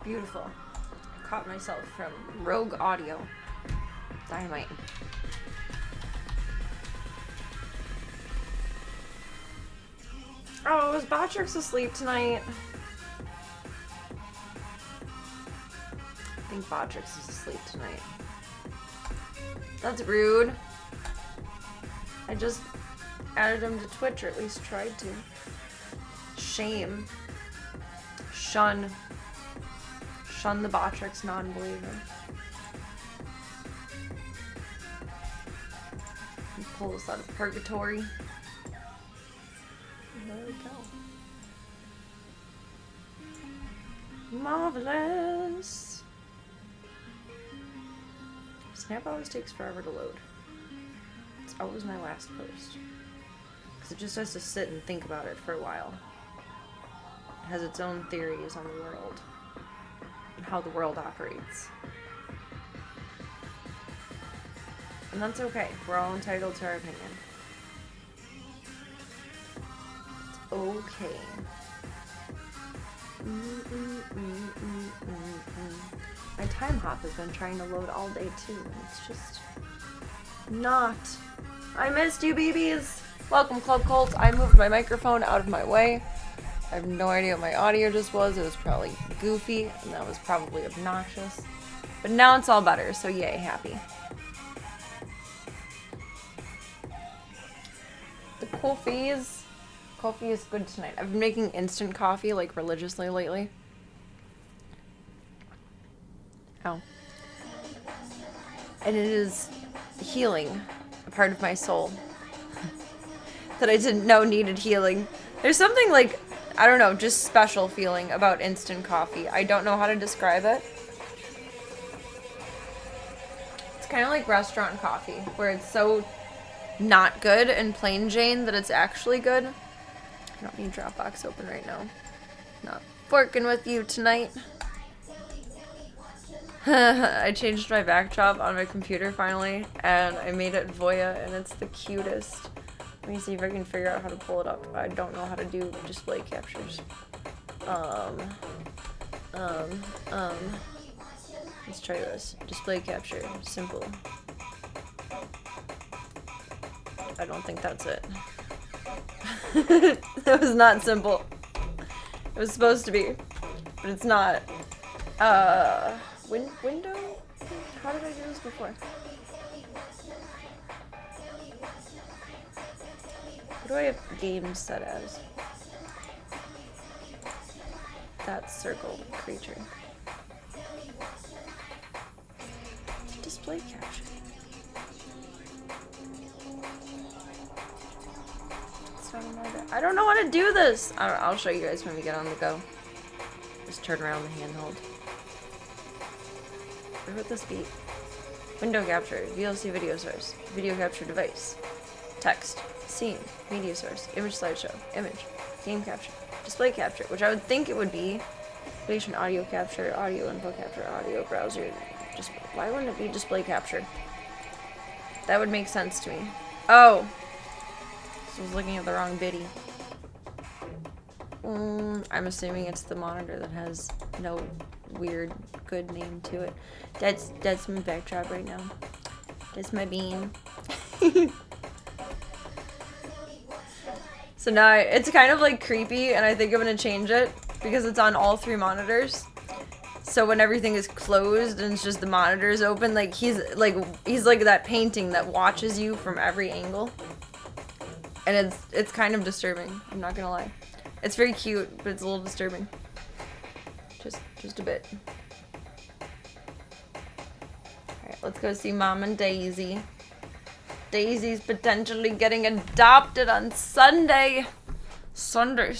Beautiful. I caught myself from Rogue Audio. Dynamite. Oh, is Botrix asleep tonight? I think Botrix is asleep tonight. That's rude. I just added him to Twitch, or at least tried to. Shame. Shun. Shun the Botrix non-believer. Pull us out of purgatory. There we go. Marvelous. Snap always takes forever to load. It's always my last post. Because it just has to sit and think about it for a while. It has its own theories on the world. And how the world operates. And that's okay. We're all entitled to our opinion. It's okay. My time hop has been trying to load all day too, and it's just not. I missed you, BBs! Welcome, Club Cult. I moved my microphone out of my way. I have no idea what my audio just was. It was probably goofy, and that was probably obnoxious. But now it's all better, so yay, happy. The coffee is good tonight. I've been making instant coffee like religiously lately. Oh. And it is healing a part of my soul that I didn't know needed healing. There's something like, I don't know, just special feeling about instant coffee. I don't know how to describe it. It's kind of like restaurant coffee, where it's so not good and plain Jane that it's actually good. I don't need Dropbox open right now. Not working with you tonight. I changed my backdrop on my computer finally, and I made it Voya, and it's the cutest. Let me see if I can figure out how to pull it up. I don't know how to do display captures. Let's try this. Display capture. Simple. I don't think that's it. That was not simple. It was supposed to be, but it's not. Window? How did I do this before? What do I have games set as? That circle creature. Display capture. I don't know how to do this. I'll show you guys when we get on the go. Just turn around the handheld. Where would this be? Window capture, VLC video source, video capture device, text, scene, media source, image slideshow, image, game capture, display capture, which I would think it would be. Station audio capture, audio info capture, audio browser. Just why wouldn't it be display capture? That would make sense to me. Oh. I was looking at the wrong biddy. I'm assuming it's the monitor that has no weird good name to it. That's my backdrop right now. That's my bean. So now it's kind of like creepy, and I think I'm gonna change it because it's on all three monitors. So when everything is closed and it's just the monitors open, like he's like that painting that watches you from every angle. And it's kind of disturbing, I'm not gonna lie. It's very cute, but it's a little disturbing. Just a bit. Alright, let's go see Mom and Daisy. Daisy's potentially getting adopted on Sunday. Sunday,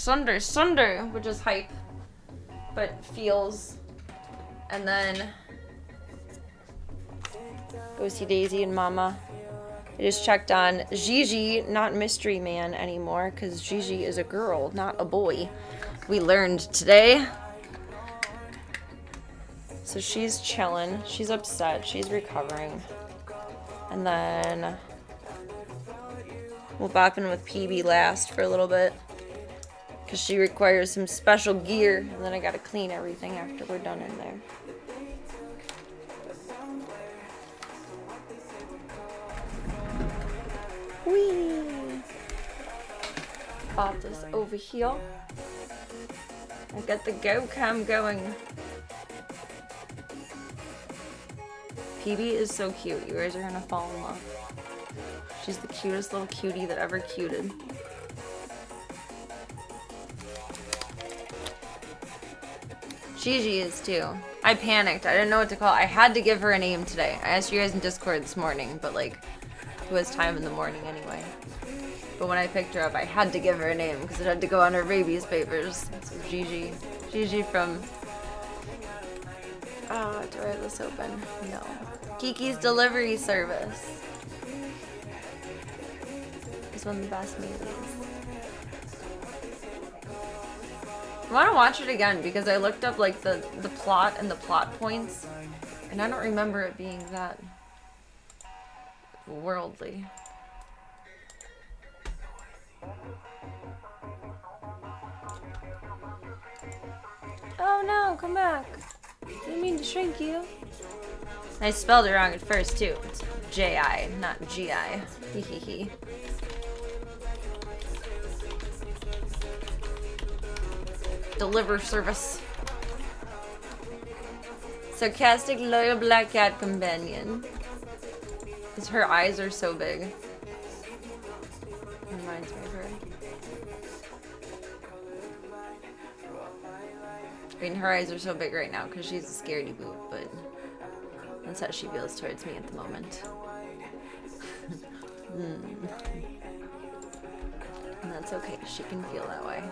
which is hype. But feels. And then go see Daisy and Mama. I just checked on Gigi, not Mystery Man anymore, because Gigi is a girl, not a boy. We learned today. So she's chilling. She's upset. She's recovering. And then we'll bop in with PB last for a little bit. Because she requires some special gear, and then I gotta clean everything after we're done in there. Whee! Pop this over here. I got the go cam going. PB is so cute. You guys are gonna fall in love. She's the cutest little cutie that ever cuted. Gigi is too. I panicked. I didn't know what to call. I had to give her a name today. I asked you guys in Discord this morning, but like, it was time in the morning anyway. But when I picked her up, I had to give her a name because it had to go on her rabies papers. So Gigi. Gigi from... Oh, do I have this open? No. Kiki's Delivery Service. It's one of the best movies. I want to watch it again because I looked up like the plot and the plot points, and I don't remember it being that worldly. Oh no, come back. Didn't mean to shrink you. I spelled it wrong at first too. It's J-I, not G-I. Hee hee hee. Deliver service. Sarcastic, loyal black cat companion. Because her eyes are so big. Reminds me of her. I mean, her eyes are so big right now because she's a scaredy boot, but that's how she feels towards me at the moment. And that's okay. She can feel that way.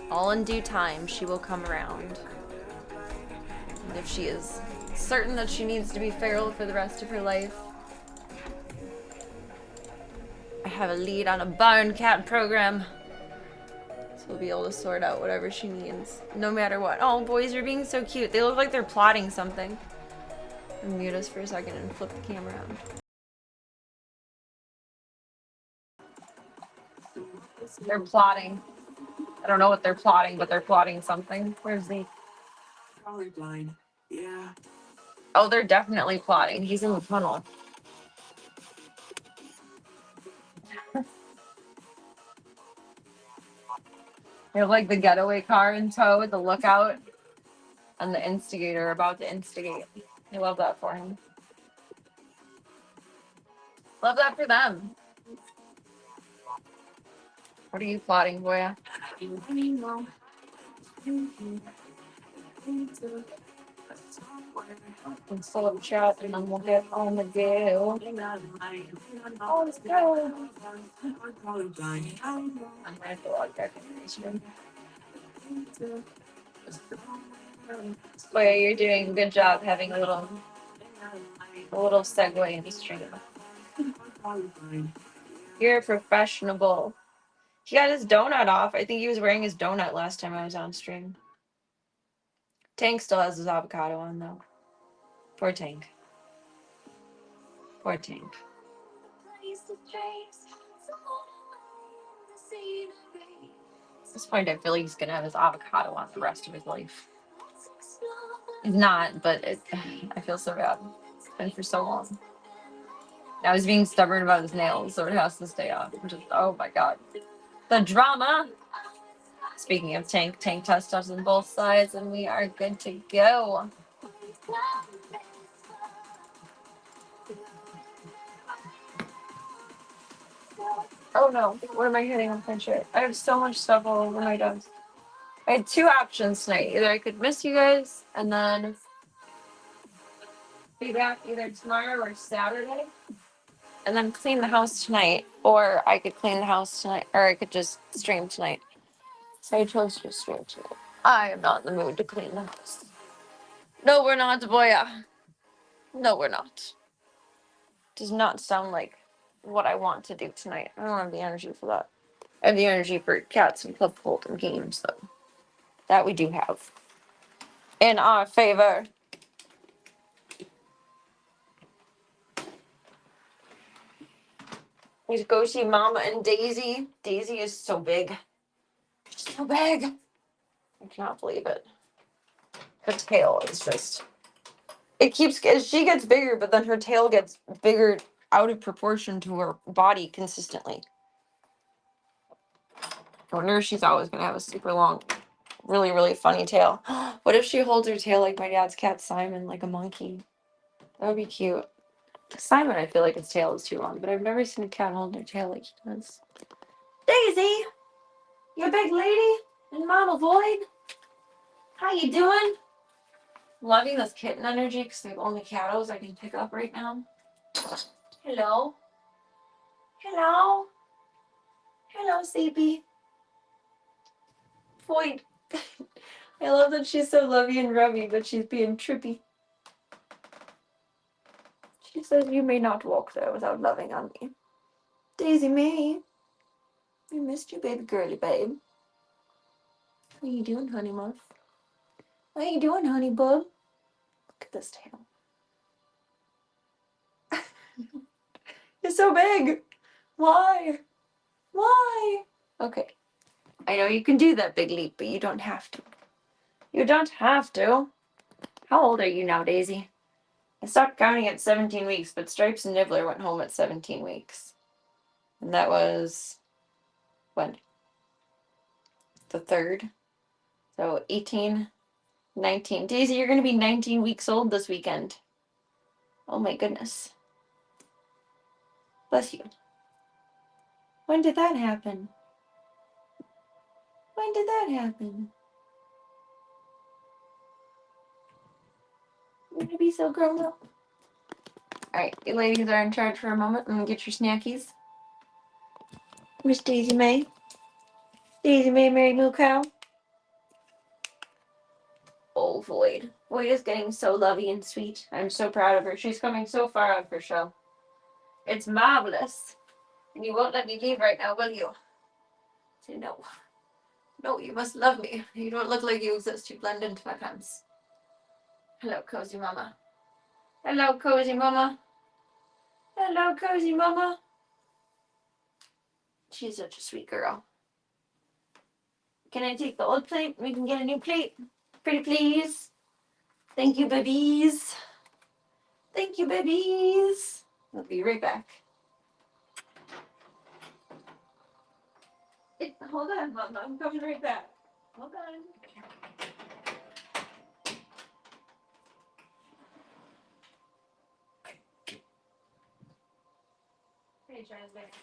All in due time, she will come around. And if she is certain that she needs to be feral for the rest of her life, I have a lead on a barn cat program. So we'll be able to sort out whatever she needs, no matter what. Oh, boys, you're being so cute. They look like they're plotting something. I'll mute us for a second and flip the camera around. They're plotting. I don't know what they're plotting, but they're plotting something. Where's the... Colorblind. Yeah. Oh, they're definitely plotting. He's in the tunnel. They're like the getaway car in tow with the lookout and the instigator about to instigate. I love that for him. Love that for them. What are you plotting, Boya? Let's pull up chat and then we'll get on the go. Oh, let's go. I'm gonna have to log back in this room. Boya, you're doing a good job having a little segue in the stream. You're a professional. He got his donut off. I think he was wearing his donut last time I was on stream. Tank still has his avocado on though. Poor Tank. Poor Tank. At this point, I feel like he's gonna have his avocado on the rest of his life. He's not, but I feel so bad. It's been for so long. Now he's being stubborn about his nails, so it has to stay on. Just, oh my god. The drama! Speaking of Tank test us on both sides, and we are good to go. Oh no, what am I hitting on my shit? I have so much stuff all over my desk. I had two options tonight. Either I could miss you guys and then be back either tomorrow or Saturday and then clean the house tonight, or I could clean the house tonight, or I could just stream tonight. So I chose to stream tonight. I am not in the mood to clean the house. No, we're not, Boya. No, we're not. Does not sound like what I want to do tonight. I don't have the energy for that. I have the energy for cats and Club Cult and games, though. That we do have. In our favor. We go see Mama and Daisy. Daisy is so big. so big. I cannot believe it. Her tail is just. It keeps. She gets bigger, but then her tail gets bigger out of proportion to her body consistently. I wonder if she's always gonna have a super long, really, really funny tail. What if she holds her tail like my dad's cat Simon, like a monkey? That would be cute. Simon, I feel like his tail is too long, but I've never seen a cat hold their tail like he does. Daisy, you big lady, and Mama Void. How you doing? Loving this kitten energy because they're the only cattos I can pick up right now. Hello. Hello. Hello, Sleepy. Void. I love that she's so lovey and rubby, but she's being trippy. She says you may not walk there without loving on me. Daisy May. I missed you, baby girly babe. What are you doing, honey muff? What are you doing, honey bub? Look at this tail. It's so big. Why? Why? Okay. I know you can do that big leap, but you don't have to. You don't have to. How old are you now, Daisy? I stopped counting at 17 weeks, but Stripes and Nibbler went home at 17 weeks. And that was when? The 3rd. So 18, 19. Daisy, you're going to be 19 weeks old this weekend. Oh my goodness. Bless you. When did that happen? When did that happen? You're going to be so grown up. Alright, you ladies are in charge for a moment. I'm going to get your snackies. Miss Daisy May. Daisy May, Mary Moo Cow. Oh, Void. Void is getting so lovey and sweet. I'm so proud of her. She's coming so far out of her shell. It's marvelous. And you won't let me leave right now, will you? Say no. No, you must love me. You don't look like you exist. You blend into my pants. Hello, Cozy Mama. Hello, Cozy Mama. Hello, Cozy Mama. She's such a sweet girl. Can I take the old plate? We can get a new plate. Pretty please. Thank you, babies. Thank you, babies. I'll be right back. Hold on, Mama. I'm coming right back. Hold on. Hey, Transmit.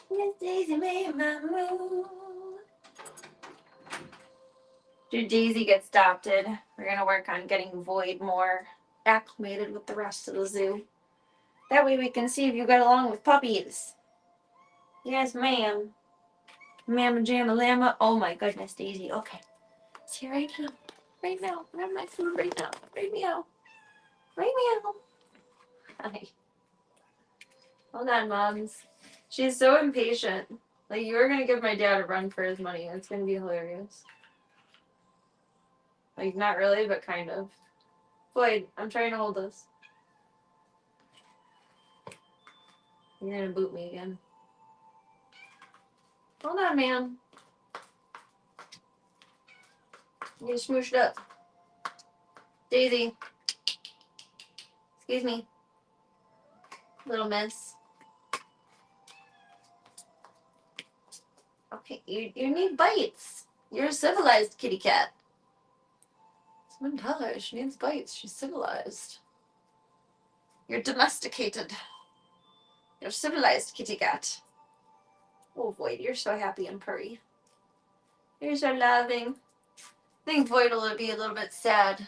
Miss Daisy made my move. After Daisy gets adopted, we're gonna work on getting Void more acclimated with the rest of the zoo. That way we can see if you get along with puppies. Yes, ma'am. Mamma Jamma Llama. Oh my goodness, Daisy. Okay. See right now. Right now. Grab my food right now. Right meow. Right meow. Hi. Hold on, moms. She's so impatient. Like, you were gonna give my dad a run for his money. It's gonna be hilarious. Like, not really, but kind of. Floyd, I'm trying to hold this. You're gonna boot me again. Hold on, man. You get smooshed up. Daisy. Excuse me. Little miss. You need bites. You're a civilized kitty cat. Someone tell her she needs bites. She's civilized. You're domesticated. You're a civilized kitty cat. Oh, Void, you're so happy and purry. You're so loving. I think Void will be a little bit sad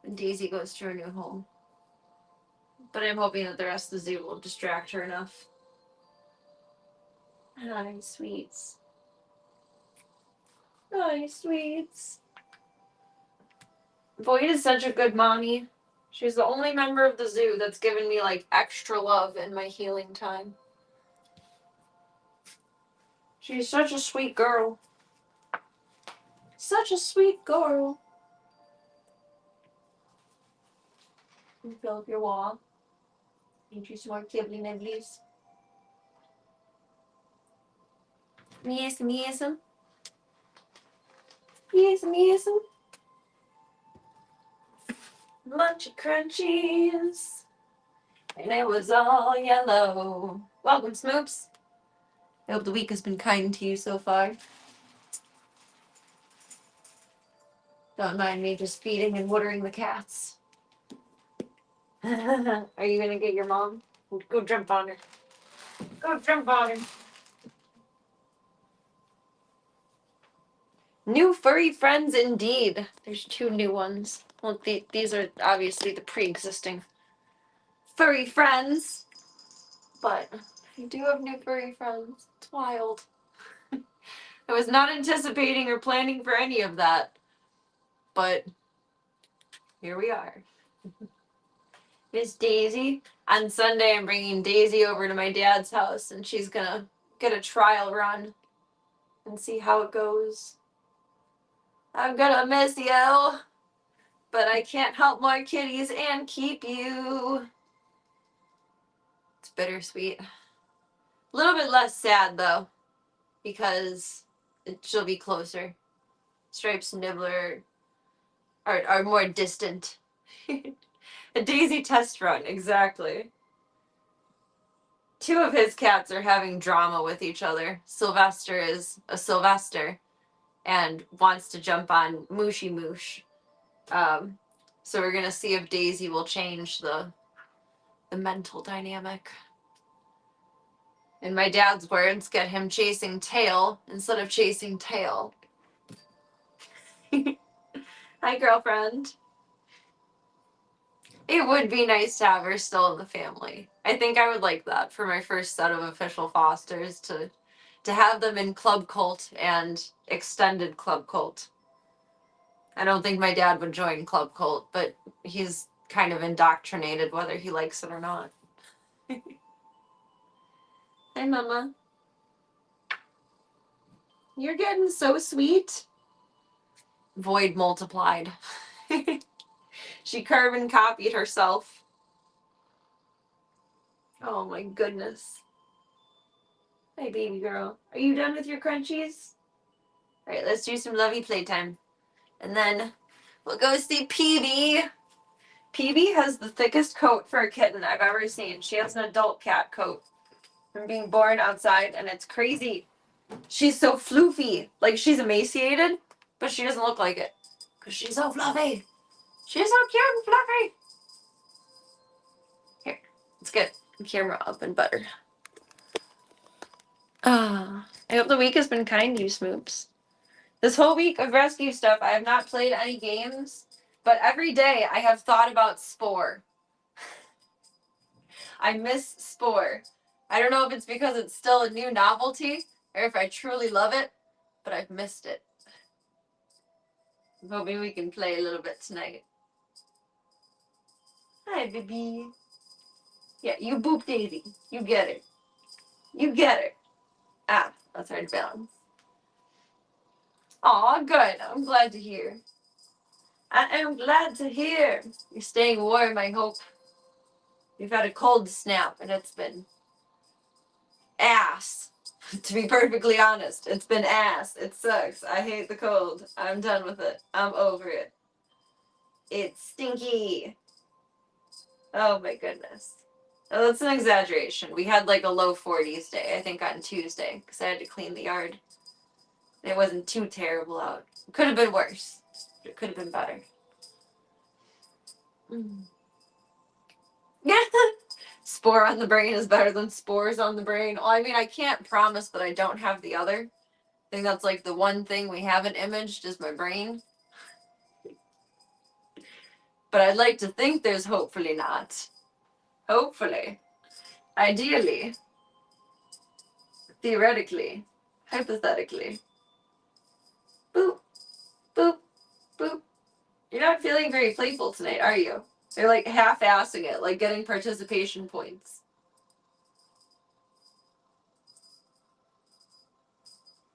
when Daisy goes to her new home. But I'm hoping that the rest of the zoo will distract her enough. Hi, sweets. Hi, sweets. Void is such a good mommy. She's the only member of the zoo that's given me, like, extra love in my healing time. She's such a sweet girl. Such a sweet girl. You fill up your wall. Need you some more kibbly nibblies. Yes, yes. Yes, yes. Munchy crunchies. And it was all yellow. Welcome, Smoops. I hope the week has been kind to you so far. Don't mind me just feeding and watering the cats. Are you gonna get your mom? Go jump on her. Go jump on her. New furry friends indeed. There's 2 new ones. Well, these are obviously the pre-existing furry friends. But you do have new furry friends. It's wild. I was not anticipating or planning for any of that. But here we are. Miss Daisy. On Sunday, I'm bringing Daisy over to my dad's house, and she's gonna get a trial run and see how it goes. I'm gonna miss you, but I can't help more kitties and keep you. It's bittersweet. A little bit less sad, though, because she'll be closer. Stripes and Nibbler are more distant. A Daisy test run, exactly. 2 of his cats are having drama with each other. Sylvester is a Sylvester and wants to jump on Mooshy Moosh. So we're gonna see if Daisy will change the mental dynamic. In my dad's words, get him chasing tail instead of chasing tail. Hi, girlfriend. It would be nice to have her still in the family. I think I would like that for my first set of official fosters to have them in Club Cult and extended Club Cult. I don't think my dad would join Club Cult, but he's kind of indoctrinated whether he likes it or not. Hi, Mama. You're getting so sweet. Void multiplied. She carbon copied herself. Oh my goodness. Hey, baby girl. Are you done with your crunchies? Alright, let's do some lovey playtime. And then we'll go see Peebee. Peebee has the thickest coat for a kitten I've ever seen. She has an adult cat coat from being born outside, and it's crazy. She's so floofy. Like, she's emaciated, but she doesn't look like it. Because she's so fluffy. She's so cute and fluffy. Here, let's get the camera up and butter. I hope the week has been kind to you, Smoops. This whole week of rescue stuff, I have not played any games, but every day I have thought about Spore. I miss Spore. I don't know if it's because it's still a new novelty or if I truly love it, but I've missed it. I'm hoping we can play a little bit tonight. Hi, baby. Yeah, you boop Daisy. You get it. You get it. Ah, that's hard to balance. Aw, good. I'm glad to hear. I am glad to hear. You're staying warm, I hope. You've had a cold snap, and it's been ass. To be perfectly honest, it's been ass. It sucks. I hate the cold. I'm done with it. I'm over it. It's stinky. Oh my goodness. Oh, that's an exaggeration. We had like a low 40s day, I think, on Tuesday, because I had to clean the yard. It wasn't too terrible out. It could have been worse. It could have been better. Yeah. Spore on the brain is better than spores on the brain. Well, I mean, I can't promise that I don't have the other. I think that's like the one thing we haven't imaged is my brain. But I'd like to think there's hopefully not. Hopefully. Ideally. Theoretically. Hypothetically. Boop. Boop. Boop. You're not feeling very playful tonight, are you? You're like half-assing it, like getting participation points.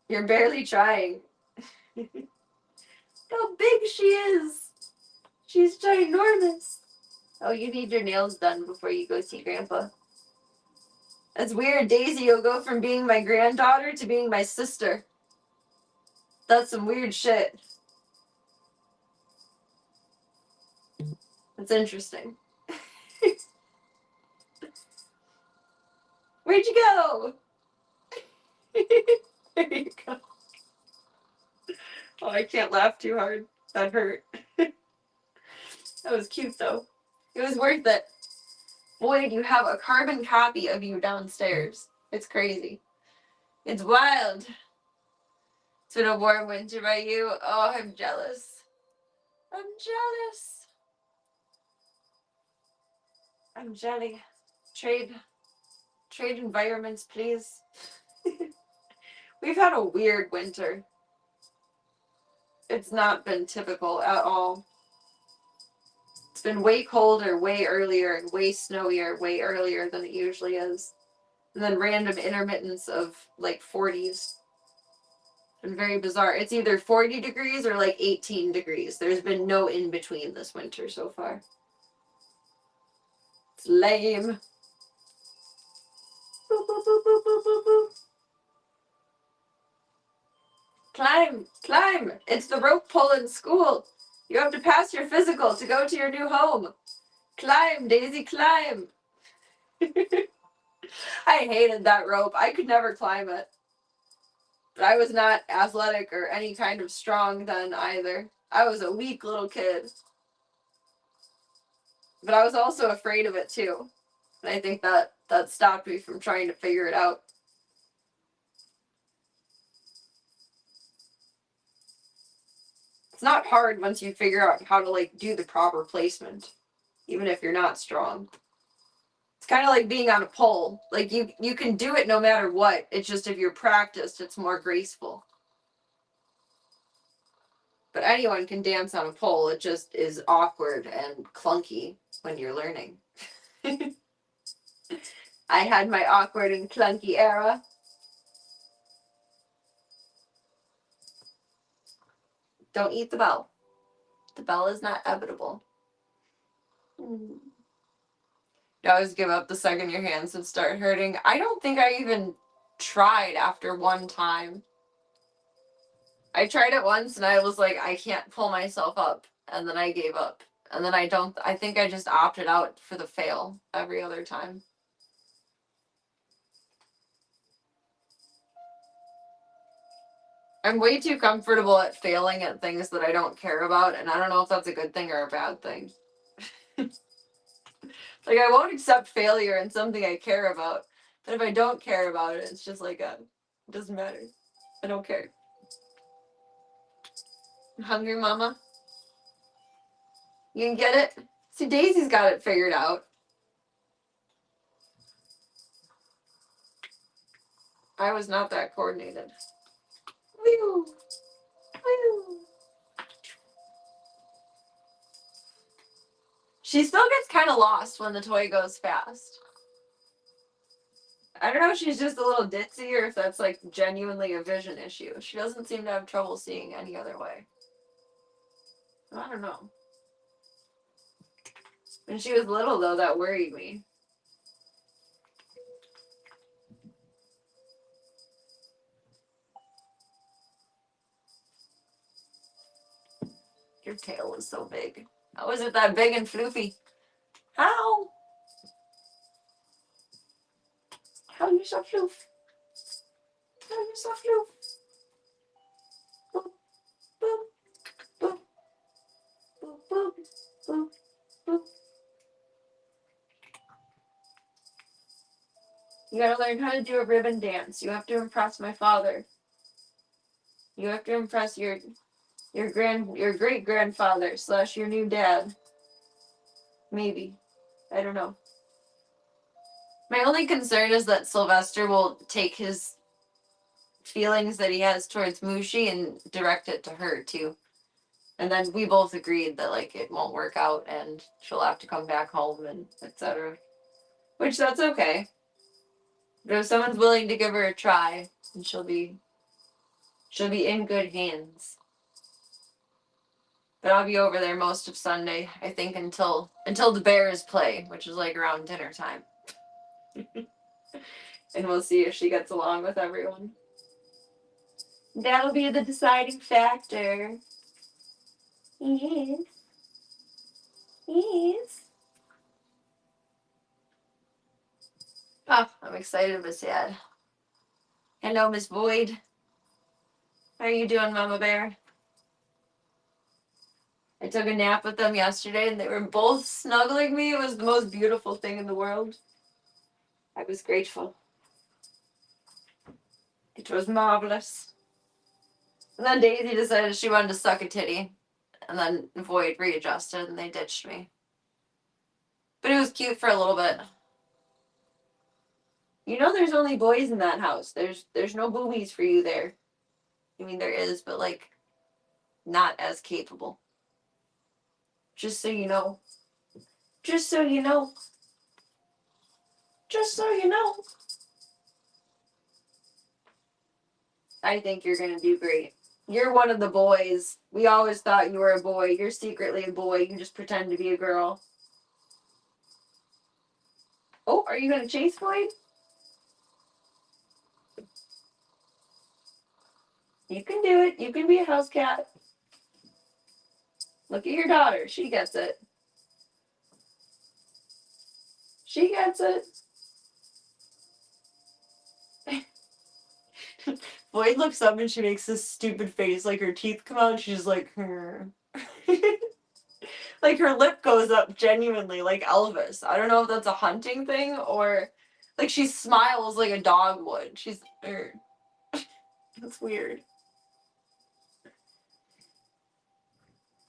You're barely trying. How big she is! She's ginormous. Oh, you need your nails done before you go see Grandpa. That's weird, Daisy. You'll go from being my granddaughter to being my sister. That's some weird shit. That's interesting. Where'd you go? There you go. Oh, I can't laugh too hard. That hurt. That was cute, though. It was worth it. Boy, do you have a carbon copy of you downstairs. It's crazy. It's wild. It's been a warm winter by you. Oh, I'm jealous. I'm jealous. I'm jelly. Trade environments, please. We've had a weird winter. It's not been typical at all. It's been way colder, way earlier, and way snowier, way earlier than it usually is. And then random intermittents of like 40s. It's been very bizarre. It's either 40 degrees or like 18 degrees. There's been no in between this winter so far. It's lame. Boop, boop, boop, boop, boop, boop, boop. Climb, climb. It's the rope pull in school. You have to pass your physical to go to your new home. Climb, Daisy, climb. I hated that rope. I could never climb it. But I was not athletic or any kind of strong then either. I was a weak little kid. But I was also afraid of it too. And I think that stopped me from trying to figure it out. It's not hard once you figure out how to like do the proper placement, even if you're not strong. It's kind of like being on a pole. Like you can do it no matter what. It's just if you're practiced, it's more graceful. But anyone can dance on a pole. It just is awkward and clunky when you're learning. I had my awkward and clunky era. Don't eat the bell. The bell is not evitable. You always give up the second your hands would start hurting. I don't think I even tried after one time. I tried it once and I was like, I can't pull myself up. And then I gave up. And then I think I just opted out for the fail every other time. I'm way too comfortable at failing at things that I don't care about, and I don't know if that's a good thing or a bad thing. Like, I won't accept failure in something I care about, but if I don't care about it, it's just like, it doesn't matter. I don't care. Hungry, Mama? You can get it? See, Daisy's got it figured out. I was not that coordinated. Whew. Whew. She still gets kind of lost when the toy goes fast. I don't know if she's just a little ditzy or if that's like genuinely a vision issue. She doesn't seem to have trouble seeing any other way. I don't know. When she was little, though, that worried me. Your tail was so big. How is it that big and floofy? How? How you so floof? How you so floof? Boop, boop. You gotta learn how to do a ribbon dance. You have to impress my father. You have to impress your great grandfather / your new dad. Maybe. I don't know. My only concern is that Sylvester will take his feelings that he has towards Mushi and direct it to her too. And then we both agreed that like it won't work out and she'll have to come back home and etc. Which that's okay. But if someone's willing to give her a try, then she'll be in good hands. But I'll be over there most of Sunday, I think, until the Bears play, which is like around dinner time. And we'll see if she gets along with everyone. That'll be the deciding factor. Yes. Yes. Oh, I'm excited but sad. Hello, Miss Boyd. How are you doing, Mama Bear? I took a nap with them yesterday and they were both snuggling me. It was the most beautiful thing in the world. I was grateful. It was marvelous. And then Daisy decided she wanted to suck a titty. And then Void readjusted and they ditched me. But it was cute for a little bit. You know there's only boys in that house. There's no boobies for you there. I mean there is, but like not as capable. Just so you know. Just so you know. Just so you know. I think you're gonna do great. You're one of the boys. We always thought you were a boy. You're secretly a boy. You just pretend to be a girl. Oh, are you gonna chase Void? You can do it. You can be a house cat. Look at your daughter. She gets it. She gets it. Void looks up and she makes this stupid face, like her teeth come out and she's like, like her lip goes up genuinely, like Elvis. I don't know if that's a hunting thing or like she smiles like a dog would. She's that's weird.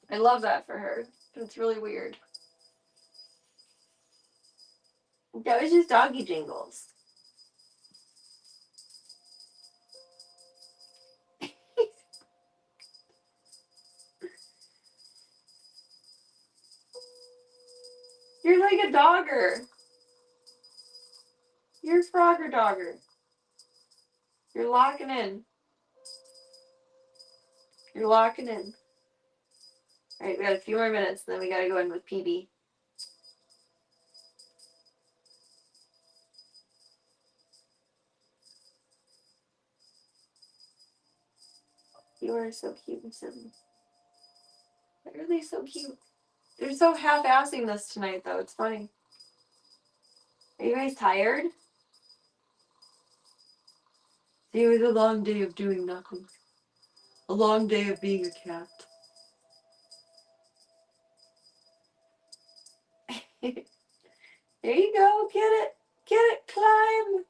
I love that for her. It's really weird. That was just doggy jingles. You're like a dogger. You're a Frogger dogger. You're locking in. You're locking in. Alright, we got a few more minutes, and then we gotta go in with PB. You are so cute and silly. They're really so cute. They're so half-assing this tonight, though. It's funny. Are you guys tired? It was a long day of doing nothing. A long day of being a cat. There you go. Get it. Get it. Climb.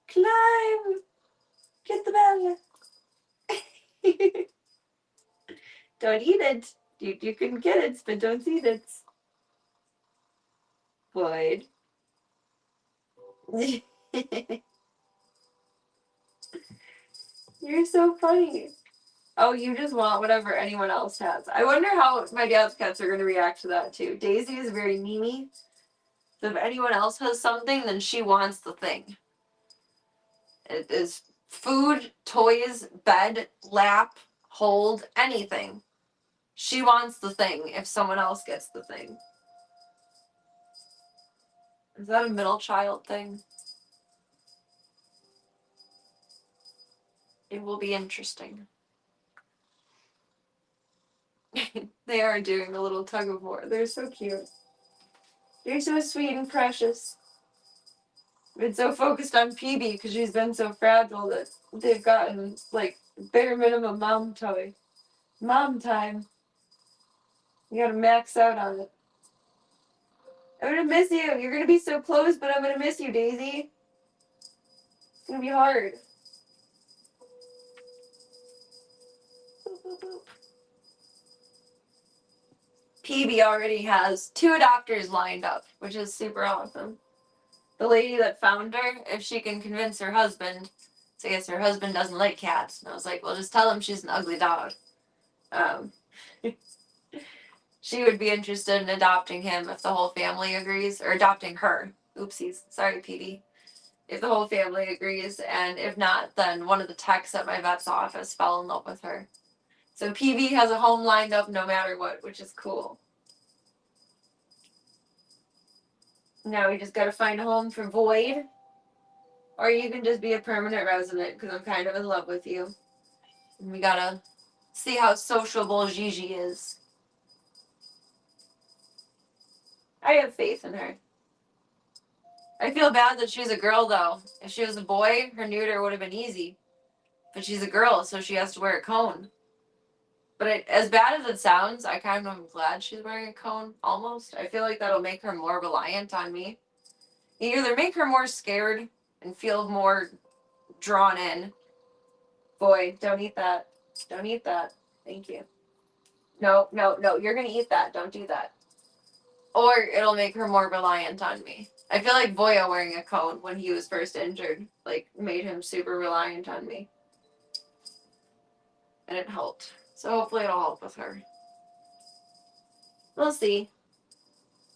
Climb. Get the bell. Don't eat it. You can get it, but don't eat it. Void. You're so funny. Oh, you just want whatever anyone else has. I wonder how my dad's cats are going to react to that, too. Daisy is very Mimi. So if anyone else has something, then she wants the thing. It is food, toys, bed, lap, hold, anything. She wants the thing if someone else gets the thing. Is that a middle child thing? It will be interesting. They are doing a little tug of war. They're so cute. They're so sweet and precious. I've been so focused on PB because she's been so fragile that they've gotten, like, bare minimum mom toy. Mom time. You gotta max out on it. I'm gonna miss you. You're gonna be so close, but I'm gonna miss you, Daisy. It's gonna be hard. Boop, boop, boop. PB already has 2 adopters lined up, which is super awesome. The lady that found her, if she can convince her husband, so I guess her husband doesn't like cats. And I was like, well, just tell him she's an ugly dog. She would be interested in adopting him if the whole family agrees, or adopting her. Oopsies. Sorry, PB. If the whole family agrees, and if not, then one of the techs at my vet's office fell in love with her. So PB has a home lined up no matter what, which is cool. Now we just gotta find a home for Void. Or you can just be a permanent resident, because I'm kind of in love with you. And we gotta see how sociable Gigi is. I have faith in her. I feel bad that she's a girl, though. If she was a boy, her neuter would have been easy. But she's a girl, so she has to wear a cone. But as bad as it sounds, I kind of am glad she's wearing a cone, almost. I feel like that'll make her more reliant on me. You either make her more scared and feel more drawn in. Boy, don't eat that. Don't eat that. Thank you. No, no, no. You're going to eat that. Don't do that. Or it'll make her more reliant on me. I feel like Voya wearing a cone when he was first injured, like, made him super reliant on me. And it helped. So hopefully it'll help with her. We'll see.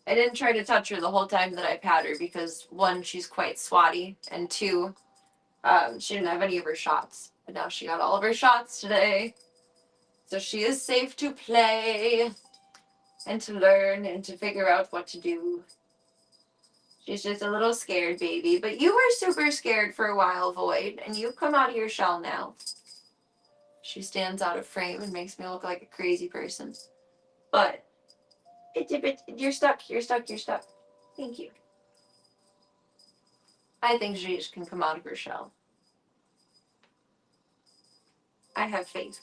I didn't try to touch her the whole time that I pat her because, 1, she's quite swatty, and 2, she didn't have any of her shots. But now she got all of her shots today. So she is safe to play and to learn and to figure out what to do. She's just a little scared baby. But you were super scared for a while, Void, and you've come out of your shell now. She stands out of frame and makes me look like a crazy person. But you're stuck, you're stuck, you're stuck. Thank you. I think she just can come out of her shell. I have faith.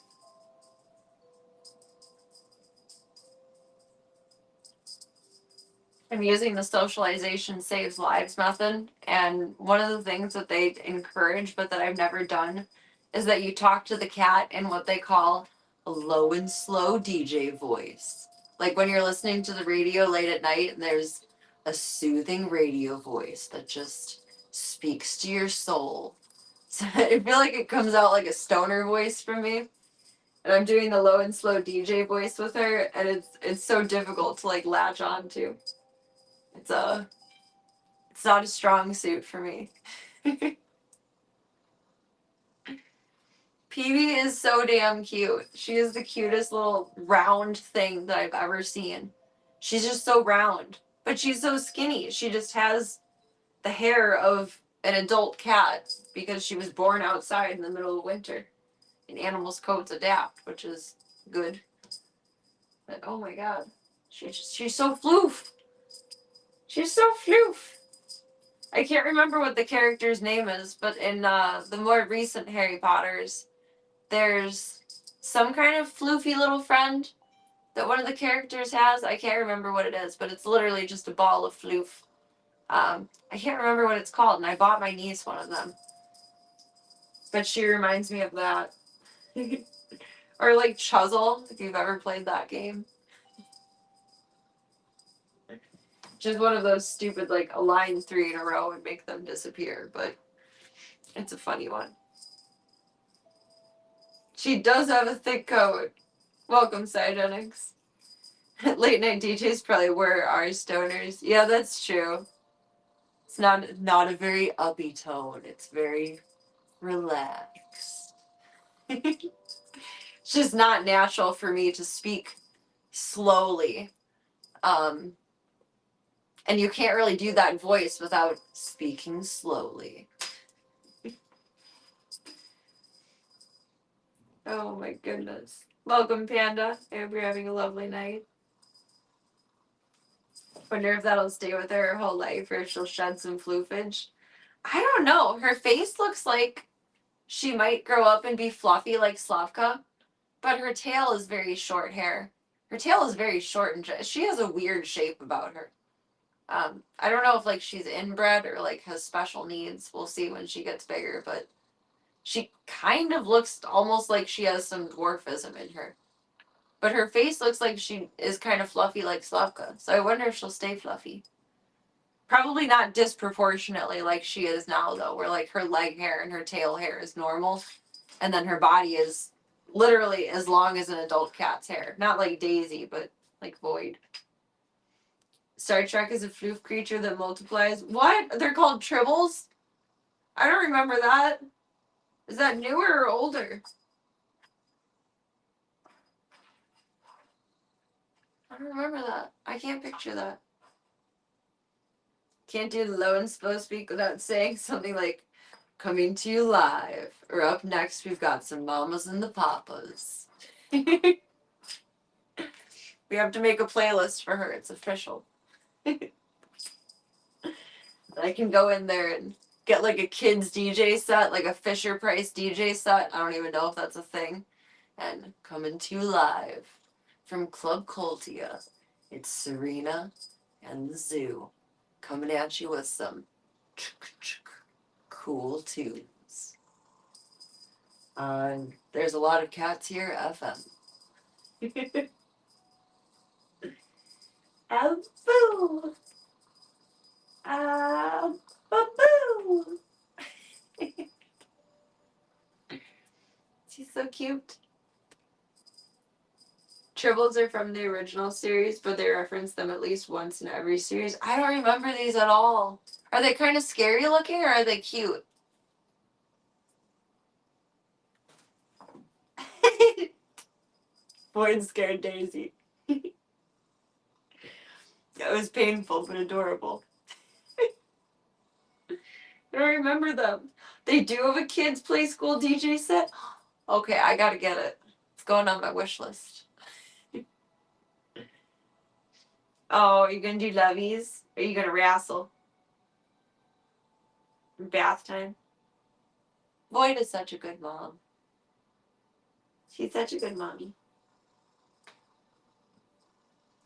I'm using the socialization saves lives method, and one of the things that they encourage, but that I've never done, is that you talk to the cat in what they call a low and slow DJ voice. Like when you're listening to the radio late at night and there's a soothing radio voice that just speaks to your soul. So I feel like it comes out like a stoner voice for me. And I'm doing the low and slow DJ voice with her, and it's so difficult to like latch on to. It's not a strong suit for me. Peavy is so damn cute. She is the cutest little round thing that I've ever seen. She's just so round, but she's so skinny. She just has the hair of an adult cat because she was born outside in the middle of winter. And animals' coats adapt, which is good. But oh my god, she's so floof. She's so floof. I can't remember what the character's name is, but in the more recent Harry Potters, there's some kind of floofy little friend that one of the characters has. I can't remember what it is, but it's literally just a ball of floof. I can't remember what it's called, and I bought my niece one of them. But she reminds me of that. Or like Chuzzle, if you've ever played that game. Just one of those stupid, like, align 3 in a row and make them disappear, but it's a funny one. She does have a thick coat. Welcome, Cygenics. Late night DJs probably were our stoners. Yeah, that's true. It's not a very uppy tone. It's very relaxed. It's just not natural for me to speak slowly. And you can't really do that voice without speaking slowly. Oh my goodness. Welcome, Panda. I hope you're having a lovely night. Wonder if that'll stay with her whole life or if she'll shed some floofage. I don't know. Her face looks like she might grow up and be fluffy like Slavka, but her tail is very short hair. Her tail is very short and she has a weird shape about her. I don't know if like she's inbred or like has special needs. We'll see when she gets bigger, but she kind of looks almost like she has some dwarfism in her. But her face looks like she is kind of fluffy like Slavka, so I wonder if she'll stay fluffy. Probably not disproportionately like she is now, though, where like her leg hair and her tail hair is normal, and then her body is literally as long as an adult cat's hair. Not like Daisy, but like Void. Star Trek is a floof creature that multiplies. What? They're called tribbles? I don't remember that. Is that newer or older? I don't remember that. I can't picture that. Can't do the low and slow speak without saying something like, coming to you live. Or up next, we've got some mamas and the papas. We have to make a playlist for her. It's official. I can go in there and get like a kids DJ set, like a Fisher Price DJ set. I don't even know if that's a thing. And coming to you live from Club Coltia, it's Serena and the Zoo coming at you with some cool tunes. There's a lot of cats here, FM. Boo! Boo! She's so cute. Tribbles are from the original series, but they reference them at least once in every series. I don't remember these at all. Are they kind of scary looking or are they cute? Boyd scared Daisy. It was painful but adorable. I don't remember them. They do have a kids' play school DJ set. Okay, I gotta get it. It's going on my wish list. Oh, are you gonna do lovies? Are you gonna wrestle? Bath time. Void is such a good mom. She's such a good mommy.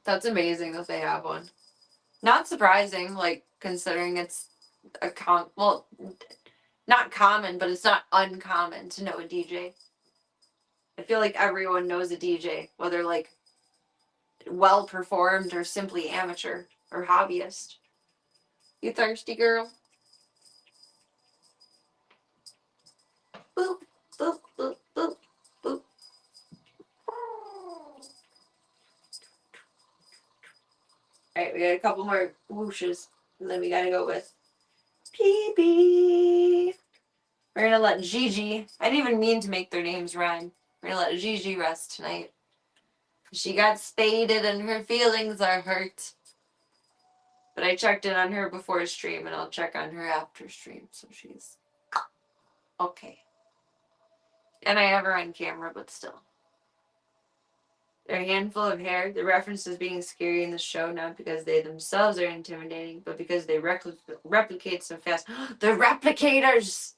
That's amazing that they have one. Not surprising, like considering it's a well, not common, but it's not uncommon to know a DJ. I feel like everyone knows a DJ, whether like well performed or simply amateur or hobbyist. You thirsty girl? Boop, boop, boop, boop, boop. Alright, we got a couple more whooshes, and then we gotta go with PB. We're gonna let Gigi, I didn't even mean to make their names rhyme. We're gonna let Gigi rest tonight. She got spaded and her feelings are hurt. But I checked in on her before stream and I'll check on her after stream, so she's okay. And I have her on camera, but still. They're a handful of hair. The reference is being scary in the show, not because they themselves are intimidating, but because they replicate so fast. They're replicators!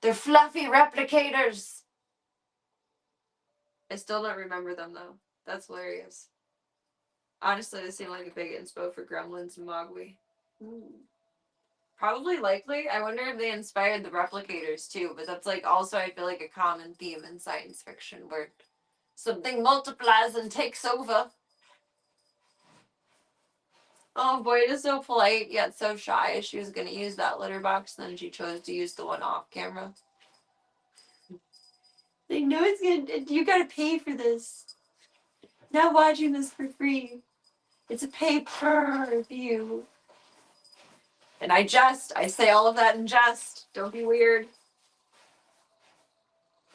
They're fluffy replicators! I still don't remember them, though. That's hilarious. Honestly, they seem like a big inspo for Gremlins and Mogwai. Probably likely. I wonder if they inspired the replicators, too, but that's like also, I feel like, a common theme in science fiction where something multiplies and takes over. Oh, Boyd is so polite, yet so shy. She was going to use that litter box, then she chose to use the one off camera. They know it's good. You gotta pay for this. Not watching this for free. It's a pay-per-view. And I say all of that in jest. Don't be weird.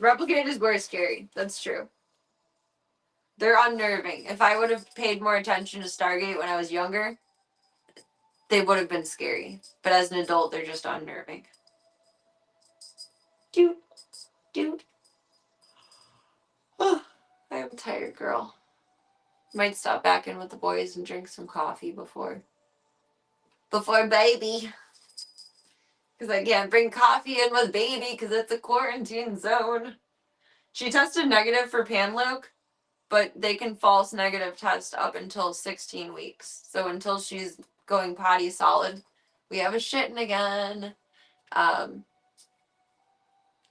Replicators were scary. That's true. They're unnerving. If I would have paid more attention to Stargate when I was younger, they would have been scary. But as an adult, they're just unnerving. Dude. Oh, I am tired, girl. Might stop back in with the boys and drink some coffee before baby. Because I can't bring coffee in with baby because it's a quarantine zone. She tested negative for Panluke, but they can false negative test up until 16 weeks. So until she's going potty solid. We have a shitting again. I'm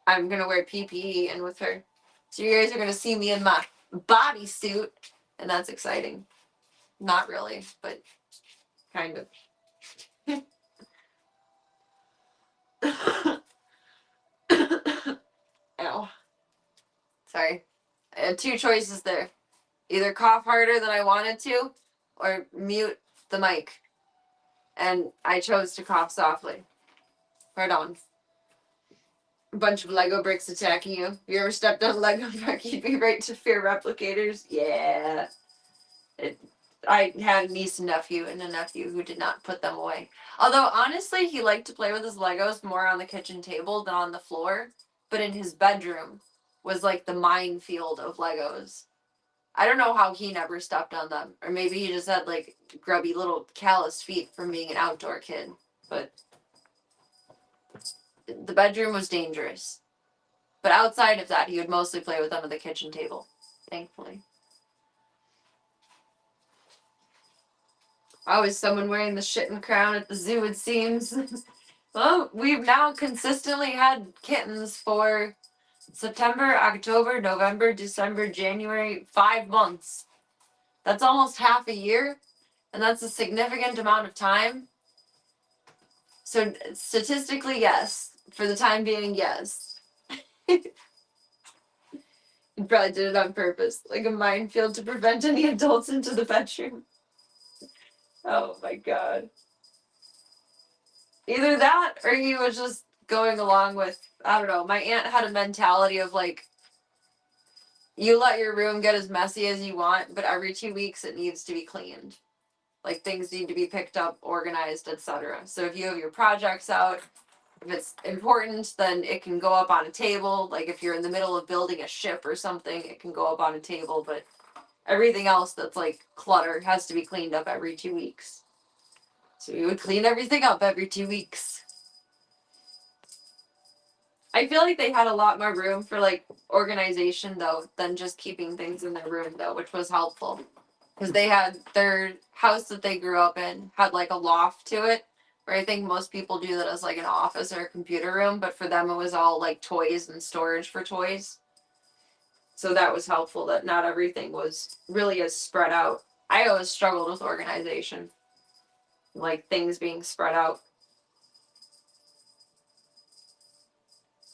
gonna wear PPE in with her. So you guys are gonna see me in my bodysuit, and that's exciting. Not really, but kind of. Ow. Sorry. I had two choices there. Either cough harder than I wanted to, or mute the mic. And I chose to cough softly. Pardon. A bunch of Lego bricks attacking you. If you ever stepped on a Lego brick, you'd be right to fear replicators. Yeah. I had a niece and nephew and a nephew who did not put them away. Although, honestly, he liked to play with his Legos more on the kitchen table than on the floor. But in his bedroom was like the minefield of Legos. I don't know how he never stepped on them. Or maybe he just had like grubby little calloused feet from being an outdoor kid. But the bedroom was dangerous. But outside of that, he would mostly play with them at the kitchen table, thankfully. Always someone wearing the shitting crown at the zoo, it seems. Well, we've now consistently had kittens for September, October, November, December, January, 5 months. That's almost half a year, and that's a significant amount of time. So statistically, yes. For the time being, yes. You probably did it on purpose, like a minefield to prevent any adults into the bedroom. Oh my god. Either that, or he was just going along with, I don't know, my aunt had a mentality of like, you let your room get as messy as you want, but every 2 weeks it needs to be cleaned. Like things need to be picked up, organized, etc. So if you have your projects out, if it's important, then it can go up on a table. Like if you're in the middle of building a ship or something, it can go up on a table, but everything else that's like clutter has to be cleaned up every 2 weeks. So we would clean everything up every 2 weeks. I feel like they had a lot more room for like organization though than just keeping things in their room though, which was helpful. Because they had their house that they grew up in had like a loft to it, where I think most people do that as like an office or a computer room, but for them it was all like toys and storage for toys. So that was helpful that not everything was really as spread out. I always struggled with organization, like things being spread out.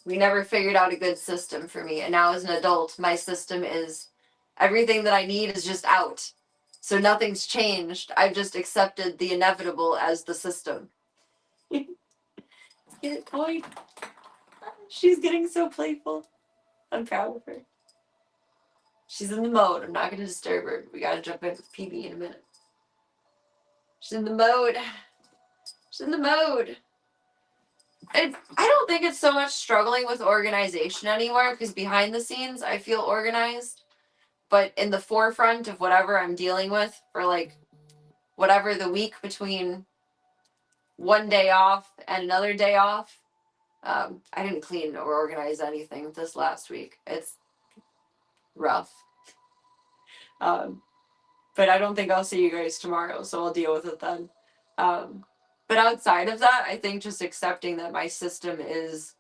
We never figured out a good system for me, and now as an adult, my system is everything that I need is just out. So nothing's changed. I've just accepted the inevitable as the system. Get it, boy? She's getting so playful. I'm proud of her. She's in the mode. I'm not going to disturb her. We got to jump in with PB in a minute. She's in the mode. She's in the mode. I don't think it's so much struggling with organization anymore, because behind the scenes, I feel organized. But in the forefront of whatever I'm dealing with, for like whatever the week between one day off and another day off, I didn't clean or organize anything this last week. It's rough. But I don't think I'll see you guys tomorrow, so I'll deal with it then. But outside of that, I think just accepting that my system is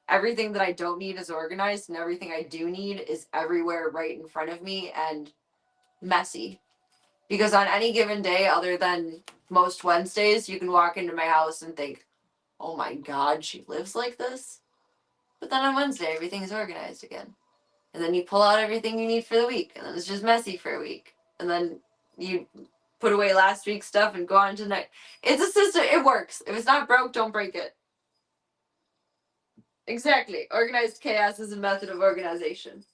everything that I don't need is organized, and everything I do need is everywhere right in front of me and messy. Because on any given day, other than most Wednesdays, you can walk into my house and think, oh my god, she lives like this? But then on Wednesday, everything's organized again. And then you pull out everything you need for the week, and then it's just messy for a week. And then you put away last week's stuff and go on to the next. It's a system. It works. If it's not broke, don't break it. Exactly. Organized chaos is a method of organization.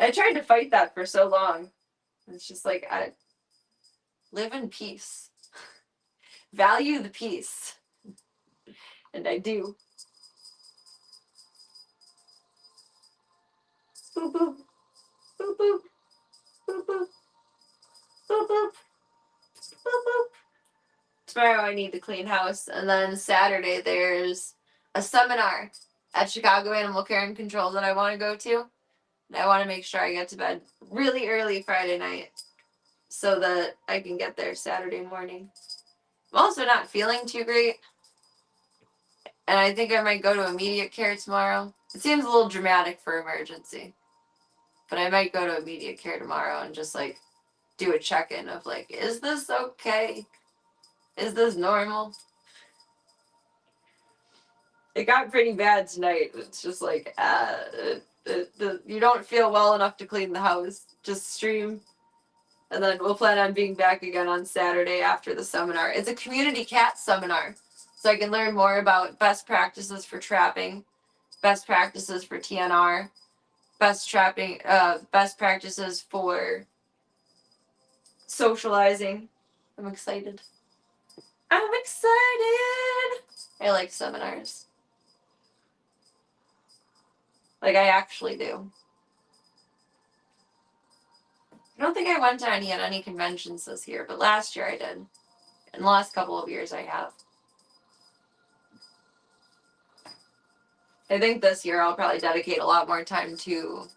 I tried to fight that for so long. It's just like, I live in peace. Value the peace. And I do. Boop boop. Boop boop. Boop boop. Boop boop. Boop boop. Tomorrow I need to clean house. And then Saturday there's a seminar at Chicago Animal Care and Control that I want to go to. And I want to make sure I get to bed really early Friday night so that I can get there Saturday morning. I'm also not feeling too great, and I think I might go to immediate care tomorrow. It seems a little dramatic for emergency, but I might go to immediate care tomorrow and just like do a check-in of like, is this okay? Is this normal? It got pretty bad tonight. It's just like, you don't feel well enough to clean the house. Just stream. And then we'll plan on being back again on Saturday after the seminar. It's a community cat seminar. So I can learn more about best practices for trapping, best practices for TNR, best practices for socializing. I'm excited. I'm excited. I like seminars. Like, I actually do. I don't think I went to any at any conventions this year, but last year I did. In the last couple of years I have. I think this year I'll probably dedicate a lot more time to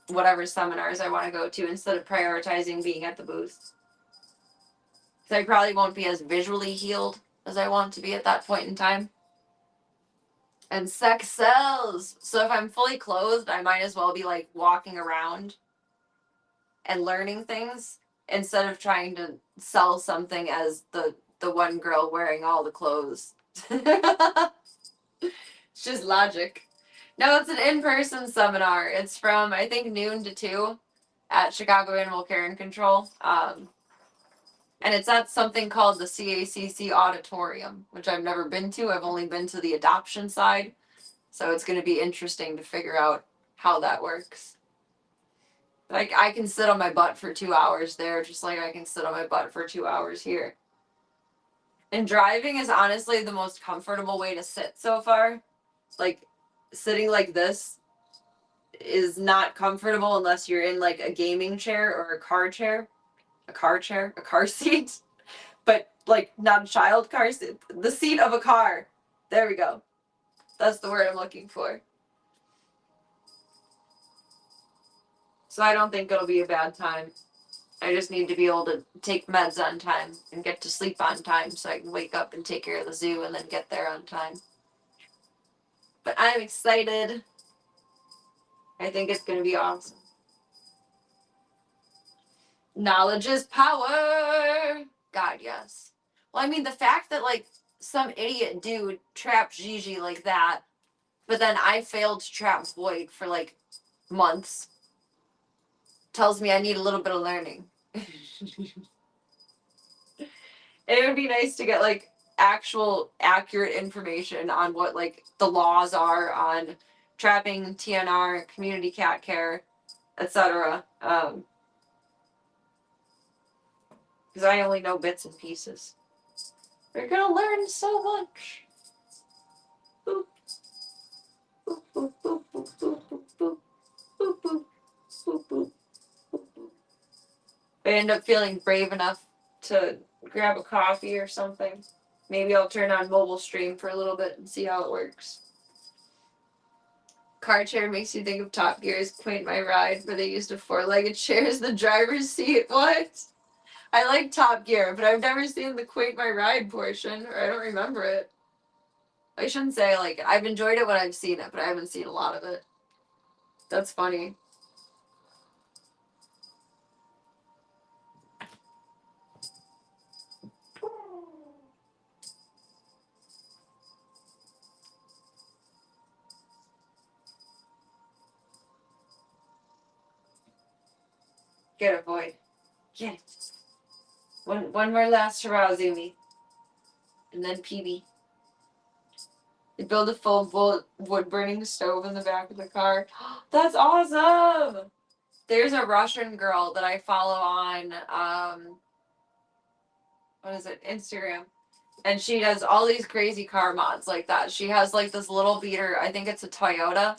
whatever seminars I want to go to instead of prioritizing being at the booth. Because I probably won't be as visually healed as I want to be at that point in time. And sex sells. So if I'm fully clothed, I might as well be like walking around and learning things instead of trying to sell something as the one girl wearing all the clothes. It's just logic. No, it's an in-person seminar. It's from I think noon to 2 at Chicago Animal Care and Control. And it's at something called the CACC Auditorium, which I've never been to. I've only been to the adoption side. So it's going to be interesting to figure out how that works. Like, I can sit on my butt for 2 hours there, just like I can sit on my butt for 2 hours here. And driving is honestly the most comfortable way to sit so far. Like, sitting like this is not comfortable unless you're in like a gaming chair or a car chair. A car seat. But like not a child car seat. The seat of a car. There we go. That's the word I'm looking for. So I don't think it'll be a bad time. I just need to be able to take meds on time and get to sleep on time so I can wake up and take care of the zoo and then get there on time. But I'm excited. I think it's going to be awesome. Knowledge is power. God, yes. Well, I mean, the fact that, like, some idiot dude trapped Gigi like that, but then I failed to trap Void for, like, months, tells me I need a little bit of learning. It would be nice to get, like, actual accurate information on what, like, the laws are on trapping, TNR, community cat care, etc. Because I only know bits and pieces. We're gonna learn so much. Boop. Boop, boop, boop, boop, boop, boop, boop. Boop, boop, boop, boop, boop, boop. I end up feeling brave enough to grab a coffee or something. Maybe I'll turn on mobile stream for a little bit and see how it works. Car chair makes you think of Top Gear's Quaint My Ride, where they used a four-legged chair as the driver's seat. What? I like Top Gear, but I've never seen the Quaint My Ride portion, or I don't remember it. I shouldn't say, like, I've enjoyed it when I've seen it, but I haven't seen a lot of it. That's funny. Get it, Void. Get it. One more last hurrah, Zumi. And then PB. They build a full wood-burning stove in the back of the car. That's awesome! There's a Russian girl that I follow on, what is it, Instagram. And she does all these crazy car mods like that. She has like this little beater, I think it's a Toyota,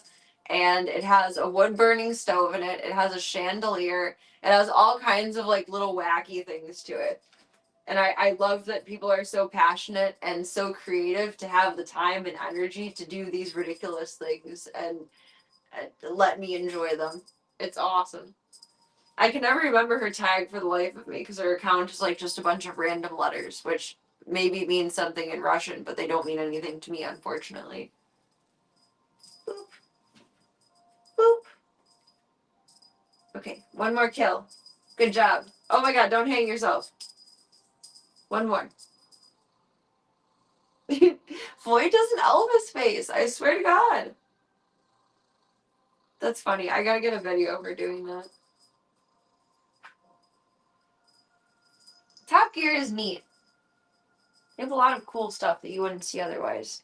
and it has a wood-burning stove in it. It has a chandelier. It has all kinds of like little wacky things to it. And I love that people are so passionate and so creative to have the time and energy to do these ridiculous things and let me enjoy them. It's awesome. I can never remember her tag for the life of me because her account is like just a bunch of random letters, which maybe mean something in Russian, but they don't mean anything to me, unfortunately. Boop. Boop. Okay, one more kill. Good job. Oh my god, don't hang yourself. One more. Floyd does an Elvis face. I swear to God. That's funny. I gotta get a video of her doing that. Top Gear is neat. They have a lot of cool stuff that you wouldn't see otherwise.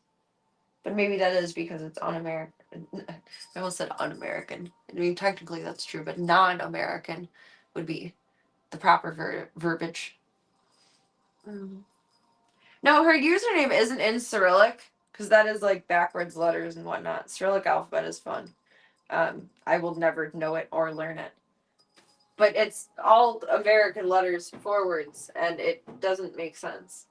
But maybe that is because it's un-American. I almost said un-American. I mean, technically that's true, but non-American would be the proper verbiage. No, her username isn't in Cyrillic, because that is like backwards letters and whatnot. Cyrillic alphabet is fun. I will never know it or learn it. But it's all American letters forwards, and it doesn't make sense.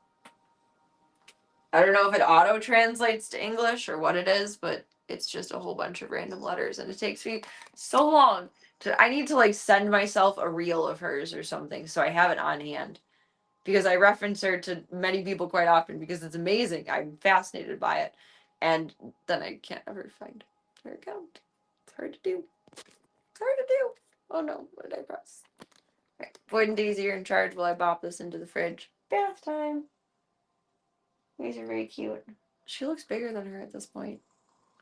I don't know if it auto translates to English or what it is, but it's just a whole bunch of random letters, and it takes me so long to. I need to like send myself a reel of hers or something so I have it on hand, because I reference her to many people quite often because it's amazing. I'm fascinated by it, and then I can't ever find her account. It's hard to do. It's hard to do. Oh no, what did I press? Right. Boyd and Daisy are in charge while I bop this into the fridge. Bath time. These are very cute. She looks bigger than her at this point.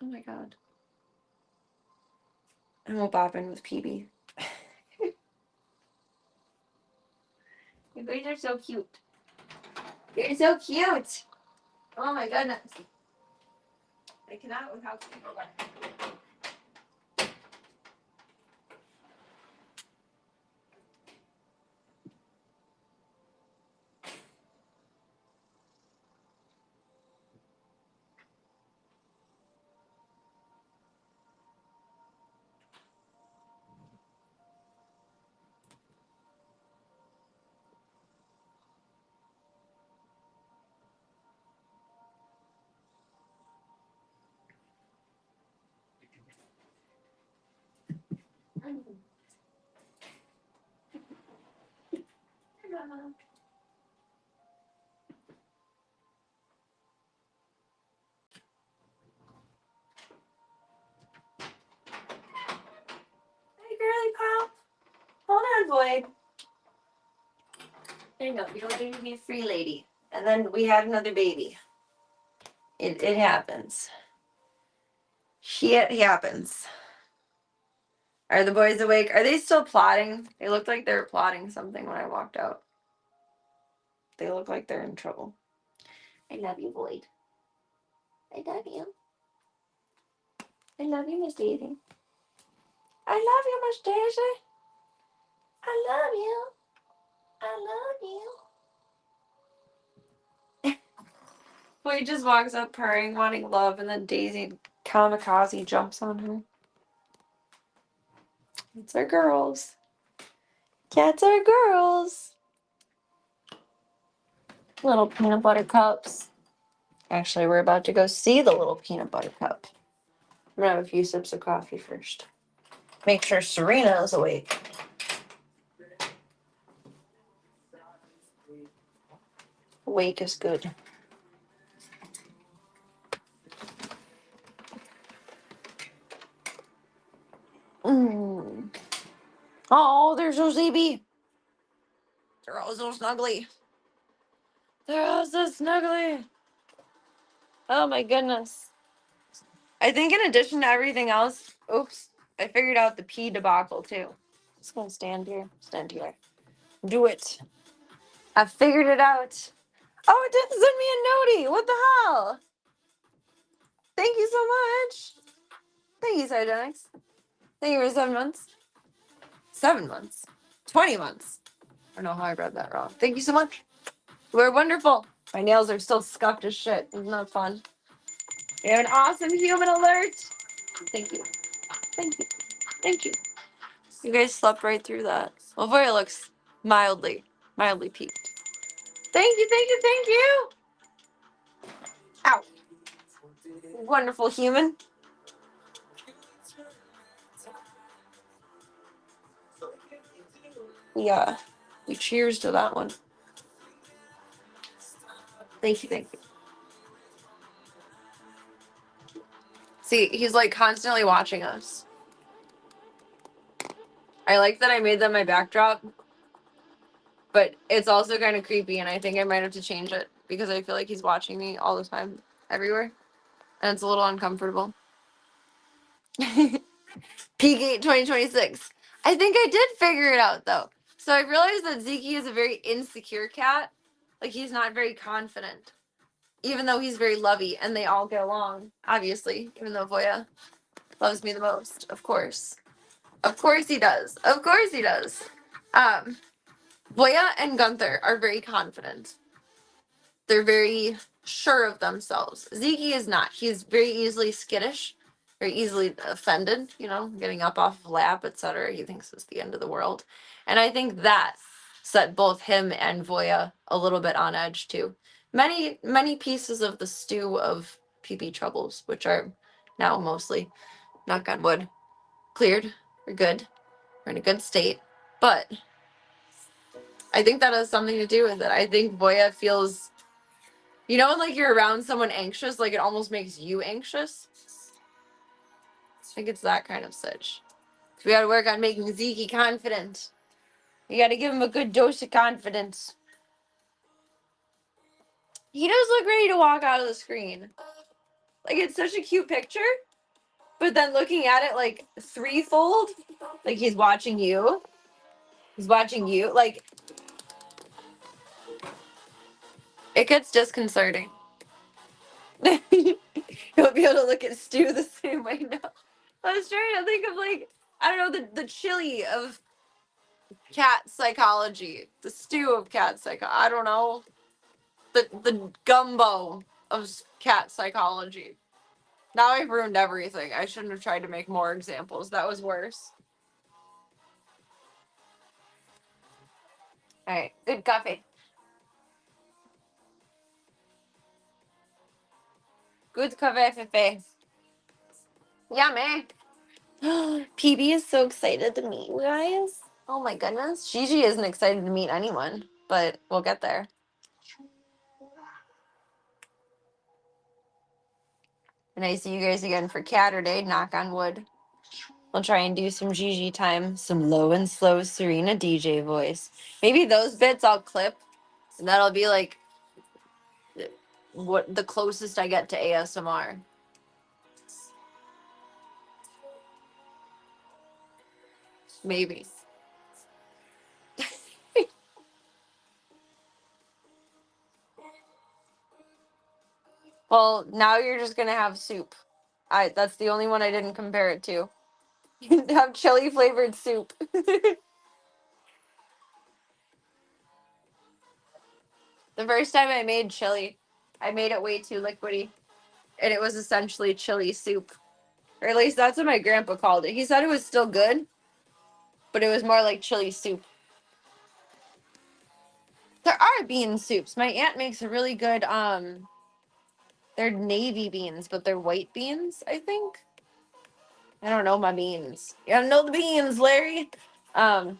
Oh my god. And we'll bop in with PB. You guys are so cute. You're so cute. Oh my goodness. I cannot with how cute you are. Hey, girly pop. Hold on, Boyd. There you go. You don't need to be a free lady. And then we had another baby. It happens. Shit happens. Are the boys awake? Are they still plotting? They looked like they were plotting something when I walked out. They look like they're in trouble. I love you, Boyd. I love you. I love you, Miss Daisy. I love you, Miss Daisy. I love you. I love you. Boyd just walks up purring, wanting love, and then Daisy kamikaze jumps on her. It's our girls. Cats are girls. Little peanut butter cups. Actually, we're about to go see the little peanut butter cup. I'm gonna have a few sips of coffee first. Make sure Serena is awake. Awake is good. Oh, they're so sleepy. They're all so snuggly. They're all so snuggly. Oh my goodness. I think in addition to everything else, oops, I figured out the pee debacle too. Just gonna stand here. Stand here. Do it. I figured it out. Oh, it didn't send me a noti. What the hell? Thank you so much. Thank you, Cygenics. Thank you for 7 months. 7 months. 20 months. I don't know how I read that wrong. Thank you so much. We're wonderful. My nails are still scuffed as shit. Isn't that fun? We have an awesome human alert. Thank you. Thank you. Thank you. You guys slept right through that. Lavoya looks mildly peaked. Thank you, thank you, thank you. Ow. Wonderful human. Yeah. We cheers to that one. Thank you, thank you. See, he's like constantly watching us. I like that I made them my backdrop, but it's also kind of creepy, and I think I might have to change it because I feel like he's watching me all the time, everywhere, and it's a little uncomfortable. Peak 2026. I think I did figure it out though. So I realized that Zeke is a very insecure cat. Like he's not very confident, even though he's very lovey, and they all get along. Obviously, even though Voya loves me the most, of course. Of course he does. Of course he does. Um, Voya and Gunther are very confident. They're very sure of themselves. Zeke is not. He's very easily skittish, very easily offended, getting up off of lap, etc. He thinks it's the end of the world. And I think that set both him and Voya a little bit on edge too. Many, many pieces of the stew of PP troubles, which are now mostly, knock on wood, cleared. We're good. We're in a good state. But I think that has something to do with it. I think Voya feels, when like you're around someone anxious, like it almost makes you anxious. I think it's that kind of sitch. We got to work on making Zeke confident. You got to give him a good dose of confidence. He does look ready to walk out of the screen. Like it's such a cute picture, but then looking at it like threefold, like he's watching you. He's watching you. Like it gets disconcerting. You'll be able to look at Stu the same way now. I was trying to think of like, I don't know, the chili of cat psychology, the stew of cat psychology. I don't know, the gumbo of cat psychology. Now I've ruined everything. I shouldn't have tried to make more examples. That was worse. All right, good coffee. Good coffee. Yummy. PB is so excited to meet you guys. Oh my goodness. Gigi isn't excited to meet anyone, but we'll get there. And I see you guys again for Catterday, knock on wood. We'll try and do some Gigi time, some low and slow Serena DJ voice. Maybe those bits I'll clip, and that'll be like what the closest I get to ASMR. Maybe. Well, now you're just gonna have soup. That's the only one I didn't compare it to. You have chili flavored soup. The first time I made chili, I made it way too liquidy, and it was essentially chili soup. Or at least that's what my grandpa called it. He said it was still good, but it was more like chili soup. There are bean soups. My aunt makes a really good they're navy beans, but they're white beans, I think. I don't know my beans. You don't know the beans, Larry. And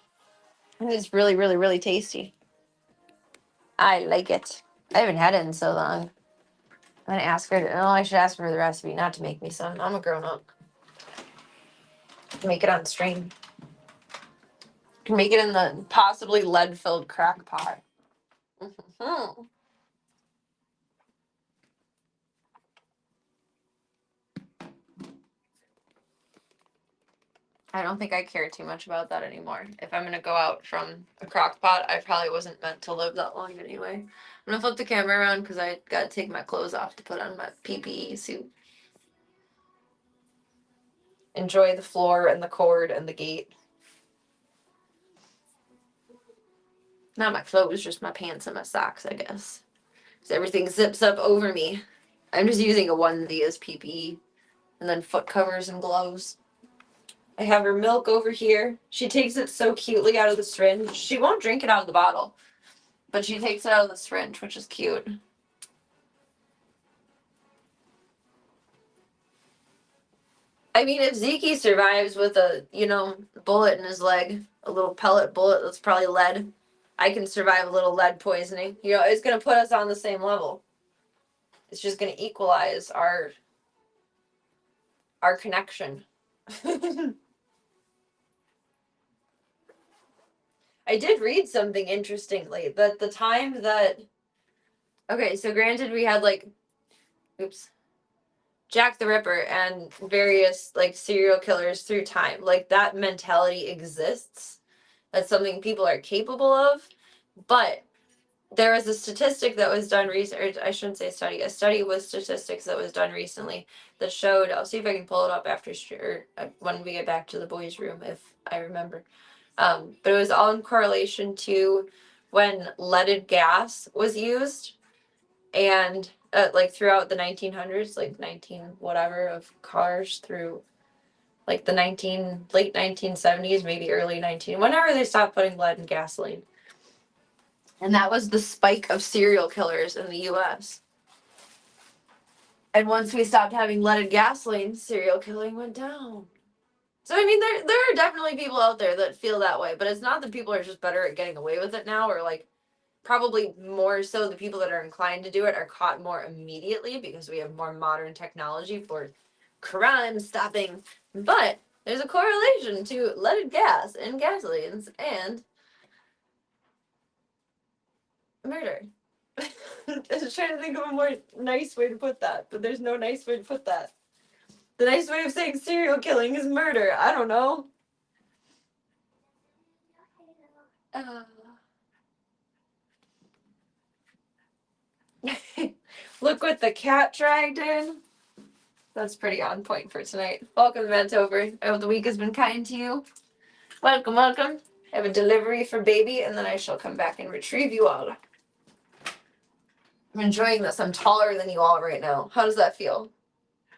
it's really, really, really tasty. I like it. I haven't had it in so long. I'm gonna ask her. I should ask her for the recipe, not to make me some. I'm a grown up. Make it on stream. Make it in the possibly lead-filled crack pot. Mm-hmm. I don't think I care too much about that anymore. If I'm gonna go out from a crock pot, I probably wasn't meant to live that long anyway. I'm gonna flip the camera around because I gotta take my clothes off to put on my PPE suit. Enjoy the floor and the cord and the gate. Not my clothes, just my pants and my socks, I guess. Because everything zips up over me. I'm just using a onesie as PPE. And then foot covers and gloves. I have her milk over here. She takes it so cutely out of the syringe. She won't drink it out of the bottle, but she takes it out of the syringe, which is cute. I mean, if Zeke survives with a, bullet in his leg, a little pellet bullet that's probably lead, I can survive a little lead poisoning. It's going to put us on the same level. It's just going to equalize our connection. I did read something interestingly that the time that, okay, so granted we had like, oops, Jack the Ripper and various like serial killers through time. Like that mentality exists. That's something people are capable of. But there was a statistic that was done recently. I shouldn't say study. A study with statistics that was done recently that showed. I'll see if I can pull it up after when we get back to the boys' room if I remember. But it was all in correlation to when leaded gas was used and like throughout the 1900s, like 19 whatever of cars through like the late 1970s, maybe early 19 whenever they stopped putting lead in gasoline. And that was the spike of serial killers in the US. And once we stopped having leaded gasoline, serial killing went down. So I mean there are definitely people out there that feel that way, but it's not that people are just better at getting away with it now, or like probably more so the people that are inclined to do it are caught more immediately because we have more modern technology for crime stopping. But there's a correlation to leaded gas in gasolines and murder. I was trying to think of a more nice way to put that, but there's no nice way to put that. The nice way of saying serial killing is murder. I don't know. Uh, look what the cat dragged in. That's pretty on point for tonight. Welcome, Mantover. I hope the week has been kind to you. Welcome, welcome. I have a delivery for baby, and then I shall come back and retrieve you all. I'm enjoying this. I'm taller than you all right now. How does that feel?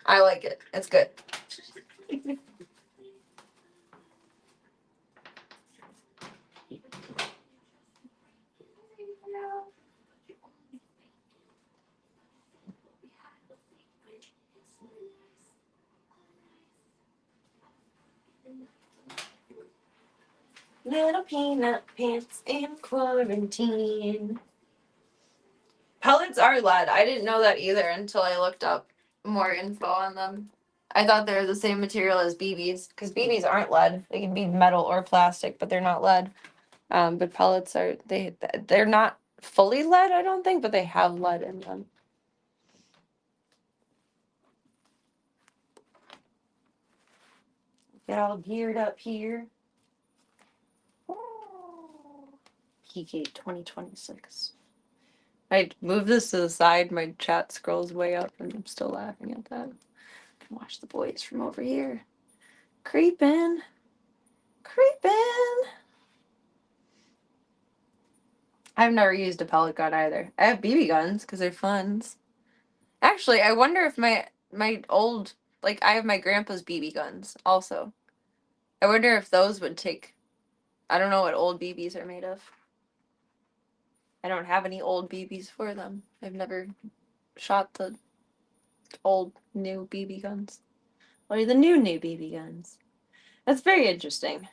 I like it. It's good. Little peanut pants in quarantine. Pellets are lead. I didn't know that either until I looked up more info on them. I thought they were the same material as BBs because BBs aren't lead. They can be metal or plastic, but they're not lead. But pellets are they're not fully lead, I don't think, but they have lead in them. Get all geared up here. PK 2026. I move this to the side, my chat scrolls way up, and I'm still laughing at that. I can watch the boys from over here. Creeping. I've never used a pellet gun either. I have BB guns because they're fun. Actually, I wonder if my old, like, I have my grandpa's BB guns also. I wonder if those would take. I don't know what old BBs are made of. I don't have any old BBs for them. I've never shot the old new BB guns. Or the new BB guns. That's very interesting.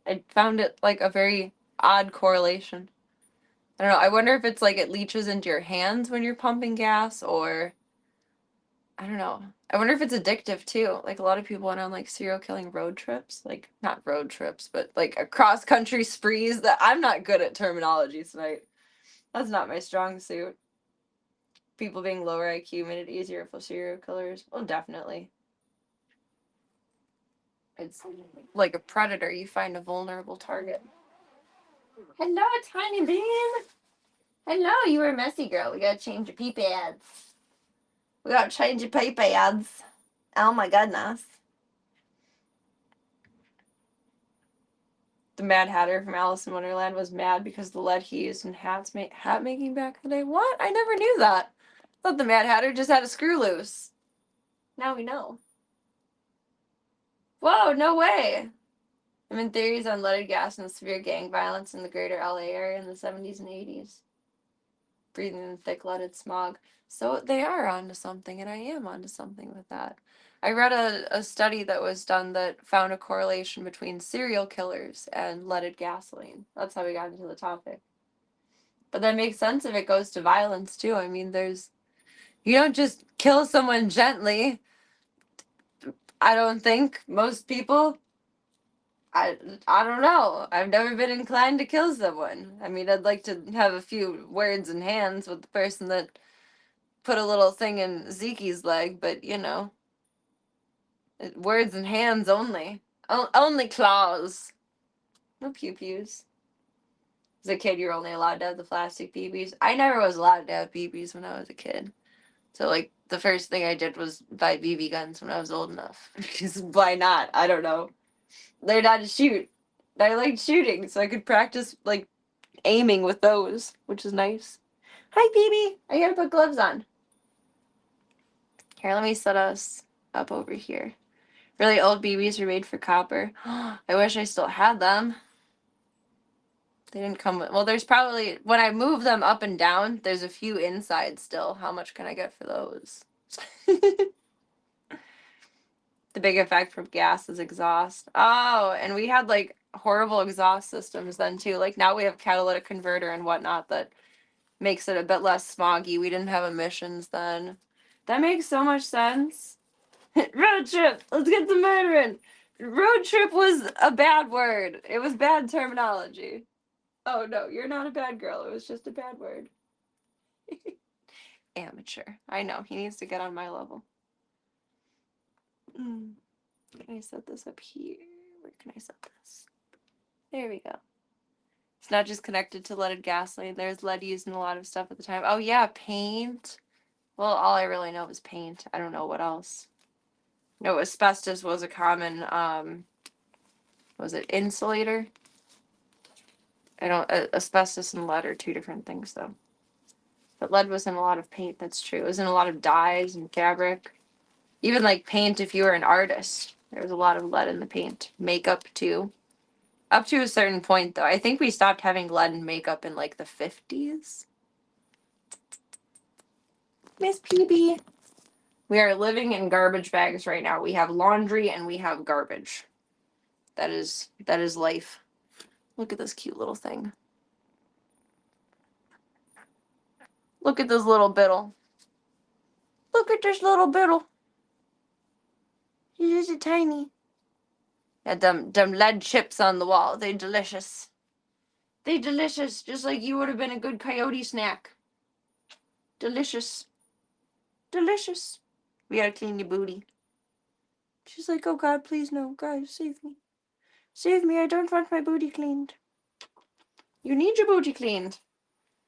I found it like a very odd correlation. I don't know. I wonder if it's like it leaches into your hands when you're pumping gas, or I don't know. I wonder if it's addictive too. Like a lot of people went on like serial killing road trips, like not road trips, but like a cross country sprees. That I'm not good at terminology tonight. That's not my strong suit. People being lower IQ made it easier for serial killers. Well, definitely. It's like a predator. You find a vulnerable target. Hello, Tiny Bean. Hello, you were a messy girl. We gotta change your pee pads. We gotta change your pee pads. Oh my goodness. The Mad Hatter from Alice in Wonderland was mad because the lead he used in hat making back in the day. What? I never knew that. I thought the Mad Hatter just had a screw loose. Now we know. Whoa, no way. I mean, theories on leaded gas and severe gang violence in the greater LA area in the 70s and 80s. Breathing in thick leaded smog. So they are onto something, and I am onto something with that. I read a study that was done that found a correlation between serial killers and leaded gasoline. That's how we got into the topic. But that makes sense if it goes to violence, too. I mean, there's You don't just kill someone gently. I don't think most people. I don't know. I've never been inclined to kill someone. I mean, I'd like to have a few words and hands with the person that put a little thing in Zeke's leg, but you know, words and hands only. Only claws. No pew pews. As a kid, you're only allowed to have the plastic BBs. I never was allowed to have BBs when I was a kid. So, like, the first thing I did was buy BB guns when I was old enough. Because why not? I don't know. Learned how to shoot. I liked shooting, so I could practice, like, aiming with those, which is nice. Hi, BB! I gotta put gloves on. Here, let me set us up over here. Really old BBs are made for copper. I wish I still had them. They didn't come with, well, there's probably, when I move them up and down, there's a few inside still. How much can I get for those? The big effect from gas is exhaust. Oh, and we had like horrible exhaust systems then too. Like now we have catalytic converter and whatnot that makes it a bit less smoggy. We didn't have emissions then. That makes so much sense. Road trip. Let's get the murdering. Road trip was a bad word. It was bad terminology. Oh no, you're not a bad girl. It was just a bad word. Amateur. I know. He needs to get on my level. Can I set this up here? Where can I set this? There we go. It's not just connected to leaded gasoline. There's lead used in a lot of stuff at the time. Oh yeah, paint. Well, all I really know is paint. I don't know what else. No, asbestos was a common was it insulator? I don't asbestos and lead are two different things though. But lead was in a lot of paint, that's true. It was in a lot of dyes and fabric. Even like paint if you were an artist. There was a lot of lead in the paint. Makeup too. Up to a certain point though. I think we stopped having lead in makeup in like the 50s. Miss PB. We are living in garbage bags right now. We have laundry and we have garbage. That is life. Look at this cute little thing. Look at this little biddle. Look at this little biddle. He's just a tiny. Yeah, them lead chips on the wall. They delicious. They delicious, just like you would have been a good coyote snack. Delicious. Delicious. We gotta clean your booty. She's like, oh God, please no. Guys, save me. Save me, I don't want my booty cleaned. You need your booty cleaned.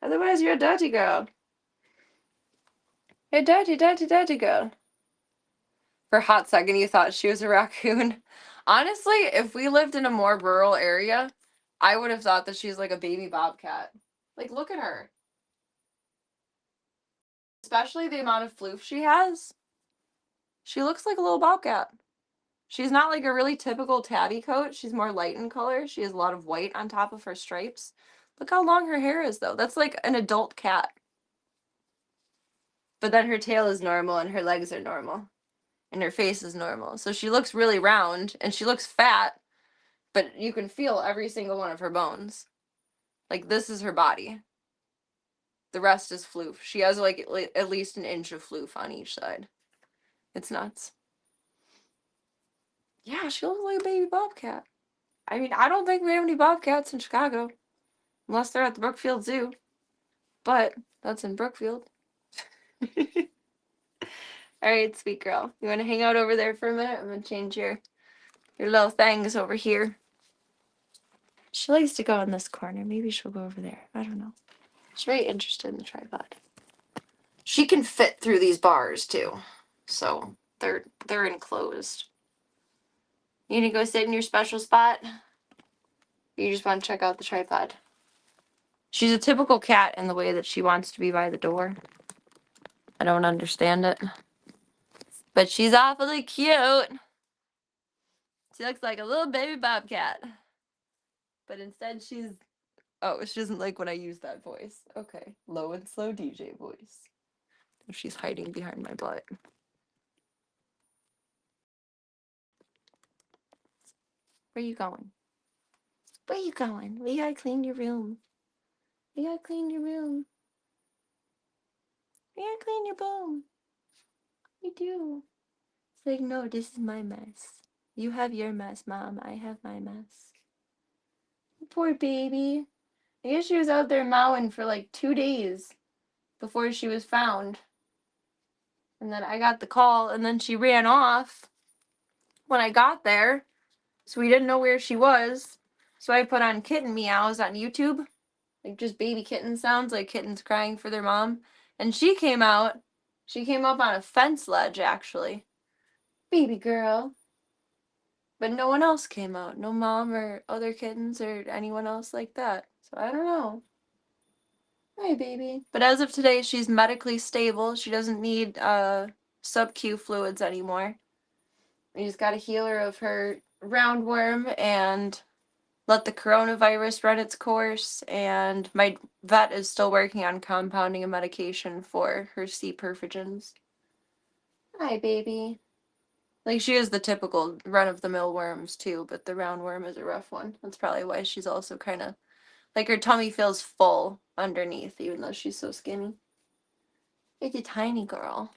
Otherwise you're a dirty girl. You're a dirty, dirty, dirty girl. For a hot second you thought she was a raccoon. Honestly, if we lived in a more rural area, I would have thought that she's like a baby bobcat. Like, look at her. Especially the amount of floof she has. She looks like a little bobcat. She's not like a really typical tabby coat. She's more light in color. She has a lot of white on top of her stripes. Look how long her hair is, though. That's like an adult cat. But then her tail is normal and her legs are normal. And her face is normal. So she looks really round and she looks fat, but you can feel every single one of her bones. Like, this is her body. The rest is floof. She has like at least an inch of floof on each side. It's nuts. Yeah, she looks like a baby bobcat. I mean, I don't think we have any bobcats in Chicago. Unless they're at the Brookfield Zoo. But that's in Brookfield. Alright, sweet girl. You want to hang out over there for a minute? I'm going to change your little things over here. She likes to go in this corner. Maybe she'll go over there. I don't know. She's very interested in the tripod. She can fit through these bars too. So they're enclosed. You gonna go sit in your special spot? Or you just want to check out the tripod? She's a typical cat in the way that she wants to be by the door. I don't understand it. But she's awfully cute. She looks like a little baby bobcat. But instead she's... Oh, she doesn't like when I use that voice. Okay. Low and slow DJ voice. She's hiding behind my butt. Where you going? Where you going? We gotta clean your room. We gotta clean your room. I gotta clean your bone. I do. It's like, no, this is my mess. You have your mess, Mom. I have my mess. Poor baby. I guess she was out there mowing for like 2 days before she was found. And then I got the call, and then she ran off when I got there. So we didn't know where she was. So I put on kitten meows on YouTube. Like just baby kitten sounds, like kittens crying for their mom. And she came out. She came up on a fence ledge, actually. Baby girl. But no one else came out. No mom or other kittens or anyone else like that. So I don't know. Hi, baby. But as of today, she's medically stable. She doesn't need sub-Q fluids anymore. We just got to heal her of her roundworm and let the coronavirus run its course. And my vet is still working on compounding a medication for her C. perfringens. Hi, baby. Like, she is the typical run-of-the-mill worms, too, but the roundworm is a rough one. That's probably why she's also kind of... Like, her tummy feels full underneath, even though she's so skinny. It's a tiny girl.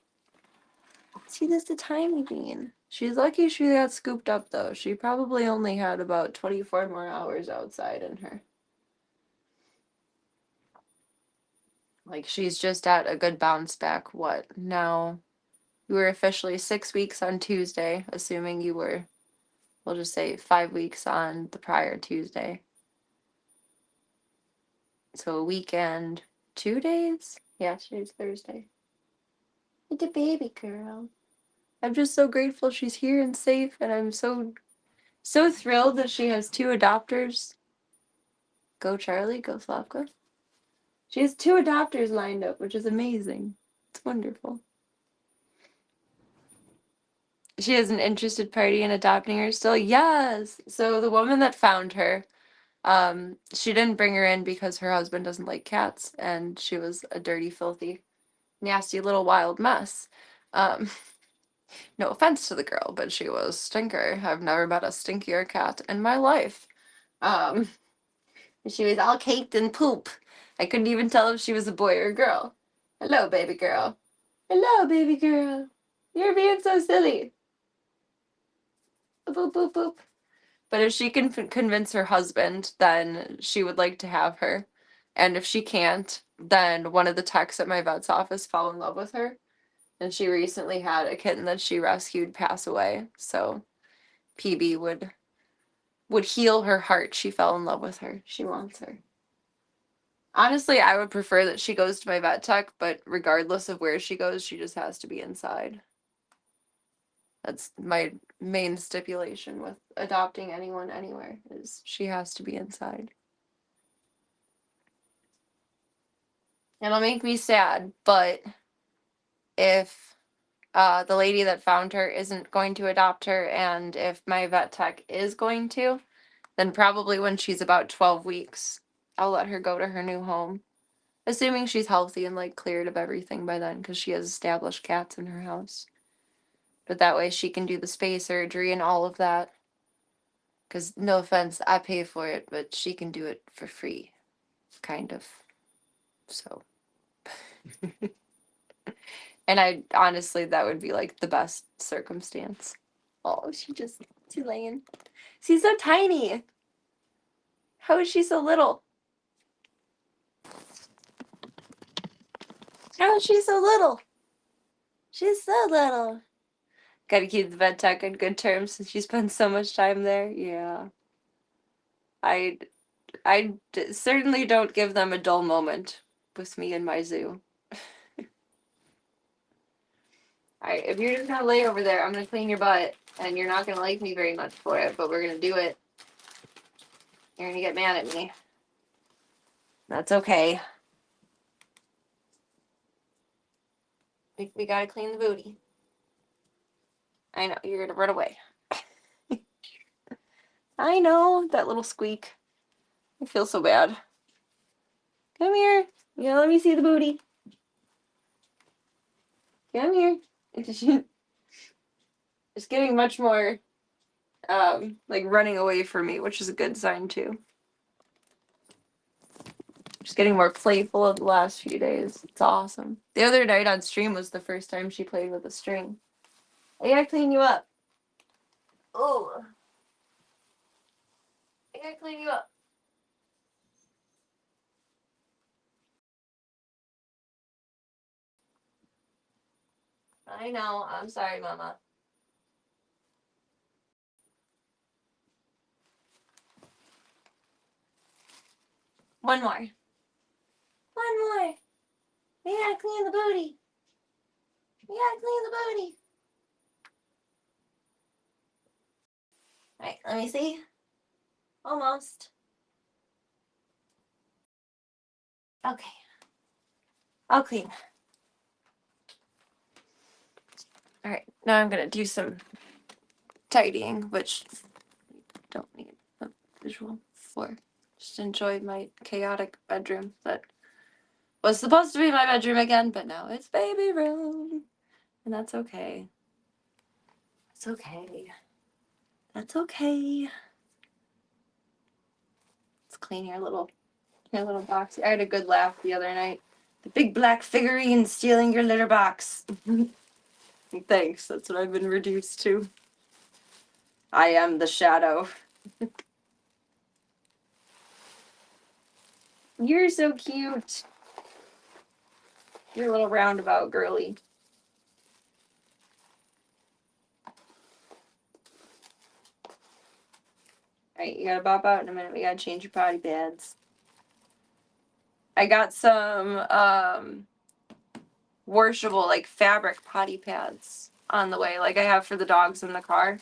See, this the tiny bean. She's lucky she got scooped up, though. She probably only had about 24 more hours outside in her. Like, she's just at a good bounce back. What? Now, you were officially 6 weeks on Tuesday, assuming you were, we'll just say 5 weeks on the prior Tuesday. So a weekend, 2 days? Yeah, today's Thursday. It's a baby girl. I'm just so grateful she's here and safe, and I'm so thrilled that she has 2 adopters. Go Charlie, go Slavka. She has 2 adopters lined up, which is amazing. It's wonderful. She has an interested party in adopting her still? Yes! So the woman that found her, she didn't bring her in because her husband doesn't like cats, and she was a dirty, filthy, nasty little wild mess. No offense to the girl, but she was stinker. I've never met a stinkier cat in my life. She was all caked in poop. I couldn't even tell if she was a boy or a girl. Hello, baby girl. Hello, baby girl. You're being so silly. Boop, boop, boop. But if she can convince her husband, then she would like to have her. And if she can't, then one of the techs at my vet's office fell in love with her. And she recently had a kitten that she rescued pass away. So PB would heal her heart. She fell in love with her. She wants her. Honestly, I would prefer that she goes to my vet tech, but regardless of where she goes, she just has to be inside. That's my main stipulation with adopting anyone anywhere, is she has to be inside. It'll make me sad, but if the lady that found her isn't going to adopt her, and if my vet tech is going to, then probably when she's about 12 weeks, I'll let her go to her new home. Assuming she's healthy and like cleared of everything by then, because she has established cats in her house. But that way she can do the spay surgery and all of that. Because no offense, I pay for it, but she can do it for free. Kind of. So. And I honestly, that would be like the best circumstance. Oh, she's laying. She's so tiny. How is she so little? How is she so little? She's so little. Gotta keep the vet tech on good terms since she spends so much time there. Yeah. I certainly don't give them a dull moment with me in my zoo. If you're just gonna lay over there, I'm gonna clean your butt, and you're not gonna like me very much for it, but we're gonna do it. You're gonna get mad at me. That's okay. We gotta clean the booty. I know, you're gonna run away. I know, that little squeak. I feel so bad. Come here. Yeah, let me see the booty. Come here. It's getting much more, like running away from me, which is a good sign too. She's getting more playful the last few days. It's awesome. The other night on stream was the first time she played with a string. I gotta clean you up. Oh. I gotta clean you up. I know. I'm sorry, Mama. One more. One more. We gotta clean the booty. We gotta clean the booty. Alright, let me see. Almost. Okay. I'll clean. Alright, now I'm gonna do some tidying, which I don't need a visual for. Just enjoyed my chaotic bedroom that was supposed to be my bedroom again, but now it's baby room. And that's okay. It's okay. That's okay. Let's clean your little box. I had a good laugh the other night. The big black figurine stealing your litter box. Thanks, that's what I've been reduced to. I am the shadow. You're so cute. You're a little roundabout girly. Alright, you gotta bop out in a minute. We gotta change your potty pads. I got some washable, like, fabric potty pads on the way, like I have for the dogs in the car.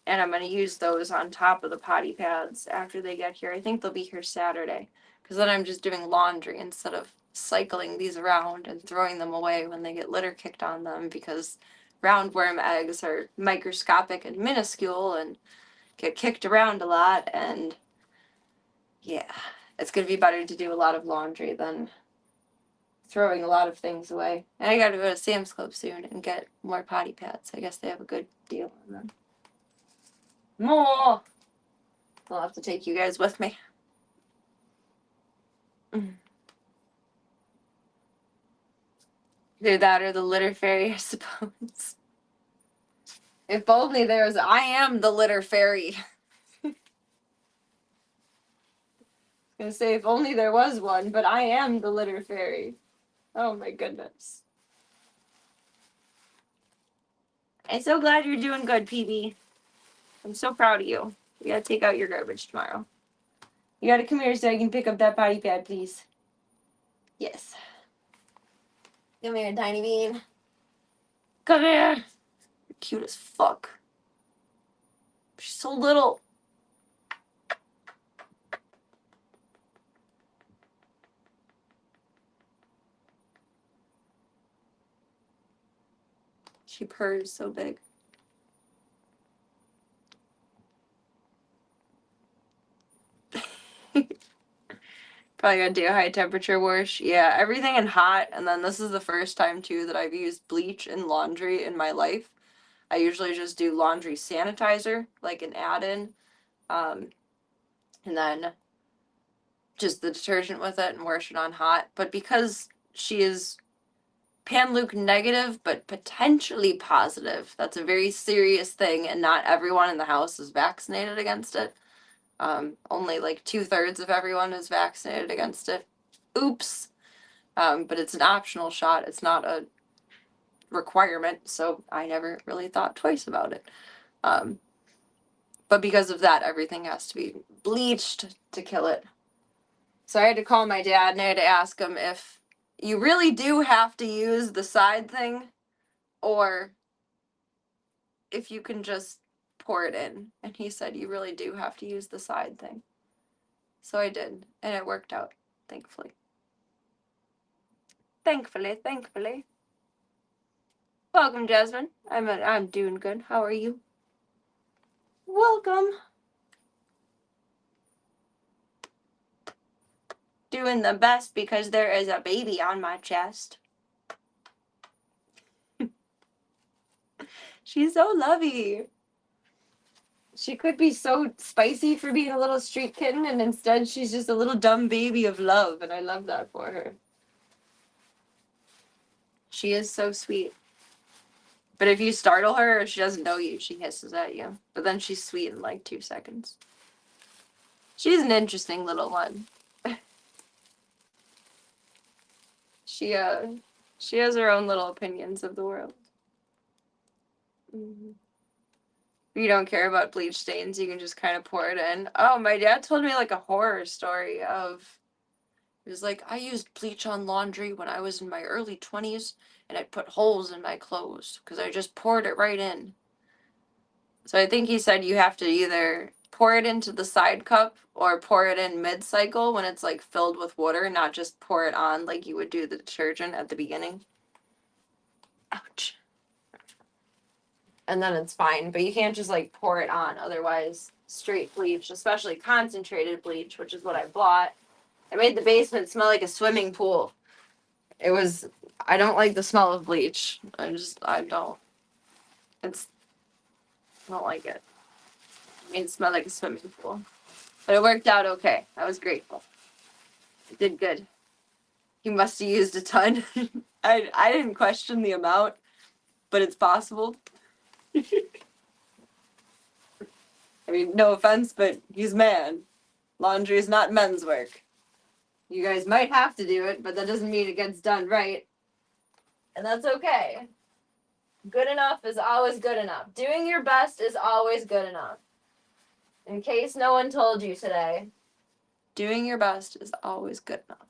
And I'm gonna use those on top of the potty pads after they get here. I think they'll be here Saturday. Because then I'm just doing laundry instead of cycling these around and throwing them away when they get litter kicked on them, because roundworm eggs are microscopic and minuscule and get kicked around a lot, and yeah, it's gonna be better to do a lot of laundry than throwing a lot of things away. And I gotta go to Sam's Club soon and get more potty pads. I guess they have a good deal on them. More! I'll have to take you guys with me. Either that or the litter fairy, I suppose. If only there was. I am the litter fairy. Gonna say if only there was one, but I am the litter fairy. Oh my goodness. I'm so glad you're doing good, PB. I'm so proud of you. We gotta take out your garbage tomorrow. You gotta come here so I can pick up that potty pad, please. Yes. Come here, tiny bean. Come here. You're cute as fuck. She's so little. She purrs so big. Probably gonna do a high temperature wash. Yeah, everything in hot, and then this is the first time too that I've used bleach in laundry in my life. I usually just do laundry sanitizer, like an add-in, and then just the detergent with it and wash it on hot. But because she is Pan-Luke negative, but potentially positive, that's a very serious thing, and not everyone in the house is vaccinated against it. Only like 2/3 of everyone is vaccinated against it. Oops. But it's an optional shot. It's not a requirement, so I never really thought twice about it. But because of that, everything has to be bleached to kill it. So I had to call my dad and I had to ask him if you really do have to use the side thing, or if you can just pour it in. And he said you really do have to use the side thing. So I did, and it worked out, thankfully. Thankfully. Welcome, Jasmine. I'm doing good. How are you? Welcome. Doing the best because there is a baby on my chest. She's so lovey. She could be so spicy for being a little street kitten, and instead she's just a little dumb baby of love, and I love that for her. She is so sweet. But if you startle her or she doesn't know you, she hisses at you. But then she's sweet in like 2 seconds. She's an interesting little one. She has her own little opinions of the world. Mm-hmm. If you don't care about bleach stains, you can just kind of pour it in. Oh, my dad told me like a horror story of, it was like, I used bleach on laundry when I was in my early 20s, and it put holes in my clothes because I just poured it right in. So I think he said you have to either pour it into the side cup or pour it in mid-cycle when it's like filled with water, not just pour it on like you would do the detergent at the beginning. Ouch. And then it's fine, but you can't just like pour it on, otherwise straight bleach, especially concentrated bleach, which is what I bought. I made the basement smell like a swimming pool. I don't like the smell of bleach. I don't like it. It made it smell like a swimming pool. But it worked out okay. I was grateful. It did good. He must have used a ton. I didn't question the amount, but it's possible. I mean, no offense, but he's a man. Laundry is not men's work. You guys might have to do it, but that doesn't mean it gets done right. And that's okay. Good enough is always good enough. Doing your best is always good enough. In case no one told you today, doing your best is always good enough.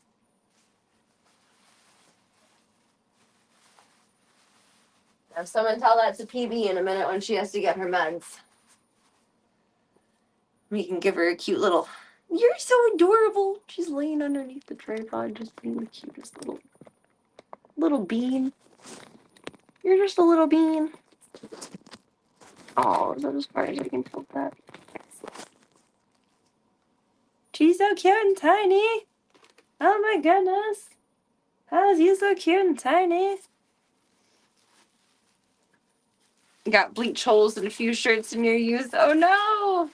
Have someone tell that to PB in a minute when she has to get her meds. We can give her a cute little, you're so adorable. She's laying underneath the tripod, just being the cutest little bean. You're just a little bean. Oh, is that as far as I can tilt that? She's so cute and tiny. Oh my goodness. How is you so cute and tiny? Got bleach holes in a few shirts in your youth. Oh no!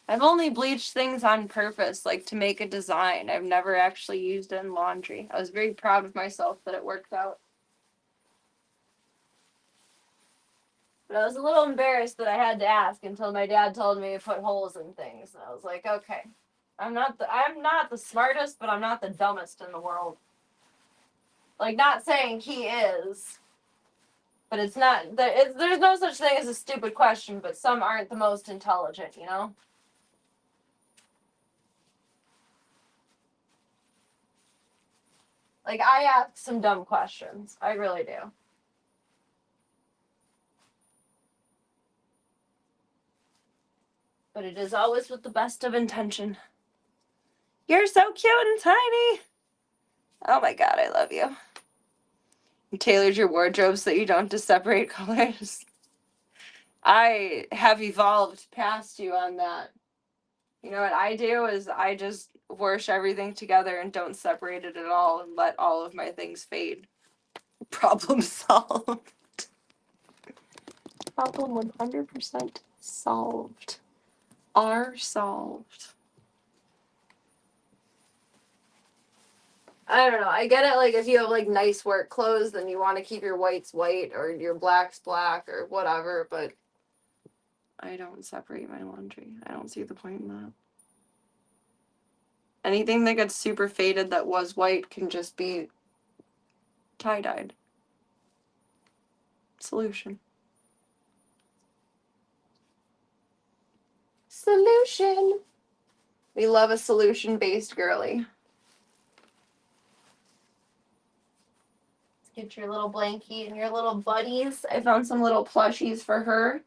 I've only bleached things on purpose, like to make a design. I've never actually used it in laundry. I was very proud of myself that it worked out. But I was a little embarrassed that I had to ask until my dad told me to put holes in things. And I was like, okay. I'm not the smartest, but I'm not the dumbest in the world. Like, not saying he is. But it's not, there's no such thing as a stupid question, but some aren't the most intelligent, you know? Like, I ask some dumb questions. I really do. But it is always with the best of intention. You're so cute and tiny. Oh my god, I love you. You tailored your wardrobe so that you don't have to separate colors. I have evolved past you on that. You know what I do is I just wash everything together and don't separate it at all and let all of my things fade. Problem solved. Problem 100% solved. Are solved. I don't know. I get it, like, if you have, like, nice work clothes, then you want to keep your whites white or your blacks black or whatever, but I don't separate my laundry. I don't see the point in that. Anything that gets super faded that was white can just be tie-dyed. Solution. Solution. We love a solution-based girly. Get your little blankie and your little buddies. I found some little plushies for her.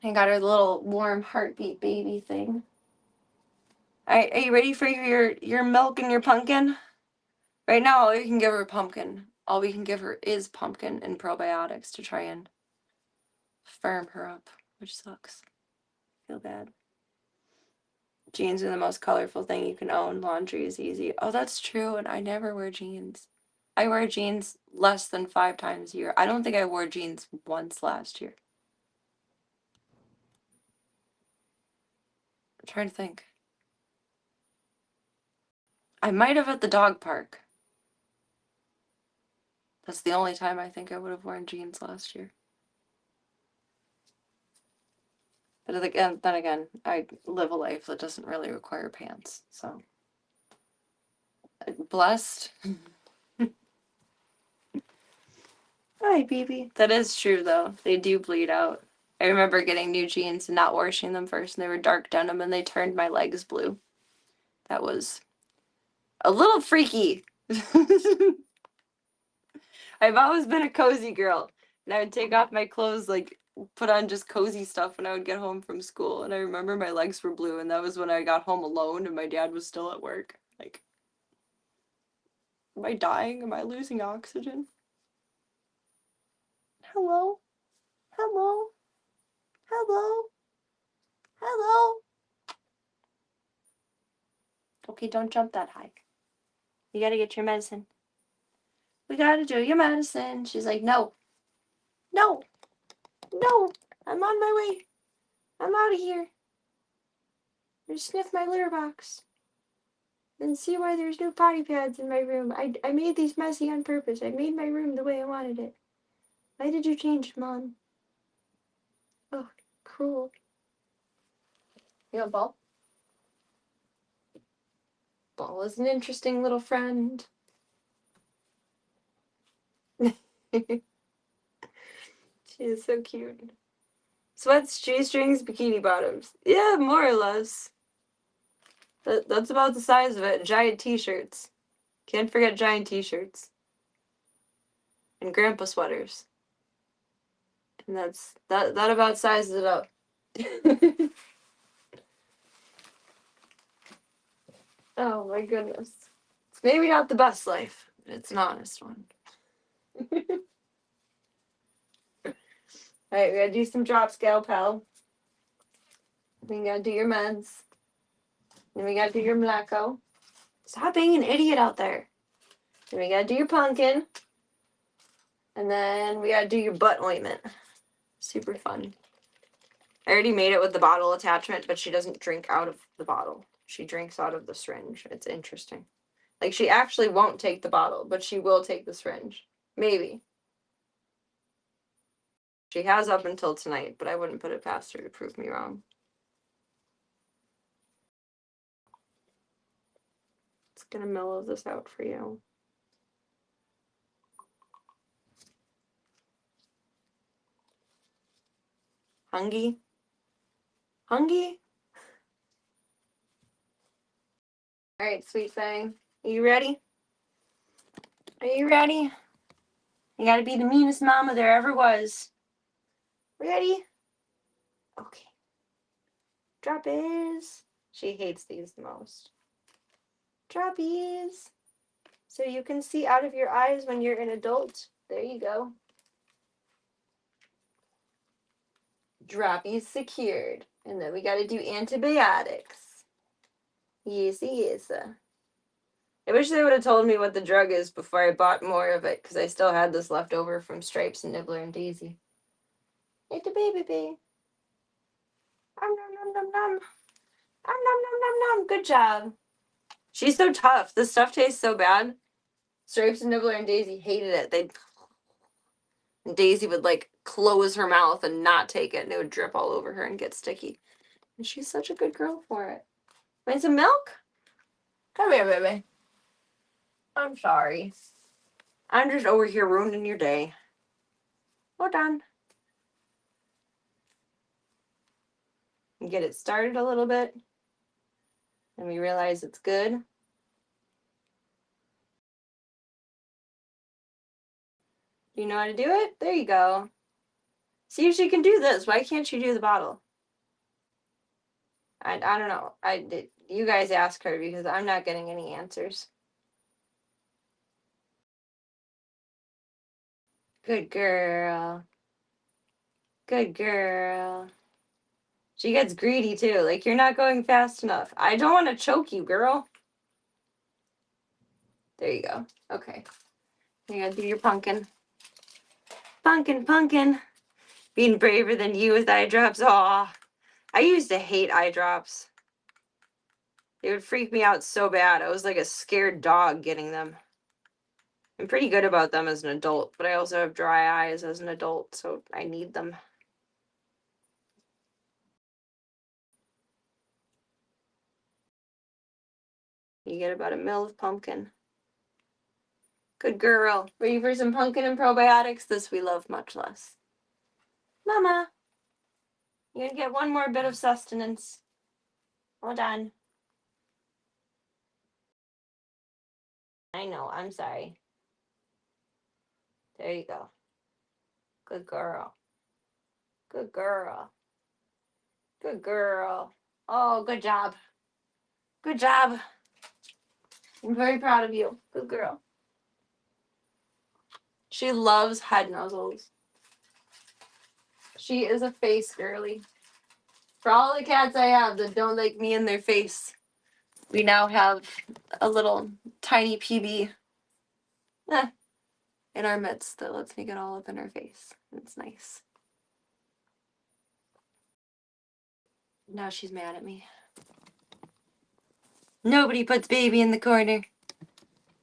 I got her the little warm heartbeat baby thing. Alright, are you ready for your milk and your pumpkin? Right now, all you can give her pumpkin. All we can give her is pumpkin and probiotics to try and firm her up, which sucks. Feel bad. Jeans are the most colorful thing you can own. Laundry is easy. Oh, that's true, and I never wear jeans. I wear jeans less than 5 times a year. I don't think I wore jeans once last year. I'm trying to think. I might have at the dog park. That's the only time I think I would have worn jeans last year. But then again, I live a life that doesn't really require pants, so. Blessed. Hi, BB. That is true, though. They do bleed out. I remember getting new jeans and not washing them first, and they were dark denim, and they turned my legs blue. That was a little freaky. I've always been a cozy girl, and I would take off my clothes, like, put on just cozy stuff when I would get home from school, and I remember my legs were blue, and that was when I got home alone, and my dad was still at work. Like, am I dying? Am I losing oxygen? Hello? Hello? Hello? Hello? Okay, don't jump that high. You gotta get your medicine. We gotta do your medicine. She's like, no. No. No. I'm on my way. I'm out of here. Just sniff my litter box. And see why there's no potty pads in my room. I made these messy on purpose. I made my room the way I wanted it. Why did you change it, Mom? Oh, cruel. You want Ball? Ball is an interesting little friend. She is so cute. Sweats, G-strings, bikini bottoms. Yeah, more or less. That's about the size of it. Giant t-shirts. Can't forget giant t-shirts. And grandpa sweaters. And that about sizes it up. Oh my goodness. It's maybe not the best life, but it's an honest one. Alright, we gotta do some drop scale, pal. Then you gotta do your meds. Then we gotta do your mleko. Stop being an idiot out there. Then we gotta do your pumpkin. And then we gotta do your butt ointment. Super fun. I already made it with the bottle attachment, but she doesn't drink out of the bottle. She drinks out of the syringe. It's interesting. Like, she actually won't take the bottle, but she will take the syringe. Maybe. She has up until tonight, but I wouldn't put it past her to prove me wrong. It's gonna mellow this out for you. Hungry? Hungry? Alright, sweet thing. Are you ready? Are you ready? You gotta be the meanest mama there ever was. Ready? Okay. Droppies. She hates these the most. Droppies. So you can see out of your eyes when you're an adult. There you go. Droppies secured. And then we gotta do antibiotics. Yes, yes. I wish they would have told me what the drug is before I bought more of it, because I still had this left over from Stripes and Nibbler and Daisy. It's a baby bee. Nom nom nom nom nom. Nom nom nom nom nom. Good job. She's so tough. This stuff tastes so bad. Stripes and Nibbler and Daisy hated it. And Daisy would like close her mouth and not take it, and it would drip all over her and get sticky. And she's such a good girl for it. Want some milk? Come here, baby. I'm sorry. I'm just over here ruining your day. Hold on. Get it started a little bit. And we realize it's good. Do you know how to do it? There you go. See if she can do this. Why can't she do the bottle? I don't know. You guys ask her, because I'm not getting any answers. Good girl. Good girl. She gets greedy too. Like, you're not going fast enough. I don't want to choke you, girl. There you go. Okay. You gotta do your pumpkin. Pumpkin. Being braver than you with eye drops. Aw. I used to hate eye drops. They would freak me out so bad. I was like a scared dog getting them. I'm pretty good about them as an adult, but I also have dry eyes as an adult, so I need them. You get about a ml of pumpkin. Good girl. Ready for some pumpkin and probiotics? This we love much less. Mama, you're gonna get one more bit of sustenance. Hold on. I know, I'm sorry. There you go. Good girl. Good girl. Good girl. Oh, good job. Good job. I'm very proud of you. Good girl. She loves head nuzzles. She is a face girly. For all the cats I have that don't like me in their face, we now have a little tiny PB in our midst that lets me get all up in her face. It's nice. Now she's mad at me. Nobody puts baby in the corner.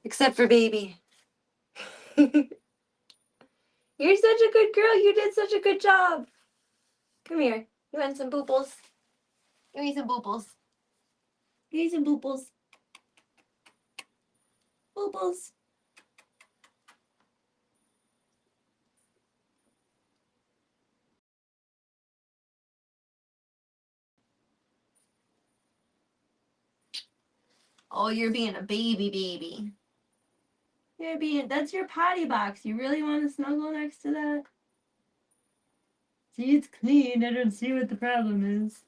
Except for baby. You're such a good girl. You did such a good job. Come here. You want some booples? Give me some booples. Give me some booples. Booples. Oh, you're being a baby. That's your potty box. You really want to snuggle next to that? See, it's clean. I don't see what the problem is.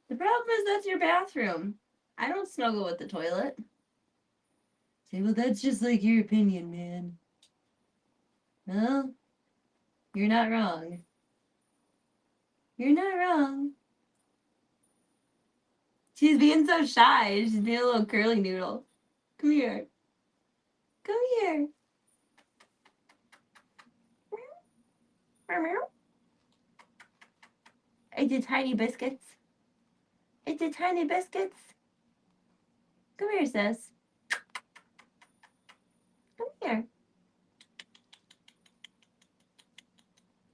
The problem is that's your bathroom. I don't snuggle with the toilet. Say, well, that's just like your opinion, man. Well, you're not wrong. You're not wrong. She's being so shy. She's being a little curly noodle. Come here. Come here. It's the tiny biscuits. It's the tiny biscuits. Come here, sis. Come here.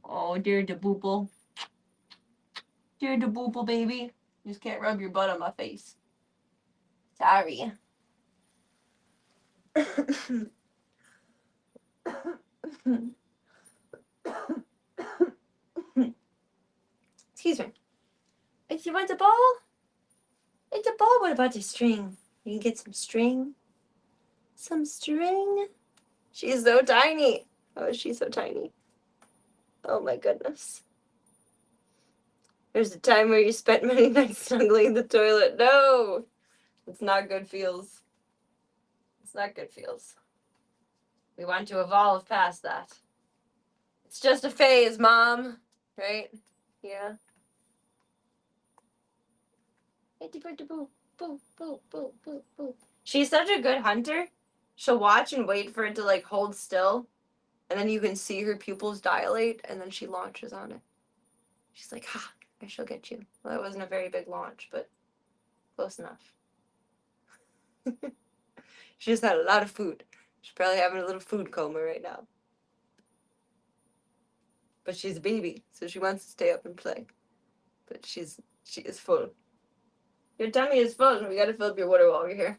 Oh, dear the boople. Dear the boople, baby. You just can't rub your butt on my face. Sorry. Excuse me. If you want a ball? It's a ball. What about the string? You can get some string. Some string. She's so tiny. Oh, she's so tiny. Oh my goodness. There's a time where you spent many nights snuggling in the toilet. No! It's not good feels. It's not good feels. We want to evolve past that. It's just a phase, Mom. Right? Yeah. She's such a good hunter. She'll watch and wait for it to like hold still, and then you can see her pupils dilate, and then she launches on it. She's like, ha, I shall get you. Well, that wasn't a very big launch, but close enough. She just had a lot of food. She's probably having a little food coma right now. But she's a baby, so she wants to stay up and play. But she is full. Your tummy is full. We gotta fill up your water while we're here.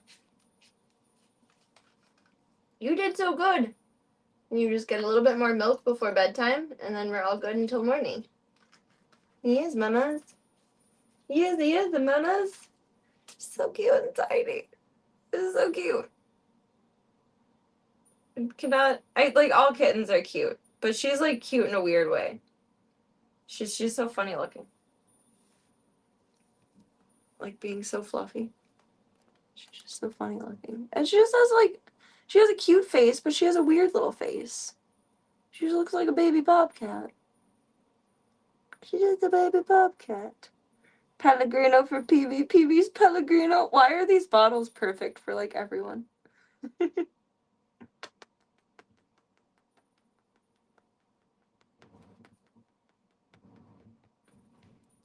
You did so good. You just get a little bit more milk before bedtime, and then we're all good until morning. Yes, mamas. Yes, the mamas. So cute and tiny. This is so cute. I like all kittens are cute, but she's like cute in a weird way. She's so funny looking. Like being so fluffy. She's just so funny looking. And she has a cute face, but she has a weird little face. She just looks like a baby bobcat. She's just a baby bobcat. Pellegrino for PB. PB's Pellegrino. Why are these bottles perfect for like everyone?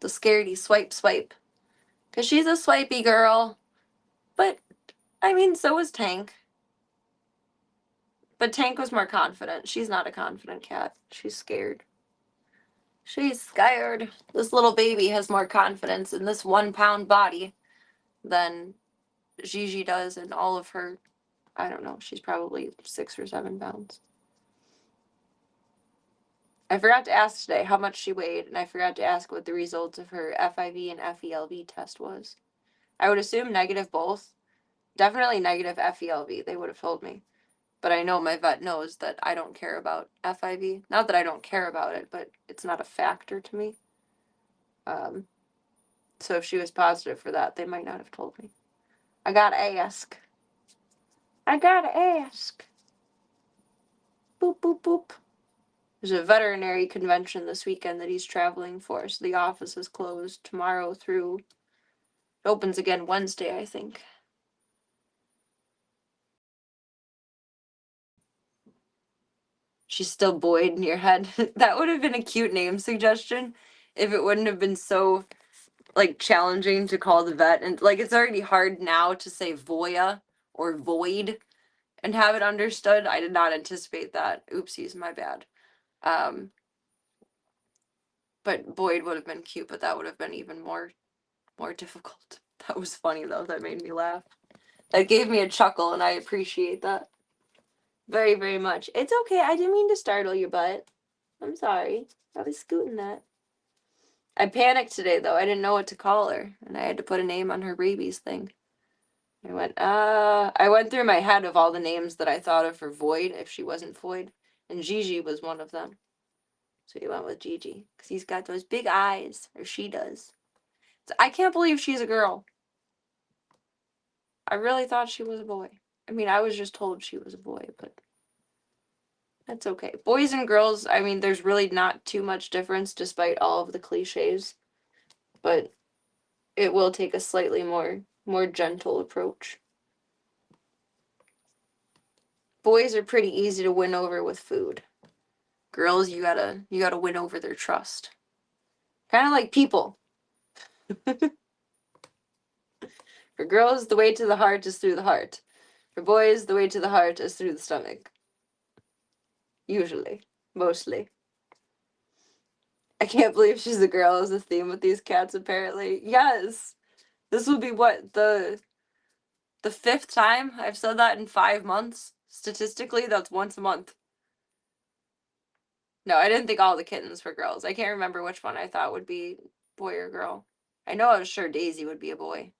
The scaredy swipe. Because she's a swipey girl. But, I mean, so was Tank. But Tank was more confident. She's not a confident cat. She's scared. She's scared. This little baby has more confidence in this 1 pound body than Gigi does in all of her, I don't know, she's probably 6 or 7 pounds. I forgot to ask today how much she weighed, and I forgot to ask what the results of her FIV and FELV test was. I would assume negative both. Definitely negative FELV, they would have told me. But I know my vet knows that I don't care about FIV. Not that I don't care about it, but it's not a factor to me. So if she was positive for that, they might not have told me. I gotta ask. Boop, boop, boop. There's a veterinary convention this weekend that he's traveling for, so the office is closed tomorrow through. It opens again Wednesday, I think. She's still Boyd in your head. That would have been a cute name suggestion if it wouldn't have been so, like, challenging to call the vet. And, like, it's already hard now to say Voya or Void and have it understood. I did not anticipate that. Oopsies, my bad. But Boyd would have been cute, but that would have been even more difficult. That was funny, though. That made me laugh. That gave me a chuckle, and I appreciate that very, very much. It's okay. I didn't mean to startle your butt. I'm sorry. I was scooting that. I panicked today, though. I didn't know what to call her, and I had to put a name on her rabies thing. I went through my head of all the names that I thought of for Void, if she wasn't Void, and Gigi was one of them. So he went with Gigi, because he's got those big eyes, or she does. So I can't believe she's a girl. I really thought she was a boy. I mean, I was just told she was a boy, but that's okay. Boys and girls, I mean, there's really not too much difference despite all of the cliches, but it will take a slightly more gentle approach. Boys are pretty easy to win over with food. Girls, you gotta win over their trust. Kind of like people. For girls, the way to the heart is through the heart. For boys, the way to the heart is through the stomach. Usually. Mostly. I can't believe she's a girl is the theme with these cats, apparently. Yes! This will be what, the 5th time I've said that in 5 months? Statistically, that's once a month. No, I didn't think all the kittens were girls. I can't remember which one I thought would be boy or girl. I know I was sure Daisy would be a boy.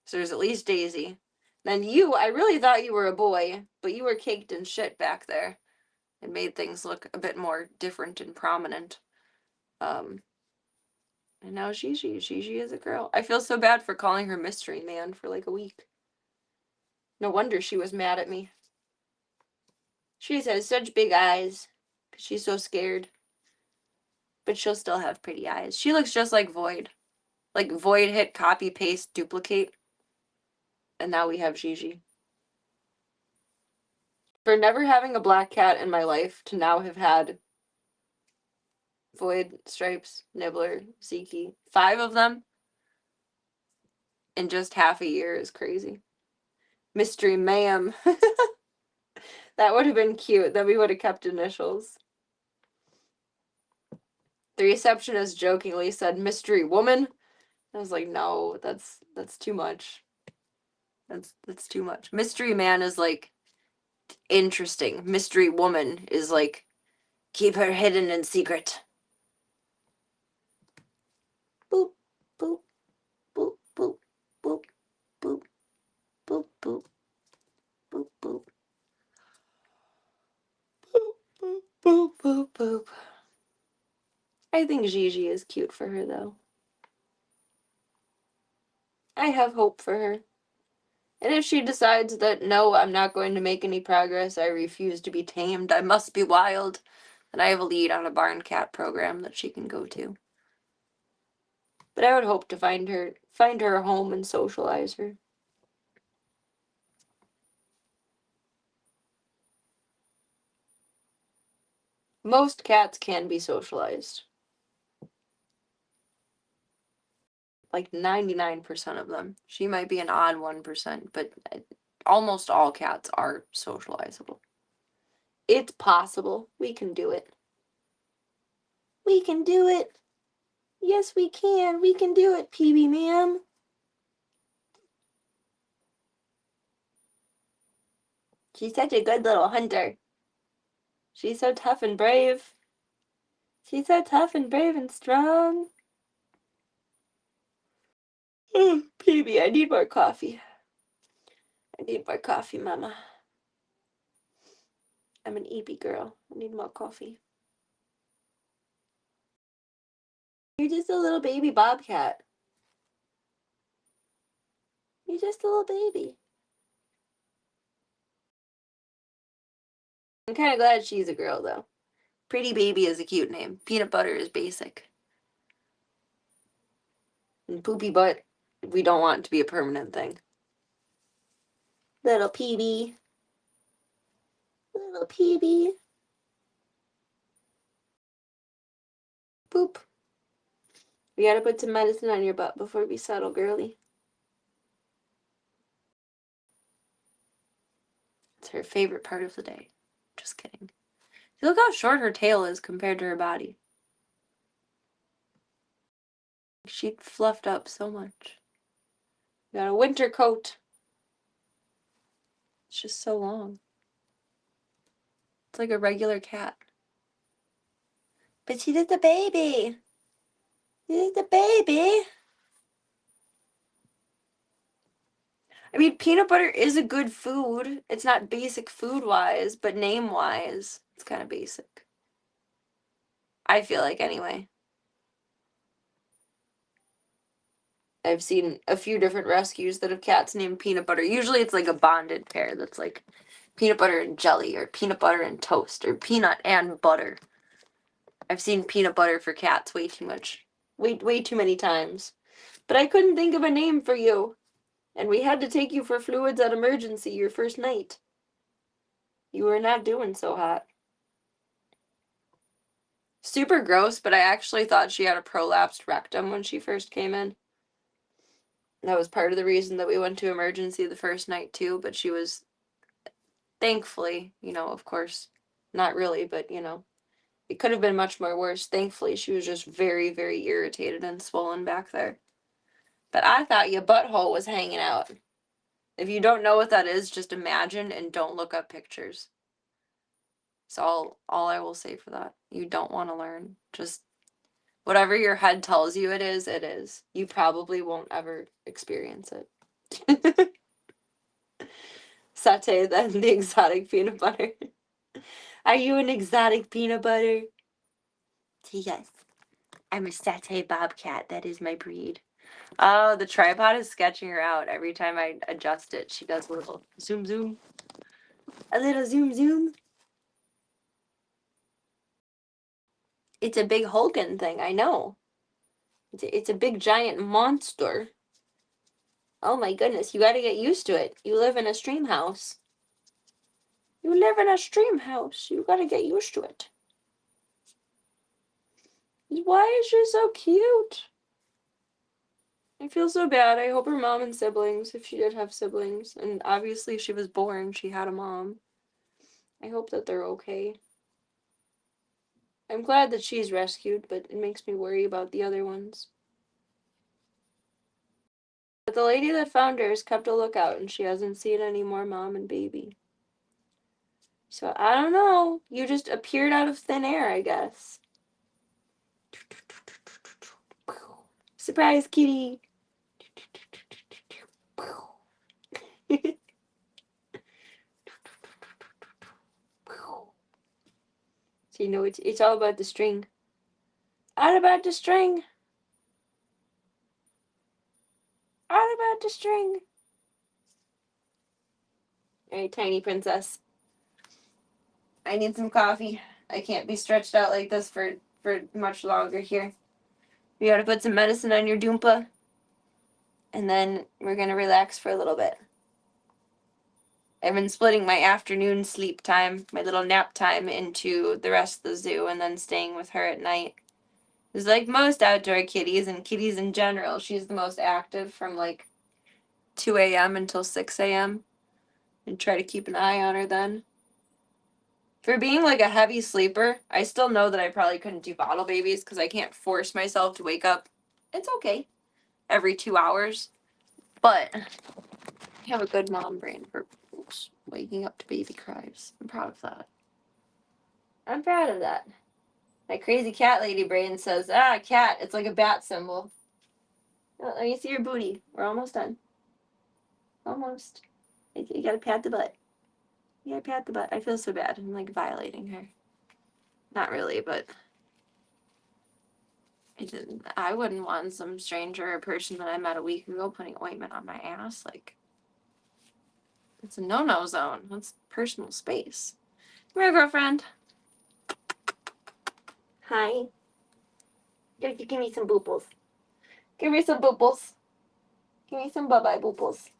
So there's at least Daisy. Then you, I really thought you were a boy, but you were caked in shit back there. It made things look a bit more different and prominent. And now Gigi is a girl. I feel so bad for calling her Mystery Man for like a week. No wonder she was mad at me. She has such big eyes. 'Cause she's so scared. But she'll still have pretty eyes. She looks just like Void. Like Void hit copy, paste, duplicate. And now we have Gigi. For never having a black cat in my life to now have had Void, Stripes, Nibbler, Zeke, 5 of them in just half a year is crazy. Mystery Ma'am. That would have been cute. Then we would have kept initials. The receptionist jokingly said, "Mystery Woman." I was like, no, that's too much. That's too much. Mystery Man is like interesting. Mystery Woman is like, keep her hidden in secret. Boop, boop, boop, boop, boop, boop, boop, boop, boop, boop. Boop, boop, boop, boop. I think Gigi is cute for her, though. I have hope for her. And if she decides that, no, I'm not going to make any progress, I refuse to be tamed, I must be wild, then I have a lead on a barn cat program that she can go to. But I would hope to find her a home and socialize her. Most cats can be socialized. like 99% of them. She might be an odd 1%, but almost all cats are socializable. It's possible. We can do it. We can do it. Yes, we can. We can do it, PB ma'am. She's such a good little hunter. She's so tough and brave. She's so tough and brave and strong. PB, I need more coffee. I need more coffee, Mama. I'm an EB girl. I need more coffee. You're just a little baby bobcat. You're just a little baby. I'm kind of glad she's a girl, though. Pretty Baby is a cute name. Peanut Butter is basic. And Poopy Butt, we don't want it to be a permanent thing. Little PB. Little PB. Boop. We gotta put some medicine on your butt before we settle, girly. It's her favorite part of the day. Just kidding. Look how short her tail is compared to her body. She fluffed up so much. Got a winter coat. It's just so long. It's like a regular cat. But she's just a baby. She's just a baby. I mean, peanut butter is a good food. It's not basic food-wise, but name-wise, it's kind of basic. I feel like, anyway. I've seen a few different rescues that have cats named Peanut Butter. Usually it's like a bonded pair that's like peanut butter and jelly, or peanut butter and toast, or peanut and butter. I've seen peanut butter for cats way too much. Way too many times. But I couldn't think of a name for you. And we had to take you for fluids at emergency your first night. You were not doing so hot. Super gross, but I actually thought she had a prolapsed rectum when she first came in. That was part of the reason that we went to emergency the first night too, but she was, thankfully, of course, not really, but it could have been much more worse. Thankfully, she was just very, very irritated and swollen back there. But I thought your butthole was hanging out. If you don't know what that is, just imagine and don't look up pictures. So all I will say for that. You don't want to learn. Just whatever your head tells you it is, it is. You probably won't ever experience it. Satay, then the exotic peanut butter. Are you an exotic peanut butter? Yes. I'm a satay bobcat. That is my breed. Oh, the tripod is sketching her out. Every time I adjust it, she does a little zoom zoom. A little zoom zoom. It's a big Hulking thing, I know. It's a big giant monster. Oh my goodness, you gotta get used to it. You live in a stream house. You live in a stream house. You gotta get used to it. Why is she so cute? I feel so bad. I hope her mom and siblings, if she did have siblings, and obviously she was born, she had a mom. I hope that they're okay. I'm glad that she's rescued, but it makes me worry about the other ones. But the lady that found her has kept a lookout, and she hasn't seen any more mom and baby. So I don't know. You just appeared out of thin air, I guess. Surprise, kitty. So it's all about the string. All about the string. All about the string. Alright, tiny princess. I need some coffee. I can't be stretched out like this for much longer here. We gotta put some medicine on your doompa. And then we're gonna relax for a little bit. I've been splitting my afternoon sleep time, my little nap time, into the rest of the zoo and then staying with her at night. It's like most outdoor kitties and kitties in general. She's the most active from like 2 a.m. until 6 a.m. and try to keep an eye on her then. For being like a heavy sleeper, I still know that I probably couldn't do bottle babies because I can't force myself to wake up. It's okay. Every 2 hours. But I have a good mom brain for waking up to baby cries. I'm proud of that. I'm proud of that. My crazy cat lady brain says, cat, it's like a bat symbol. Oh, let me see your booty. We're almost done. Almost. You gotta pat the butt. You gotta pat the butt. I feel so bad. I'm like violating her. Not really, but I wouldn't want some stranger or person that I met a week ago putting ointment on my ass. Like, it's a no-no zone. That's personal space. Come here, girlfriend. Hi. Give me some booples. Give me some booples. Give me some bye-bye booples.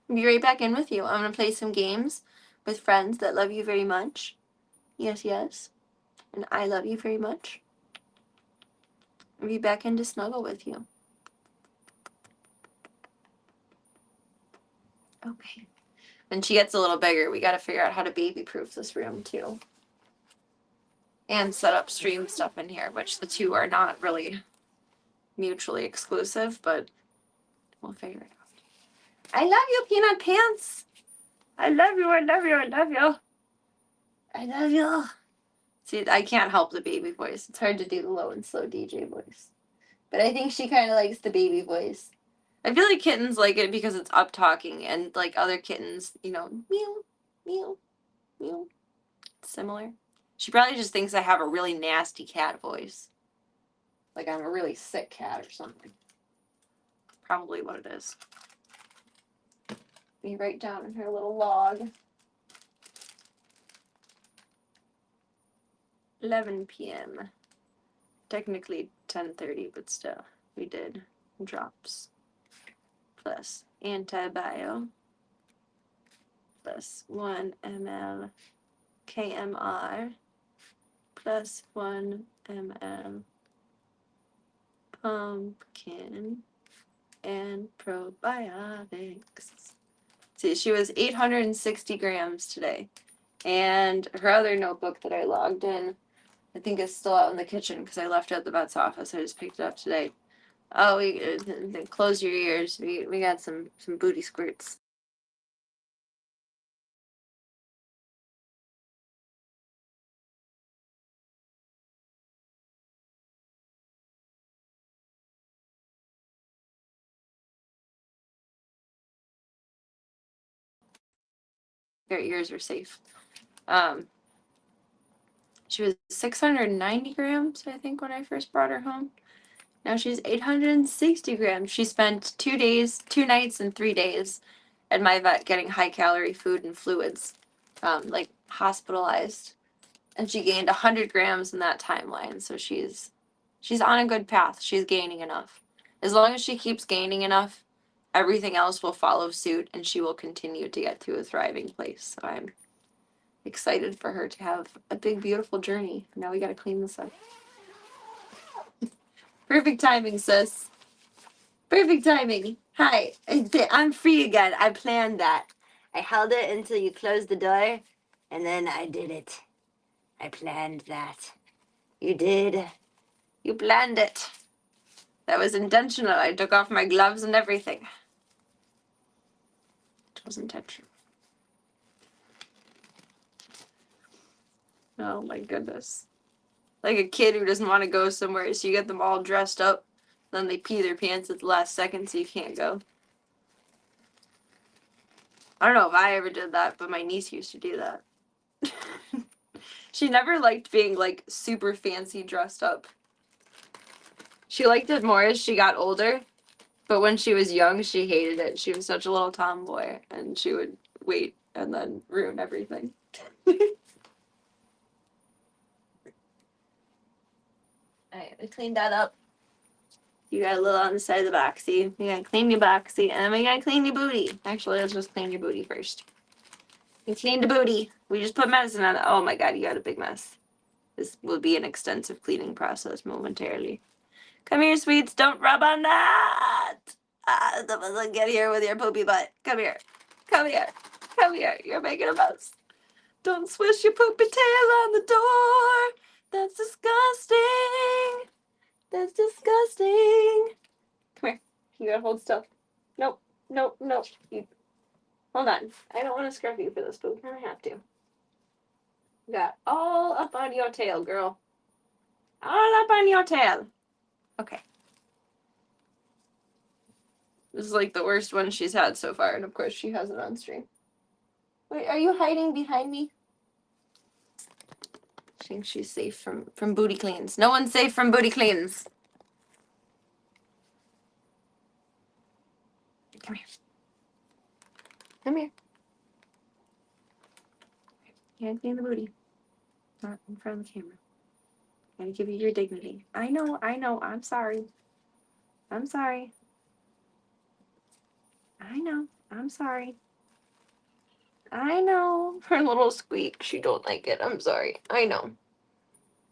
I'll be right back in with you. I'm gonna play some games with friends that love you very much. Yes, yes. And I love you very much. I'll be back in to snuggle with you. Okay. When she gets a little bigger, we gotta figure out how to baby-proof this room too. And set up stream stuff in here, which the two are not really mutually exclusive, but we'll figure it out. I love you, Peanut Pants. I love you, I love you, I love you. I love you. See, I can't help the baby voice. It's hard to do the low and slow DJ voice. But I think she kind of likes the baby voice. I feel like kittens like it because it's up talking, and like other kittens, meow, meow, meow. It's similar. She probably just thinks I have a really nasty cat voice. Like I'm a really sick cat or something. Probably what it is. Be right down in her little log. 11 p.m. Technically 10:30, but still, we did drops. Plus antibio. Plus 1 ml KMR. Plus 1 ml pumpkin and probiotics. See, she was 860 grams today. And her other notebook that I logged in, I think is still out in the kitchen because I left it at the vet's office. I just picked it up today. Oh, close your ears. We got some booty squirts. Their ears are safe. She was 690 grams, I think, when I first brought her home. Now she's 860 grams. She spent 2 days, 2 nights, and 3 days at my vet getting high-calorie food and fluids, like hospitalized. And she gained 100 grams in that timeline. So she's on a good path. She's gaining enough. As long as she keeps gaining enough, everything else will follow suit, and she will continue to get to a thriving place. So I'm excited for her to have a big, beautiful journey. Now we got to clean this up. Perfect timing, sis. Perfect timing. Hi, I'm free again. I planned that. I held it until you closed the door, and then I did it. I planned that. You did. You planned it. That was intentional. I took off my gloves and everything. It was intentional. Oh my goodness. Like a kid who doesn't want to go somewhere, so you get them all dressed up, then they pee their pants at the last second so you can't go. I don't know if I ever did that, but my niece used to do that. She never liked being like super fancy dressed up. She liked it more as she got older, but when she was young, she hated it. She was such a little tomboy, and she would wait and then ruin everything. Alright, we cleaned that up. You got a little on the side of the boxy. We gotta clean your boxy, and then we gotta clean your booty. Actually, let's just clean your booty first. We cleaned the booty. We just put medicine on it. Oh my god, you got a big mess. This will be an extensive cleaning process momentarily. Come here, sweets. Don't rub on that. Someone get here with your poopy butt. Come here. Come here. Come here. You're making a mess. Don't swish your poopy tail on the door. That's disgusting. That's disgusting. Come here. You gotta hold still. Nope. Nope. Nope. You... Hold on. I don't want to scruff you for this, but we kind of have to. You got all up on your tail, girl. All up on your tail. Okay. This is like the worst one she's had so far, and of course she has it on stream. Wait, are you hiding behind me? I think she's safe from booty cleans. No one's safe from booty cleans. Come here. Come here. Can't clean the booty. Not in front of the camera. Gotta give you your dignity. I know. I'm sorry. I'm sorry. I know. I'm sorry. I know. Her little squeak. She don't like it. I'm sorry. I know.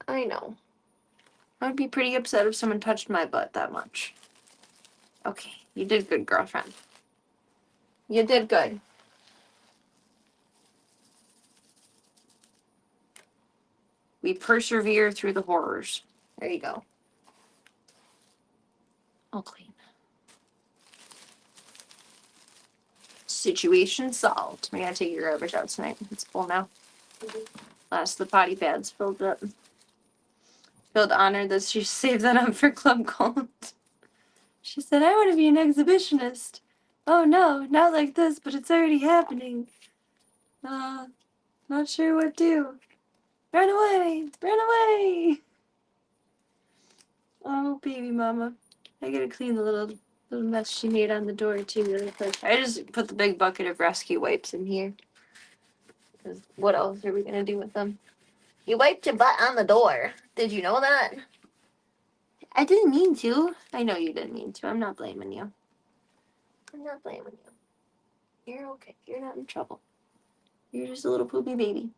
I know. I would be pretty upset if someone touched my butt that much. Okay. You did good, girlfriend. You did good. We persevere through the horrors. There you go. All clean. Situation solved. We gotta take your garbage out tonight. It's full now. Last the potty pads filled up. Filled honored that she saved that up for Club Gold. She said, I want to be an exhibitionist. Oh no, not like this, but it's already happening. Not sure what to. Run away! Run away! Oh, baby mama. I gotta clean the little mess she made on the door too really quick. I just put the big bucket of rescue wipes in here. Because what else are we gonna do with them? You wiped your butt on the door. Did you know that? I didn't mean to. I know you didn't mean to. I'm not blaming you. I'm not blaming you. You're okay. You're not in trouble. You're just a little poopy baby.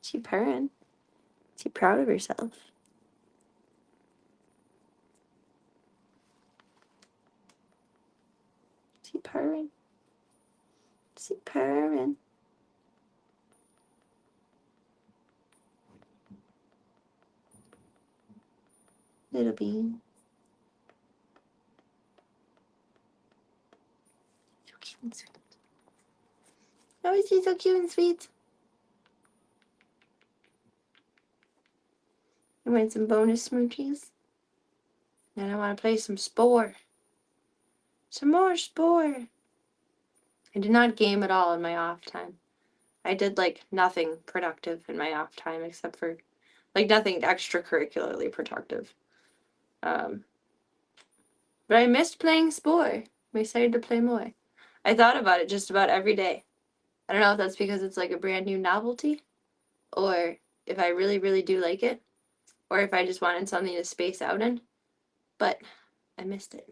She purring. She proud of herself. She purring. She purring. Little bean. So cute and sweet. Oh, is she so cute and sweet? I want some bonus smoochies. And I want to play some Spore. Some more Spore. I did not game at all in my off time. I did like nothing productive in my off time except for like nothing extracurricularly productive. But I missed playing Spore. I'm excited to play more. I thought about it just about every day. I don't know if that's because it's like a brand new novelty, or if I really, really do like it, or if I just wanted something to space out in. But I missed it.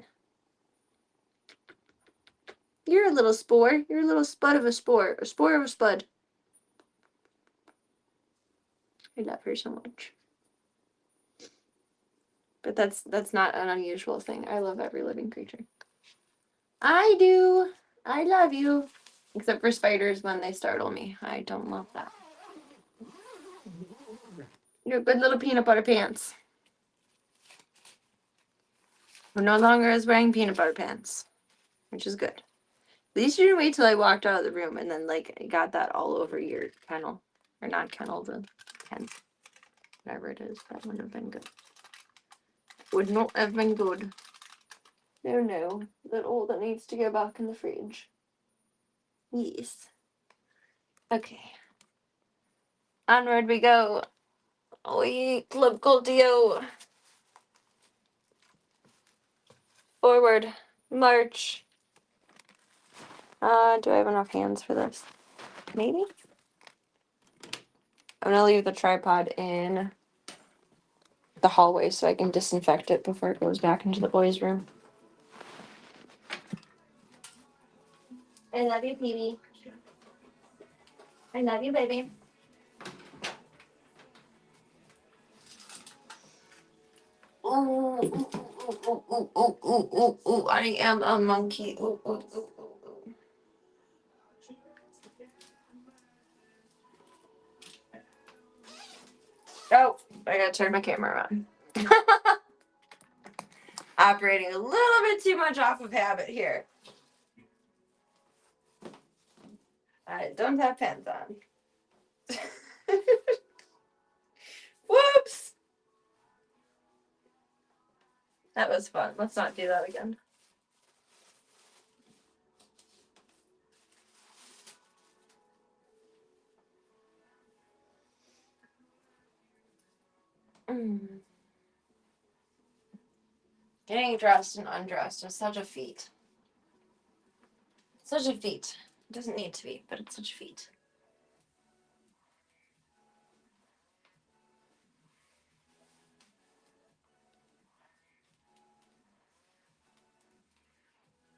You're a little Spore. You're a little spud of a Spore. A Spore of a spud. I love her so much. But that's not an unusual thing. I love every living creature. I do. I love you. Except for spiders when they startle me. I don't love that. You're a good little peanut butter pants. Who no longer is wearing peanut butter pants. Which is good. At least you didn't wait till I walked out of the room and then like got that all over your kennel. Or not kennel, the pen. Whatever it is. That wouldn't have been good. Would not have been good. No. That all that needs to go back in the fridge. Yes. Okay. Onward we go. We Club Goldio. Forward. March. Do I have enough hands for this? Maybe? I'm gonna leave the tripod in the hallway so I can disinfect it before it goes back into the boys' room. I love you, baby. I love you, baby. ooh. I am a monkey. Ooh, ooh, ooh, ooh, ooh. Oh, I gotta turn my camera on. Operating a little bit too much off of habit here. I don't have pants on. Whoops! That was fun. Let's not do that again. Getting dressed and undressed is such a feat. Such a feat. It doesn't need to be, but it's such a feat.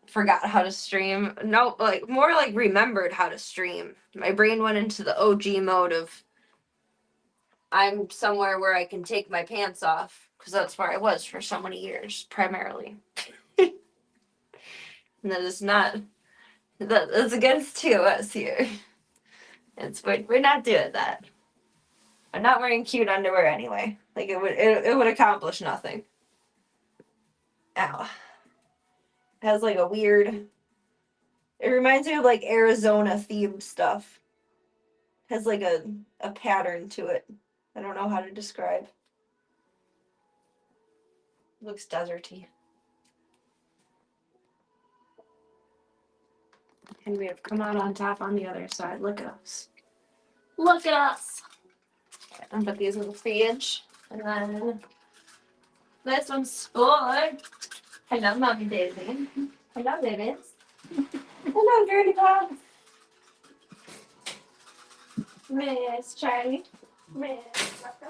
Forgot how to stream. No, like more like remembered how to stream. My brain went into the OG mode of I'm somewhere where I can take my pants off because that's where I was for so many years, primarily. And that is not that's against TOS here. We're not doing that. I'm not wearing cute underwear anyway. Like it would accomplish nothing. Ow. It has like a weird. It reminds me of like Arizona themed stuff. It has like a pattern to it. I don't know how to describe. It looks deserty. And we have come out on top on the other side. Look at us. Look at us. Okay, I'm gonna put these in the fridge. And then this one's for. Hello, Mommy Daisy. Hello, babies. Hello, Dirty Dog. Miss Charlie. Miss Rocco.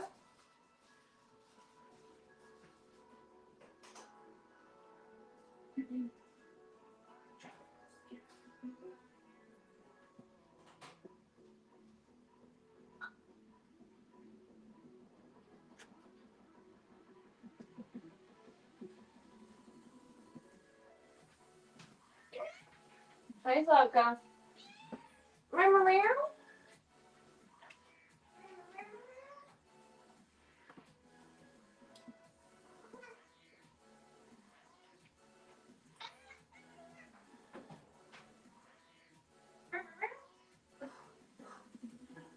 Hi, Rocco. Meow.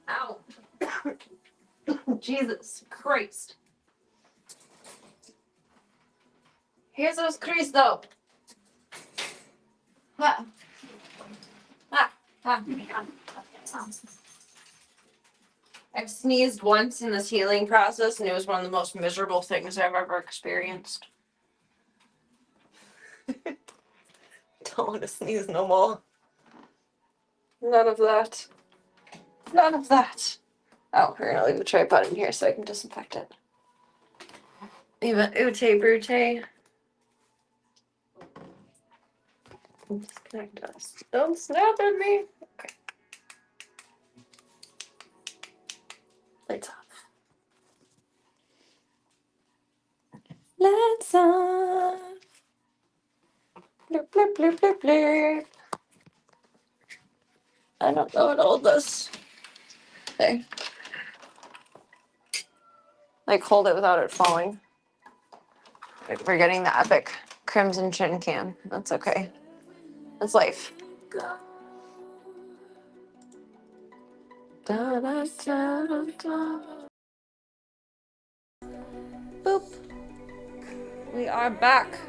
Ow. Jesus Christ. Jesus Cristo. Ah. Ah. Ah. I've sneezed once in this healing process, and it was one of the most miserable things I've ever experienced. Don't want to sneeze no more. None of that. None of that. Oh, we're gonna leave the tripod in here so I can disinfect it. Even Ute Brute. Disconnect us. Don't snap at me. Okay. Lights off. Lights off. Bloop, bloop, bloop, bloop, bloop. I don't know what all this. Okay. Like, hold it without it falling. Like, we're getting the epic Crimson Chin Can. That's okay. That's life. Da, da, da, da. Boop. We are back.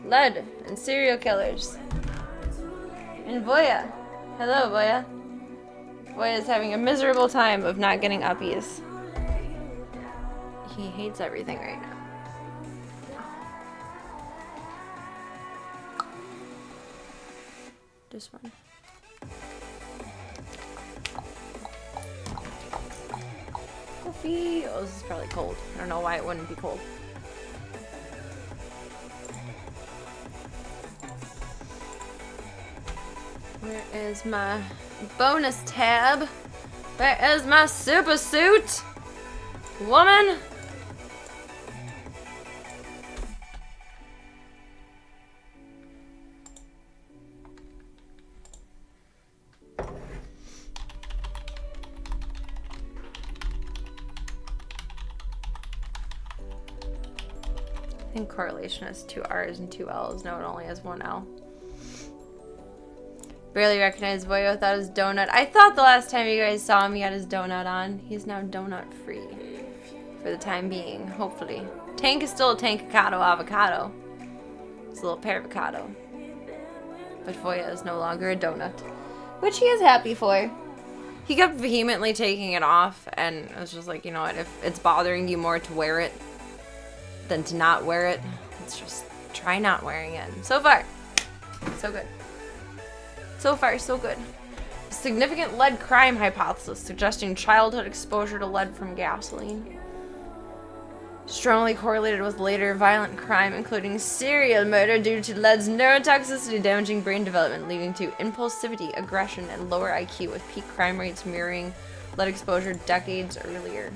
Lead and serial killers. And Voya. Hello, Voya. Voya is having a miserable time of not getting uppies. He hates everything right now. This one. Coffee. Oh, this is probably cold. I don't know why it wouldn't be cold. Where is my bonus tab? Where is my super suit? Woman, think correlation has 2 R's and 2 L's. No, it only has 1 L. Barely recognized Voyo without his donut. I thought the last time you guys saw him, he had his donut on. He's now donut free. For the time being, hopefully. Tank is still a tankacado avocado. It's a little avocado. But Voya is no longer a donut. Which he is happy for. He kept vehemently taking it off, and I was just like, you know what, if it's bothering you more to wear it than to not wear it, let's just try not wearing it. So far, so good. So far, so good. Significant lead crime hypothesis suggesting childhood exposure to lead from gasoline. Strongly correlated with later violent crime, including serial murder due to lead's neurotoxicity damaging brain development, leading to impulsivity, aggression, and lower IQ, with peak crime rates mirroring lead exposure decades earlier.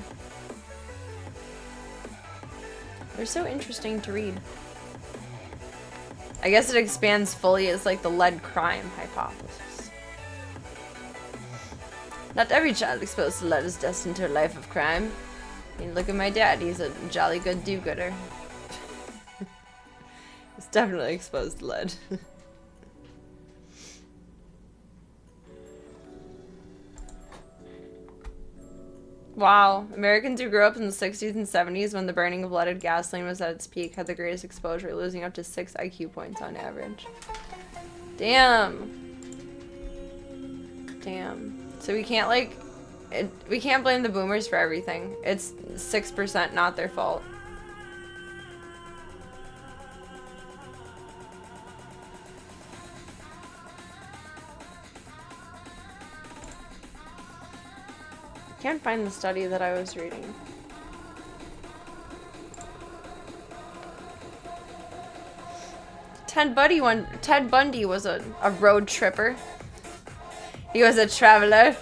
They're so interesting to read. I guess it expands fully as like the lead crime hypothesis. Not every child exposed to lead is destined to a life of crime. I mean, look at my dad. He's a jolly good do-gooder. He's definitely exposed to lead. Wow. Americans who grew up in the 60s and 70s when the burning of leaded gasoline was at its peak had the greatest exposure, losing up to 6 IQ points on average. Damn. Damn. So we can't, like... we can't blame the boomers for everything. It's 6% not their fault. Can't find the study that I was reading. Ted Bundy was a road tripper. He was a traveler.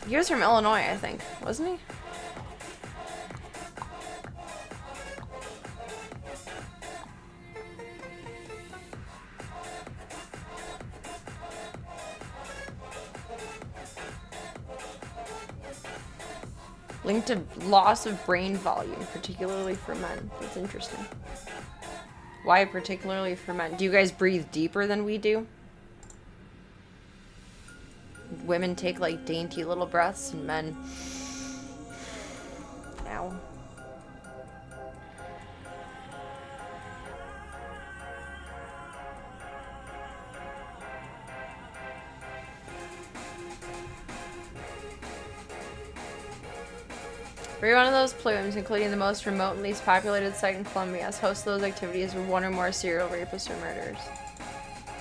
He was from Illinois, I think, wasn't he? Linked to loss of brain volume, particularly for men. That's interesting. Why particularly for men? Do you guys breathe deeper than we do? Women take like dainty little breaths and men... Ow. Every one of those plumes, including the most remote and least populated site in Colombia, has hosted those activities with one or more serial rapists or murderers.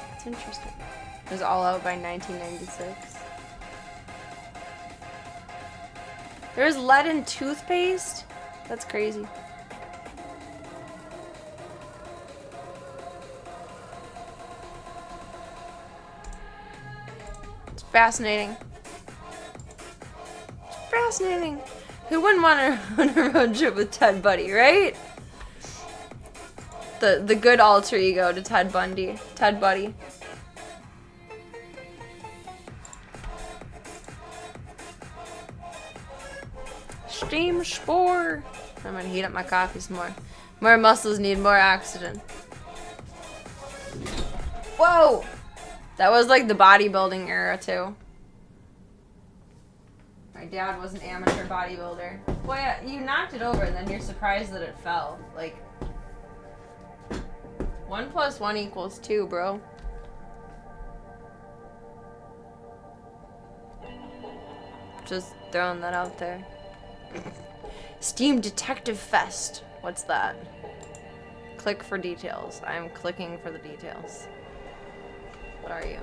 That's interesting. It was all out by 1996. There's lead in toothpaste? That's crazy. It's fascinating. It's fascinating. Who wouldn't want to run a road trip with Ted Bundy, right? The good alter ego to Ted Bundy. Ted Buddy. Steam spore. I'm gonna heat up my coffee some more. More muscles need more oxygen. Whoa! That was like the bodybuilding era too. My dad was an amateur bodybuilder. Boy, you knocked it over and then you're surprised that it fell. Like, 1 + 1 = 2, bro. Just throwing that out there. Steam Detective Fest. What's that? Click for details. I'm clicking for the details. What are you?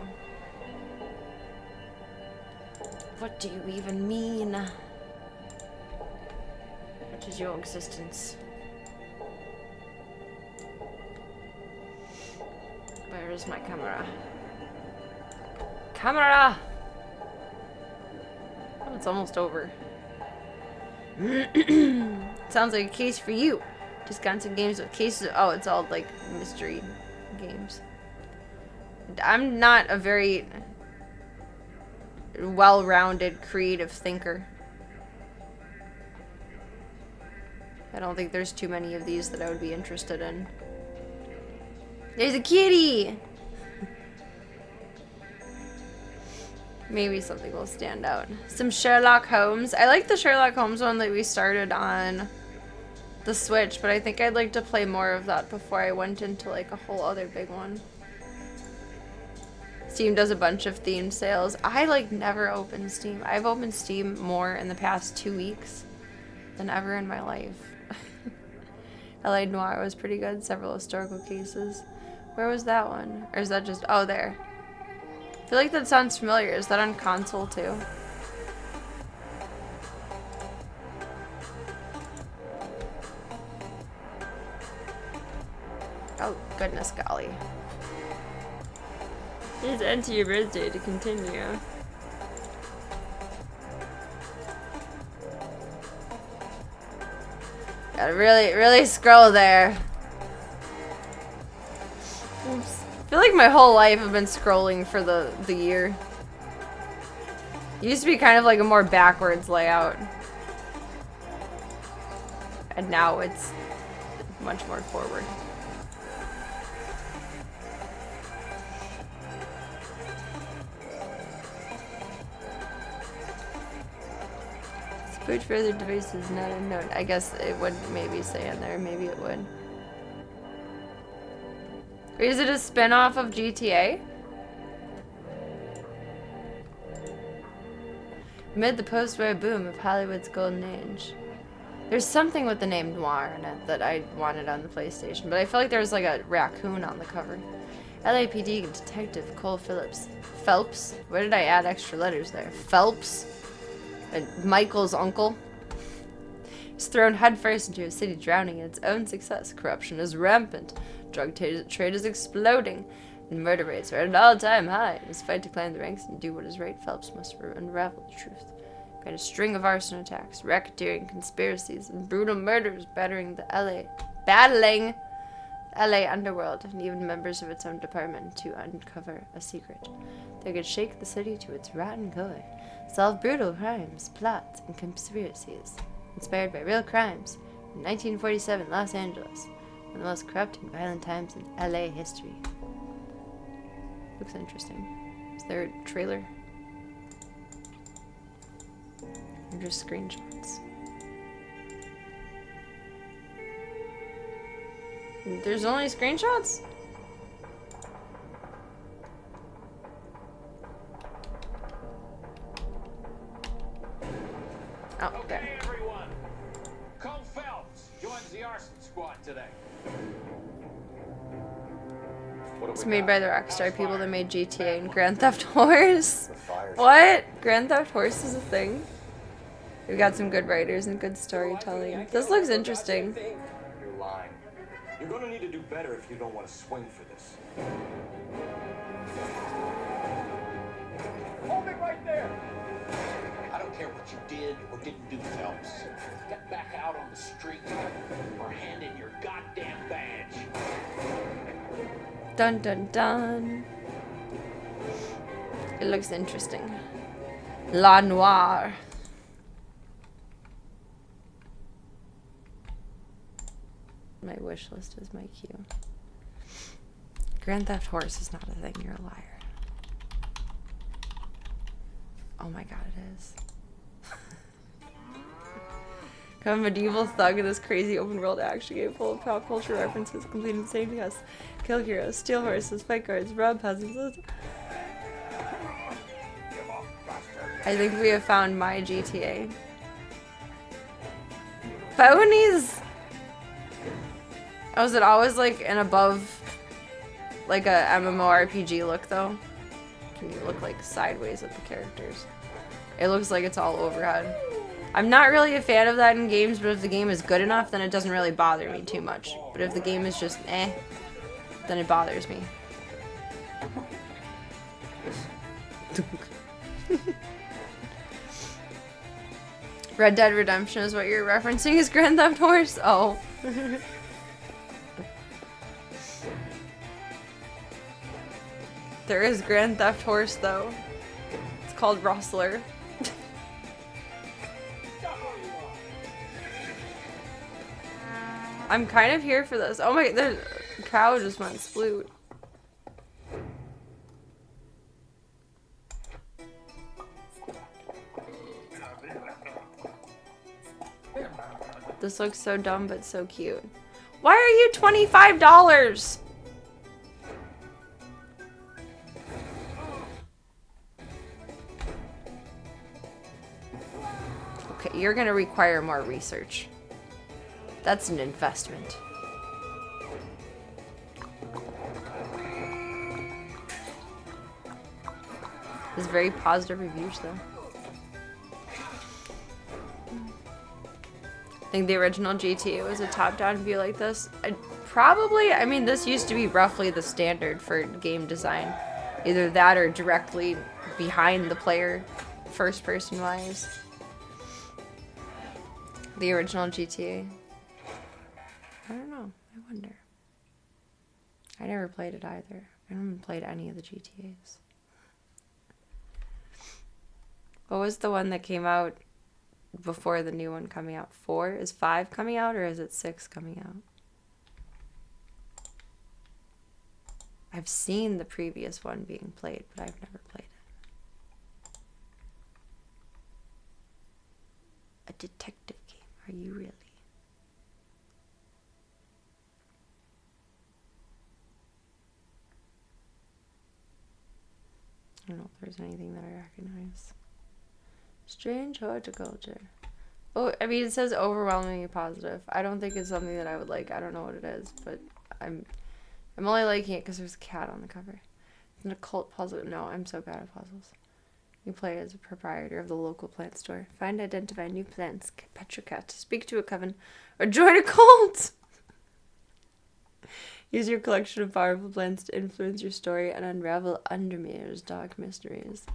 What do you even mean? What is your existence? Where is my camera? Camera! Oh, it's almost over. Sounds like a case for you. Wisconsin games with cases. Oh, it's all like mystery games. I'm not a very well-rounded creative thinker. I don't think there's too many of these that I would be interested in. There's a kitty! Maybe something will stand out. Some Sherlock Holmes. I like the Sherlock Holmes one that we started on the Switch, but I think I'd like to play more of that before I went into like a whole other big one. Steam does a bunch of themed sales. I like never open Steam. I've opened Steam more in the past 2 weeks than ever in my life. LA Noire was pretty good. Several historical cases. Where was that one? Or is that just... Oh, there. I feel like that sounds familiar. Is that on console too? Oh, goodness golly. Please enter your birthday to continue. Gotta really scroll there. Oops. I feel like my whole life I've been scrolling for the year. It used to be kind of like a more backwards layout. And now it's much more forward. Support for other devices not unknown. I guess it would maybe say in there. Maybe it would. Or is it a spin-off of GTA? Amid the post-war boom of Hollywood's golden age. There's something with the name Noir in it that I wanted on the PlayStation, but I feel like there was like a raccoon on the cover. LAPD Detective Cole Phillips. Phelps? Where did I add extra letters there? Phelps? And Michael's uncle? He's thrown headfirst into a city drowning in its own success. Corruption is rampant. Drug trade is exploding. And murder rates are at an all-time high. In his fight to climb the ranks and do what is right, Phelps must unravel the truth. Quite a string of arson attacks, racketeering, conspiracies, and brutal murders battling the LA underworld, and even members of its own department to uncover a secret that could shake the city to its rotten core. Solve brutal crimes, plots, and conspiracies inspired by real crimes in 1947 Los Angeles, one of the most corrupt and violent times in LA history. Looks interesting. Is there a trailer? Or just screenshots? There's only screenshots? Oh, there. Okay, everyone. Cole Phelps joins the arson squad today. It's made by the Rockstar people that made GTA and Grand Theft Horse. What? Grand Theft Horse is a thing? We've got some good writers and good storytelling. This looks interesting. You're lying. You're gonna need to do better if you don't want to swing for this. Hold it right there. I don't care what you did or didn't do, Phelps. Get back out on the street or hand in your goddamn badge. Dun dun dun. It looks interesting. La Noire. My wish list is my cue. Grand Theft Horse is not a thing. You're a liar. Oh my god, it is. Kind of medieval thug in this crazy open world action game full of pop culture references, complete insane quests, kill heroes, steal horses, fight guards, rob peasants. I think we have found my GTA. Ponies! Oh, is it always like an above, like a MMORPG look though? Can you look like sideways at the characters? It looks like it's all overhead. I'm not really a fan of that in games, but if the game is good enough, then it doesn't really bother me too much. But if the game is just eh, then it bothers me. Red Dead Redemption is what you're referencing as Grand Theft Horse? Oh. There is Grand Theft Horse though. It's called Rustler. I'm kind of here for this. Oh my, the cow just went sploot. This looks so dumb but so cute. Why are you $25? Okay, you're gonna require more research. That's an investment. There's very positive reviews though. I think the original GTA was a top-down view like this. I mean, this used to be roughly the standard for game design. Either that or directly behind the player, first-person wise. The original GTA. I don't know. I wonder. I never played it either. I haven't played any of the GTAs. What was the one that came out before the new one coming out? 4? Is 5 coming out or is it 6 coming out? I've seen the previous one being played, but I've never played it. A detective game. Are you really? I don't know if there's anything that I recognize. Strange horticulture. Oh, I mean, it says overwhelmingly positive. I don't think it's something that I would like. I don't know what it is, but I'm only liking it because there's a cat on the cover. An occult puzzle. No, I'm so bad at puzzles. You play as a proprietor of the local plant store. Find, identify new plants, pet your cat, speak to a coven, or join a cult! Use your collection of powerful plants to influence your story and unravel Undermere's dark mysteries.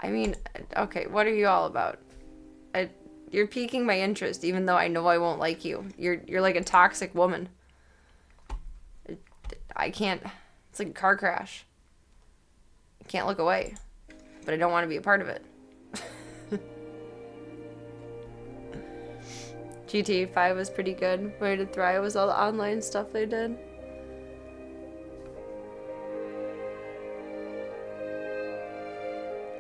I mean, okay, what are you all about? You're piquing my interest, even though I know I won't like you. You're like a toxic woman. I can't. It's like a car crash. I can't look away, but I don't want to be a part of it. GTA 5 was pretty good. Where to Thrive was all the online stuff they did.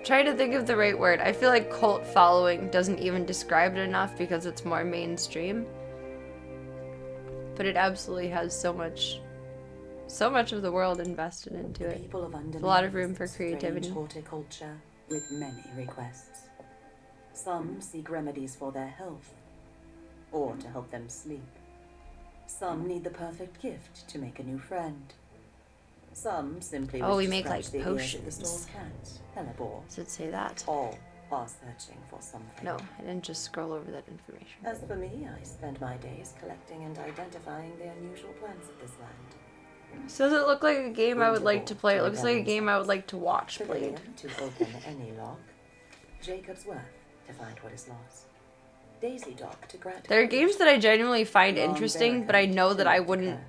Trying to think of the right word. I feel like cult following doesn't even describe it enough because it's more mainstream. But it absolutely has so much of the world invested into it. There's a lot of room for creativity. Horticulture with many requests. Some seek remedies for their health, or to help them sleep. Some need the perfect gift to make a new friend. Some simply we make like potions. The store's cat, hellebore. Does it say that? All are searching for something. No, I didn't just scroll over that information. As for me, I spend my days collecting and identifying the unusual plants of this land. So does it look like a game I would like to play? It looks like a game I would like to watch played. To open any lock. Jacob's worth to find what is lost. Daisy Dog to grant. There are games that I genuinely find interesting, but I know that I wouldn't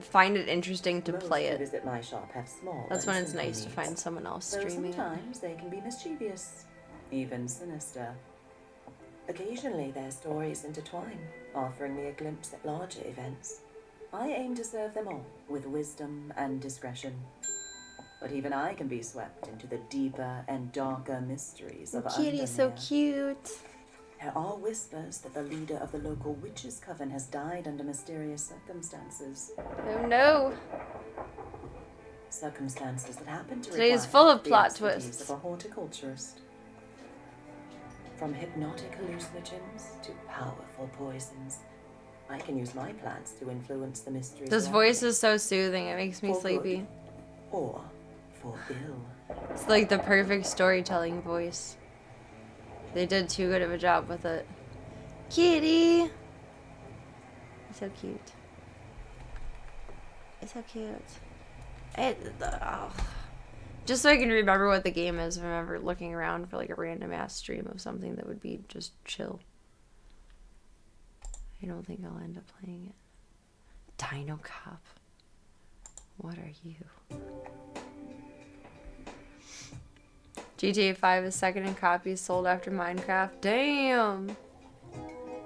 find it interesting to play it. Visit my shop have small. That's when it's nice to find someone else streaming it. Sometimes they can be mischievous, even sinister. Occasionally their stories intertwine, offering me a glimpse at larger events. I aim to serve them all with wisdom and discretion. But even I can be swept into the deeper and darker mysteries of Undermere. Kitty's so cute. There are whispers that the leader of the local witches' coven has died under mysterious circumstances. Oh no. Circumstances that happen to Today is require full of the plot expertise twists. of a horticulturist. From hypnotic hallucinogens to powerful poisons, I can use my plants to influence the mysteries. This voice is so soothing, it makes me for sleepy. good or for ill. It's like the perfect storytelling voice. They did too good of a job with it. Kitty! It's so cute. It's so cute. Just so I can remember what the game is, if I'm ever looking around for like a random ass stream of something that would be just chill. I don't think I'll end up playing it. Dino Cop. What are you? GTA 5 is second in copies sold after Minecraft. Damn!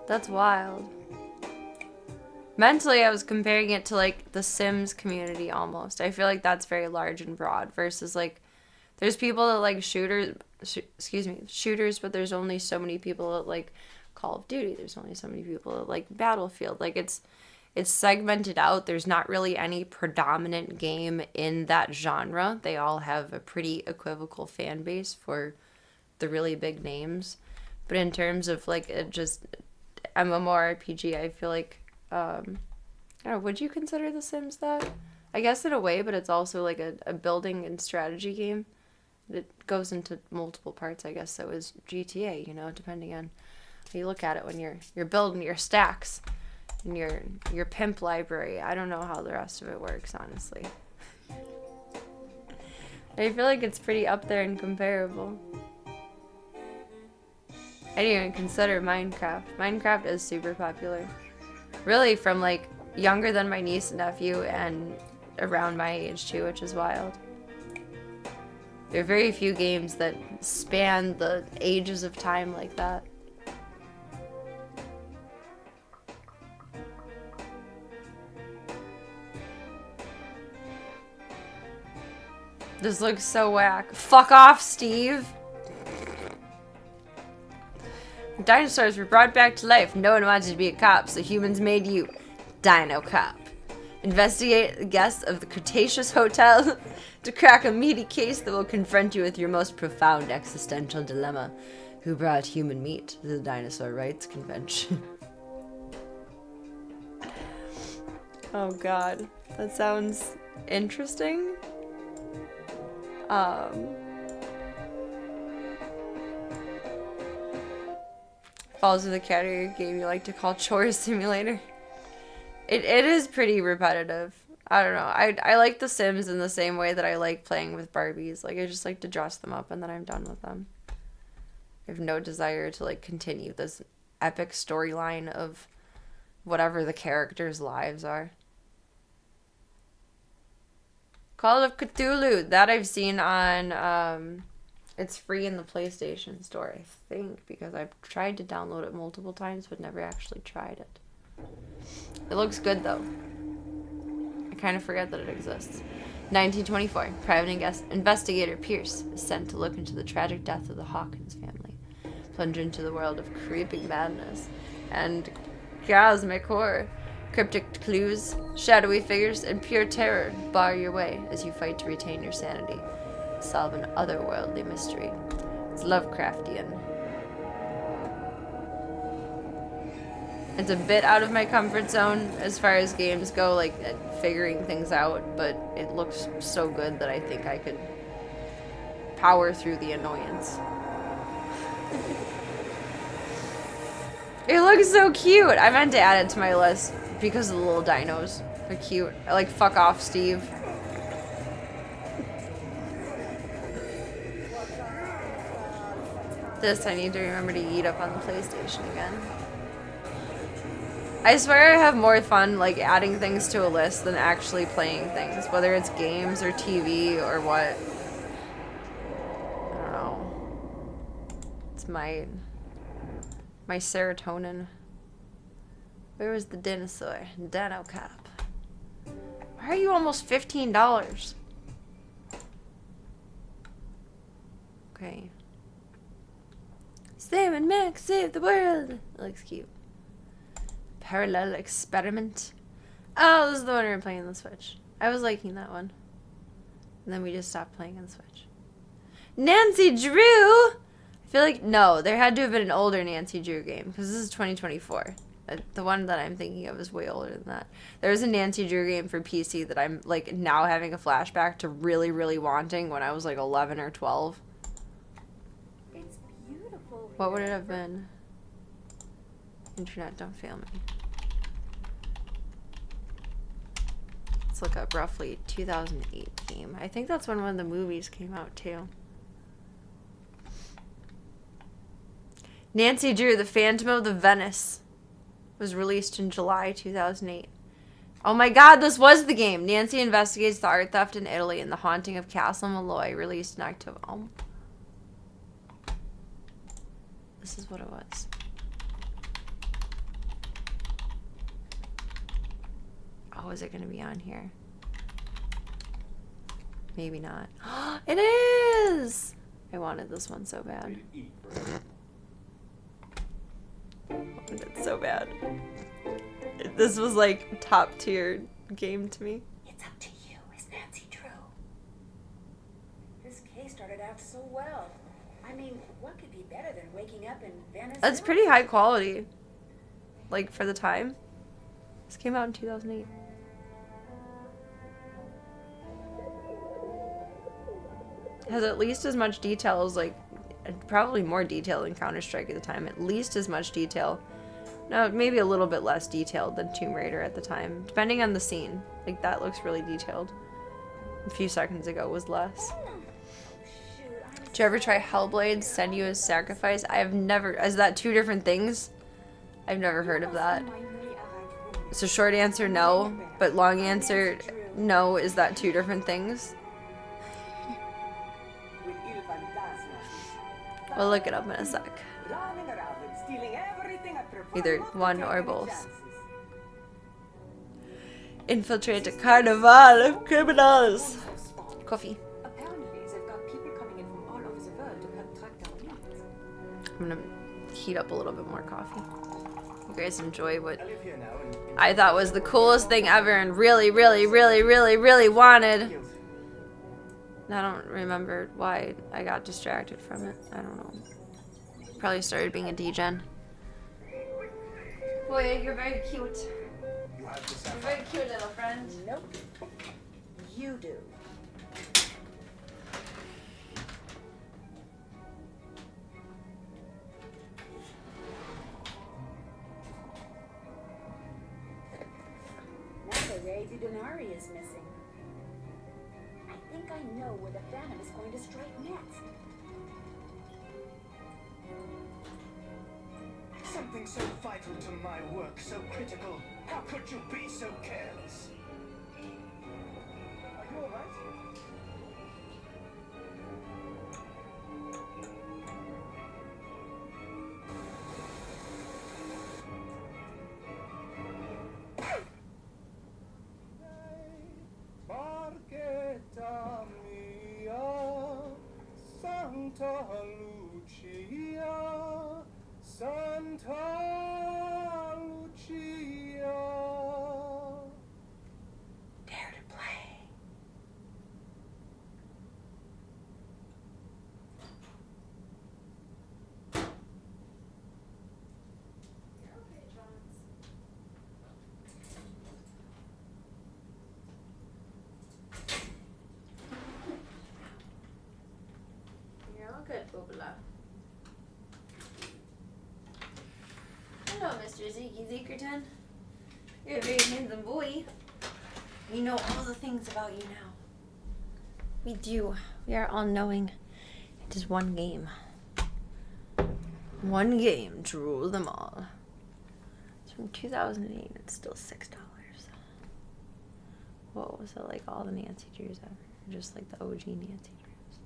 That's wild. Mentally, I was comparing it to, like, the Sims community almost. I feel like that's very large and broad versus, like, there's people that like shooters, but there's only so many people that like Call of Duty. There's only so many people that like Battlefield. Like, it's segmented out. There's not really any predominant game in that genre. They all have a pretty equivocal fan base for the really big names. But in terms of, like, it just MMORPG, I feel like, I don't know, would you consider The Sims that? I guess in a way, but it's also like a building and strategy game. It goes into multiple parts, I guess. So is GTA, you know, depending on how you look at it when you're building your stacks and your pimp library. I don't know how the rest of it works, honestly. I feel like it's pretty up there and comparable. I didn't even consider Minecraft. Minecraft is super popular. Really from like younger than my niece and nephew and around my age too, which is wild. There are very few games that span the ages of time like that. This looks so whack. Fuck off, Steve! Dinosaurs were brought back to life. No one wanted to be a cop, so humans made you Dino Cop. Investigate the guests of the Cretaceous Hotel to crack a meaty case that will confront you with your most profound existential dilemma. Who brought human meat to the Dinosaur Rights Convention? Oh god, that sounds interesting. Falls in the category of game you like to call Chores Simulator. It is pretty repetitive. I don't know. I like The Sims in the same way that I like playing with Barbies. Like, I just like to dress them up and then I'm done with them. I have no desire to, like, continue this epic storyline of whatever the characters' lives are. Call of Cthulhu. That I've seen on, it's free in the PlayStation Store, I think, because I've tried to download it multiple times but never actually tried it. It looks good, though. I kind of forget that it exists. 1924. Private investigator Pierce is sent to look into the tragic death of the Hawkins family. Plunge into the world of creeping madness and cosmic horror. Cryptic clues, shadowy figures, and pure terror bar your way as you fight to retain your sanity. Solve an otherworldly mystery. It's Lovecraftian. It's a bit out of my comfort zone as far as games go, like figuring things out, but it looks so good that I think I could power through the annoyance. It looks so cute! I meant to add it to my list because of the little dinos. They're cute. I like fuck off, Steve. This I need to remember to eat up on the PlayStation again. I swear I have more fun like adding things to a list than actually playing things, whether it's games or TV or what. I don't know. It's my serotonin. Where was the dinosaur? Dino Cop. Why are you almost $15? Okay. Sam and Max save the world. That looks cute. Parallel Experiment. Oh, this is the one we were playing on the Switch. I was liking that one. And then we just stopped playing on the Switch. Nancy Drew! I feel like, no, there had to have been an older Nancy Drew game, because this is 2024. The one that I'm thinking of is way older than that. There was a Nancy Drew game for PC that I'm, like, now having a flashback to really, really wanting when I was, like, 11 or 12. It's beautiful. What would it have been? Internet, don't fail me. Let's look up roughly 2008 game. I think that's when one of the movies came out too. Nancy Drew, The Phantom of the Venice was released in July 2008. Oh my god, this was the game! Nancy investigates the art theft in Italy and the haunting of Castle Malloy, released in October. Oh. This is what it was. Oh, is it going to be on here? Maybe not. It is! I wanted this one so bad. I wanted it so bad. This was like top tier game to me. It's up to you, is Nancy true? This case started out so well. I mean, what could be better than waking up in Venice? That's pretty high quality. Like, for the time. This came out in 2008. Has at least as much detail as, like, probably more detail than Counter-Strike at the time. At least as much detail. No, maybe a little bit less detailed than Tomb Raider at the time. Depending on the scene. Like, that looks really detailed. A few seconds ago was less. Did you ever try Hellblade, Senua's Sacrifice? I have never... Is that two different things? I've never heard of that. So short answer, no. But long answer, no. Is that two different things? We'll look it up in a sec. Either one or both. Infiltrate a carnival of criminals. Coffee. I'm gonna heat up a little bit more coffee. You guys enjoy what I thought was the coolest thing ever and really, really, really, really, really wanted. I don't remember why I got distracted from it. I don't know. Probably started being a degen. Boy, you're very cute. You're very cute, little friend. Nope. You do. Now the Ray di Denari is missing. I think I know where the Phantom is going to strike next. Something so vital to my work, so critical. How could you be so careless? Are you all right? Marghetta mia, Santa Lucia, Santa Lucia. Dare to play. You're all good, Bobula. Hello, Mr. Zeke Zekerton. You're a very handsome boy. We know all the things about you now. We do. We are all knowing. It is one game. One game to rule them all. It's from 2008. It's still $6. Whoa, was it like all the Nancy Drews ever? Or just like the OG Nancy Drews?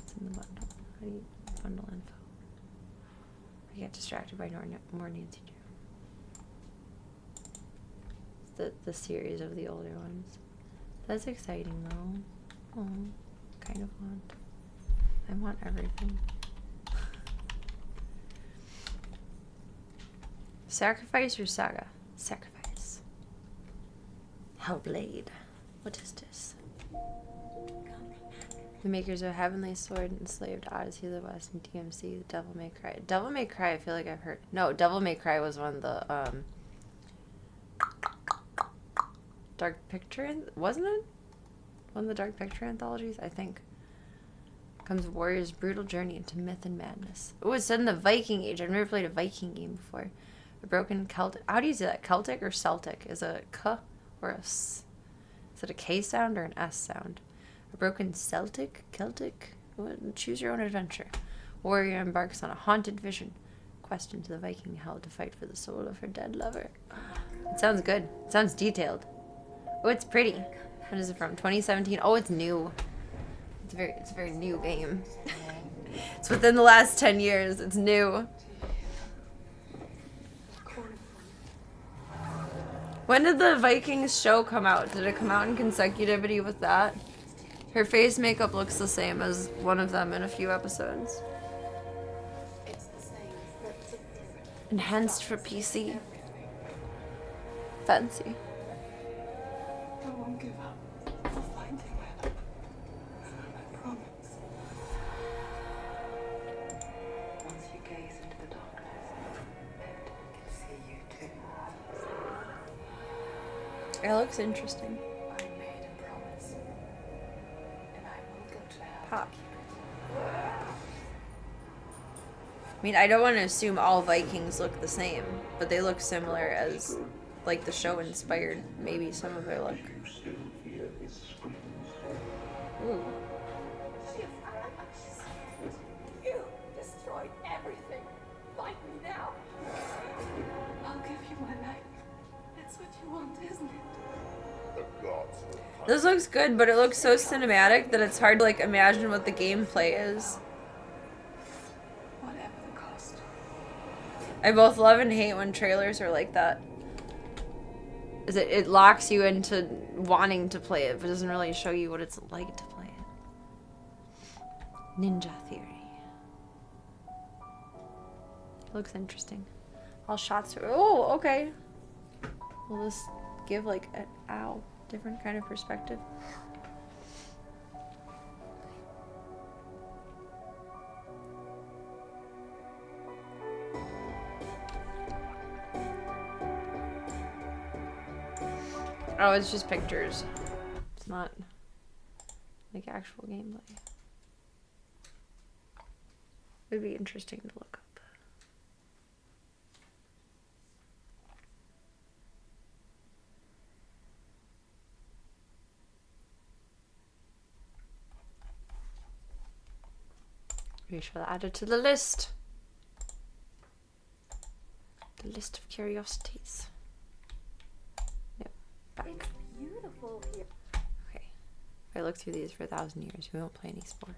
It's in the bundle. How do you bundle info? I get distracted by more Nancy Drew. It's the series of the older ones. That's exciting though. Oh, kind of want. I want everything. Sacrifice or saga? Sacrifice. Hellblade. What is this? The makers of Heavenly Sword, Enslaved, Odyssey of the West, and DMC, Devil May Cry. Devil May Cry, I feel like I've heard. No, Devil May Cry was one of the, Dark Picture, wasn't it? One of the Dark Picture anthologies, I think. Comes Warrior's brutal journey into myth and madness. Oh, it's set in the Viking Age. I've never played a Viking game before. A broken Celtic. How do you say that? Celtic or Celtic? Is it a K or a S? Is it a K sound or an S sound? A broken Celtic? Choose your own adventure. Warrior embarks on a haunted vision. Quest into the Viking hell to fight for the soul of her dead lover. It sounds good. It sounds detailed. Oh, it's pretty. What is it from? 2017? Oh, it's new. It's a very new game. It's within the last 10 years. It's new. When did the Vikings show come out? Did it come out in consecutivity with that? Her face makeup looks the same as one of them in a few episodes. It's the same, but it's different. Enhanced for PC. Fancy. I won't give up. I'll find him. I promise. Once you gaze into the darkness, it can see you too. It looks interesting. I made a promise. And I will go to hell. Pop. I mean, I don't want to assume all Vikings look the same, but they look similar as, like, the show inspired maybe some of their look. Ooh. You destroyed everything. Fight me now. I'll give you my life. That's what you want, isn't it? This looks good, but it looks so cinematic that it's hard to, like, imagine what the gameplay is. Whatever the cost. I both love and hate when trailers are like that. Is it locks you into wanting to play it, but doesn't really show you what it's like to play it. Ninja Theory. Looks interesting. All shots are... Oh, okay. Will this give, like, an... Ow. Different kind of perspective? Oh, it's just pictures. It's not like actual gameplay. Would be interesting to look up. We shall add it to the list. The list of curiosities. Yep. Back. It's beautiful here. Okay. If I look through these for 1,000 years, we won't play any sport.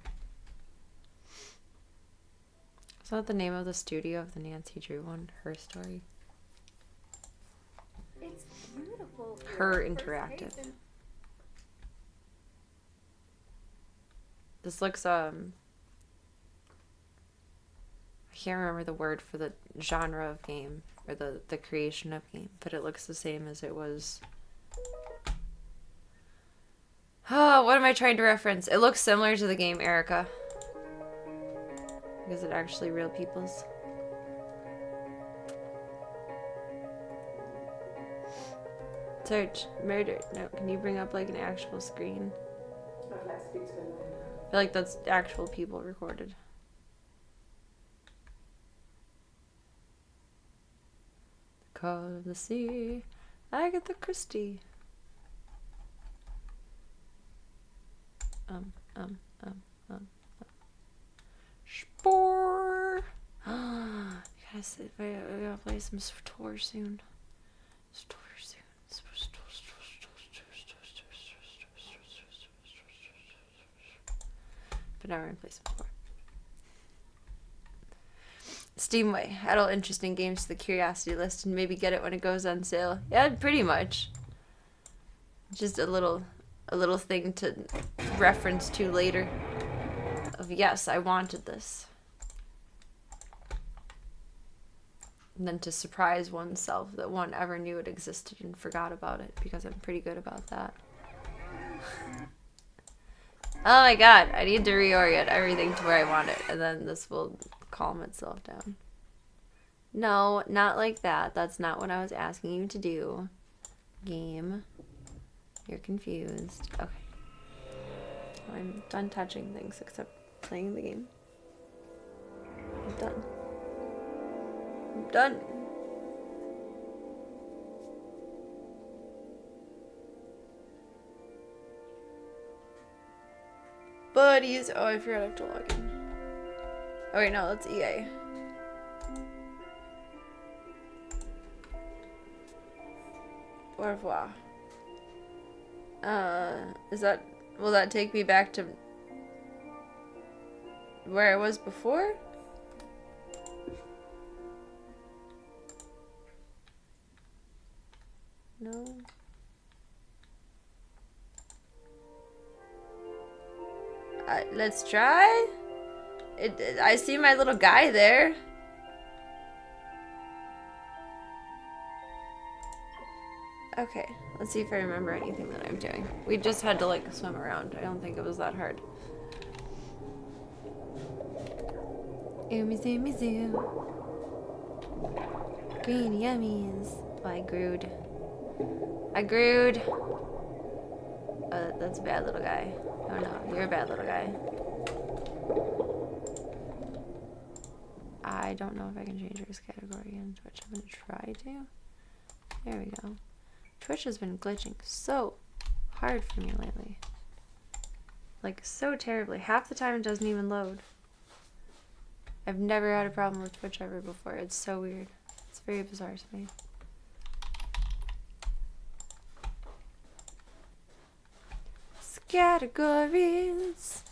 Is that the name of the studio of the Nancy Drew one? Her Story? It's beautiful here. Her First Interactive. Haven. This looks, I can't remember the word for the genre of game, or the creation of game, but it looks the same as it was. Oh, what am I trying to reference? It looks similar to the game Erica. Is it actually real people's? Search murder. No, can you bring up like an actual screen? I feel like that's actual people recorded. The Call of the Sea. Agatha Christie. Spore. Guys, we gotta play some Spore soon. Spore soon. But now we're gonna play some Spore. Steamway. Add all interesting games to the curiosity list and maybe get it when it goes on sale. Yeah, pretty much. Just a little thing to reference to later. Of yes, I wanted this. And then to surprise oneself that one ever knew it existed and forgot about it, because I'm pretty good about that. Oh my god, I need to reorient everything to where I want it, and then this will calm itself down. No, not like that. That's not what I was asking you to do. Game. You're confused. Okay. I'm done touching things except playing the game. I'm done. I'm done. Buddies. Oh, I forgot I have to log in. Oh wait, no, that's EA. Au revoir. Will that take me back to where I was before? No. No. Let's try. I see my little guy there. Okay, let's see if I remember anything that I'm doing. We just had to like swim around. I don't think it was that hard. Oomy zoomy zoo. Green yummies. Oh, I grewed. I grewed. Oh, that's a bad little guy. Oh no, you're a bad little guy. I don't know if I can change this category in Twitch. I'm gonna try to. There we go. Twitch has been glitching so hard for me lately. Like, so terribly. Half the time it doesn't even load. I've never had a problem with Twitch ever before. It's so weird. It's very bizarre to me. Categories.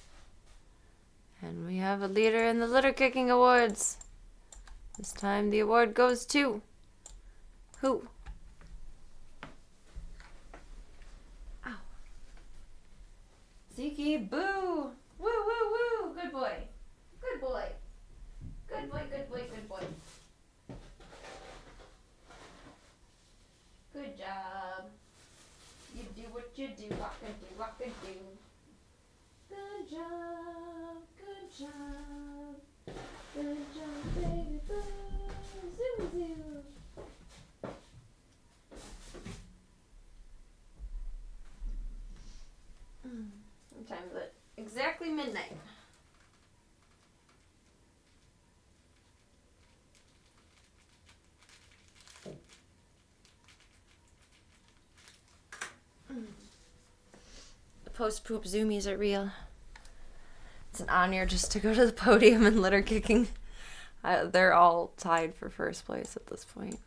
And we have a leader in the litter kicking awards. This time the award goes to who? Ow. Zeke, boo! Woo, woo, woo! Good boy. Good boy. Good boy, good boy, good boy. Good job. You do what you do, rock and do, rock and do. Good job, good job. Good job, baby boo. Zoo, zoo. What time is it? Exactly midnight. The post-poop zoomies are real. It's an honor just to go to the podium and litter kicking. They're all tied for first place at this point.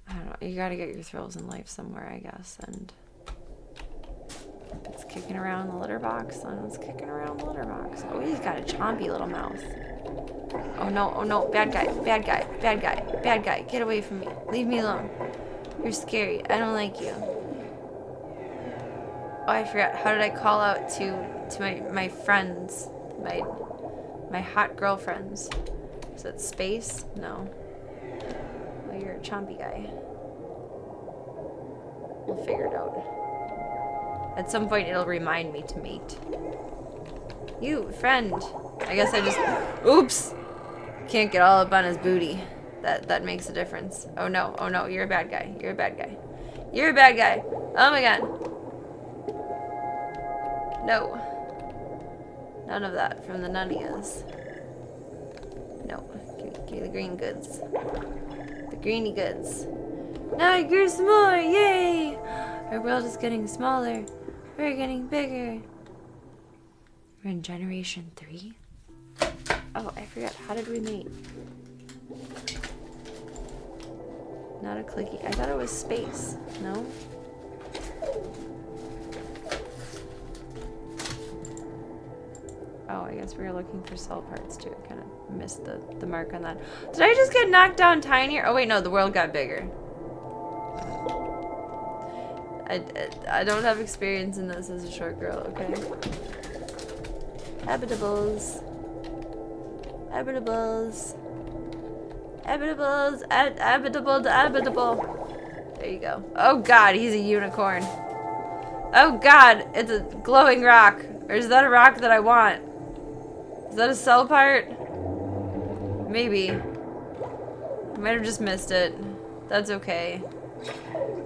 I don't know. You gotta get your thrills in life somewhere, I guess. And if it's kicking around the litter box, then it's kicking around the litter box. Oh, he's got a chompy little mouth. Oh no, bad guy, bad guy, bad guy, bad guy. Get away from me. Leave me alone. You're scary. I don't like you. Oh, I forgot. How did I call out to my friends? My hot girlfriends. Is it space? No. Well, you're a chompy guy. We'll figure it out. At some point, it'll remind me to mate. You, friend. I guess I just... Oops! Can't get all up on his booty. That makes a difference. Oh no, you're a bad guy. You're a bad guy. You're a bad guy. Oh my god. No. None of that from the nunnias. No. Give me the green goods. The greeny goods. Now I grew some more! Yay! Our world is getting smaller. We're getting bigger. We're in generation 3? Oh, I forgot. How did we mate? Not a clicky. I thought it was space. No? Oh, I guess we were looking for cell parts too. Kind of missed the mark on that. Did I just get knocked down tinier? Oh wait, no, the world got bigger. I don't have experience in this as a short girl, okay? Habitables. Habitables. Habitables. Habitable to habitable. There you go. Oh god, he's a unicorn. Oh god, it's a glowing rock. Or is that a rock that I want? Is that a cell part? Maybe. I might have just missed it. That's okay.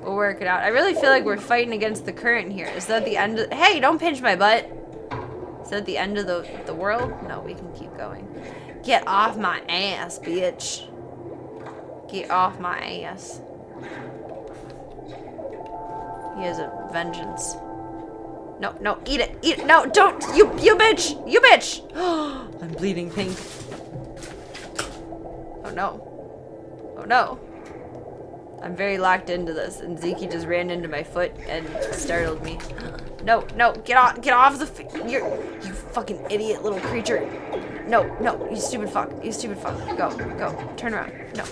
We'll work it out. I really feel like we're fighting against the current here. Is that the end of... Hey, don't pinch my butt! Is that the end of the world? No, we can keep going. Get off my ass, bitch. Get off my ass. He has a vengeance. No, no, eat it, eat it. No, don't, you bitch, you bitch. I'm bleeding pink. Oh no, oh no. I'm very locked into this, and Zeke just ran into my foot and startled me. No, no, get off the, you fucking idiot little creature. No, no, you stupid fuck. You stupid fuck. Go, go. Turn around. No.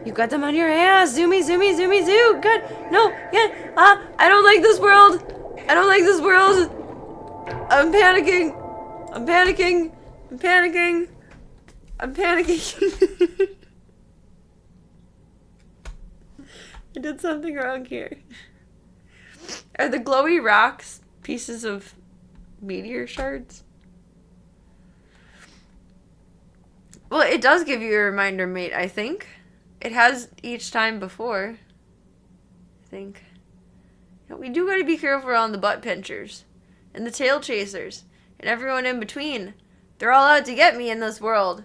You got them on your ass. Zoomy, zoomy, zoomy, zoo. Good. No, yeah. I don't like this world. I don't like this world. I'm panicking. I'm panicking. I'm panicking. I'm panicking. I did something wrong here. Are the glowy rocks pieces of meteor shards? Well, it does give you a reminder, mate, I think. It has each time before. I think. You know, we do gotta be careful around the butt pinchers. And the tail chasers. And everyone in between. They're all out to get me in this world.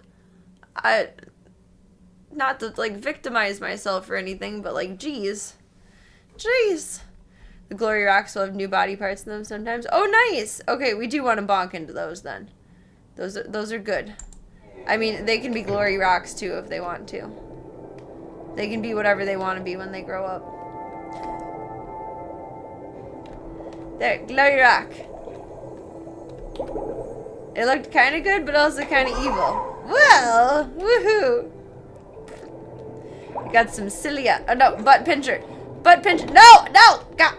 Not to, like, victimize myself or anything, but, like, geez. Jeez. The glory rocks will have new body parts in them sometimes. Oh, nice! Okay, we do want to bonk into those, then. Those are good. I mean, they can be glory rocks, too, if they want to. They can be whatever they want to be when they grow up. There, glory rock. It looked kind of good, but also kind of evil. Well, woohoo! We got some cilia. Oh, no, butt pincher. Butt pincher. No, no! God.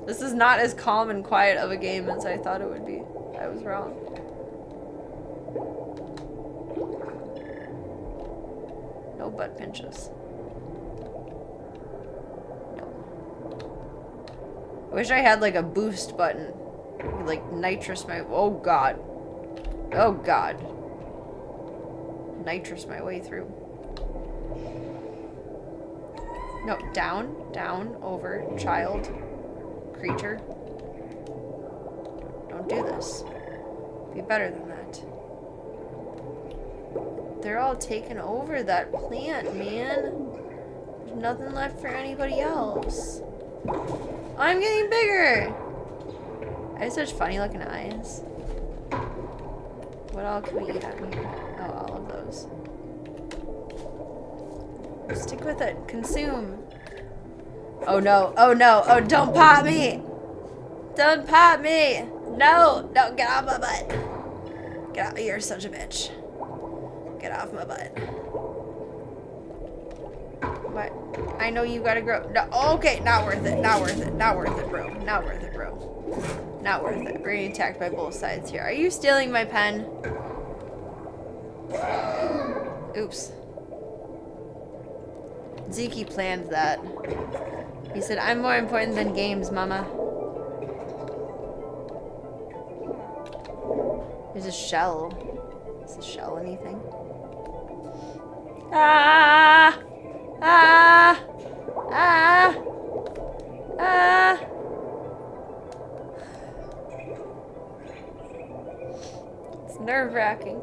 This is not as calm and quiet of a game as I thought it would be. I was wrong. No butt pinches. No. I wish I had like a boost button. Like nitrous my... Oh god. Oh god. Nitrous my way through. No, down, down, over, child, creature. Don't do this. Be better than that. They're all taking over that plant, man. There's nothing left for anybody else. I'm getting bigger! I have such funny looking eyes. What all can we eat on here? Oh, all of those. Stick with it. Consume. Oh no. Oh no. Oh, don't pop me! Don't pop me! No! No, get off my butt! Get out. You're such a bitch. Get off my butt. What? I know you gotta grow. No, okay, not worth it. Not worth it. Not worth it, bro. Not worth it, bro. Not worth it. We're getting attacked by both sides here. Are you stealing my pen? Oops. Zeke planned that. He said, I'm more important than games, mama. There's a shell. Is the shell anything? Ah! Ah! Ah! Ah! It's nerve-wracking.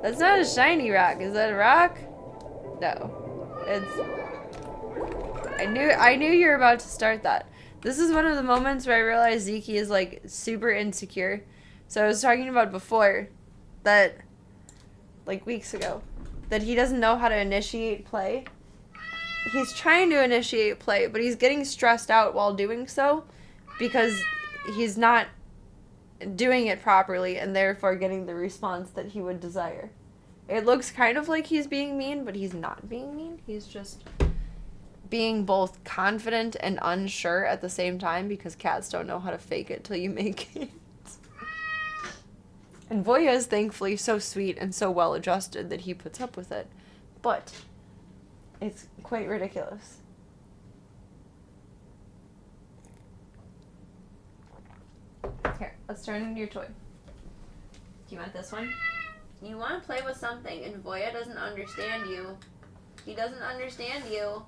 That's not a shiny rock. Is that a rock? No. It's... I knew you were about to start that. This is one of the moments where I realized Zeke is, like, super insecure. So I was talking about before that, like, weeks ago, that he doesn't know how to initiate play. He's trying to initiate play, but he's getting stressed out while doing so because he's not doing it properly and therefore getting the response that he would desire. It looks kind of like he's being mean, but he's not being mean. He's just being both confident and unsure at the same time because cats don't know how to fake it till you make it. And Voya is thankfully so sweet and so well adjusted that he puts up with it. But it's quite ridiculous. Here, let's turn into your toy. Do you want this one? You want to play with something and Voya doesn't understand you. He doesn't understand you.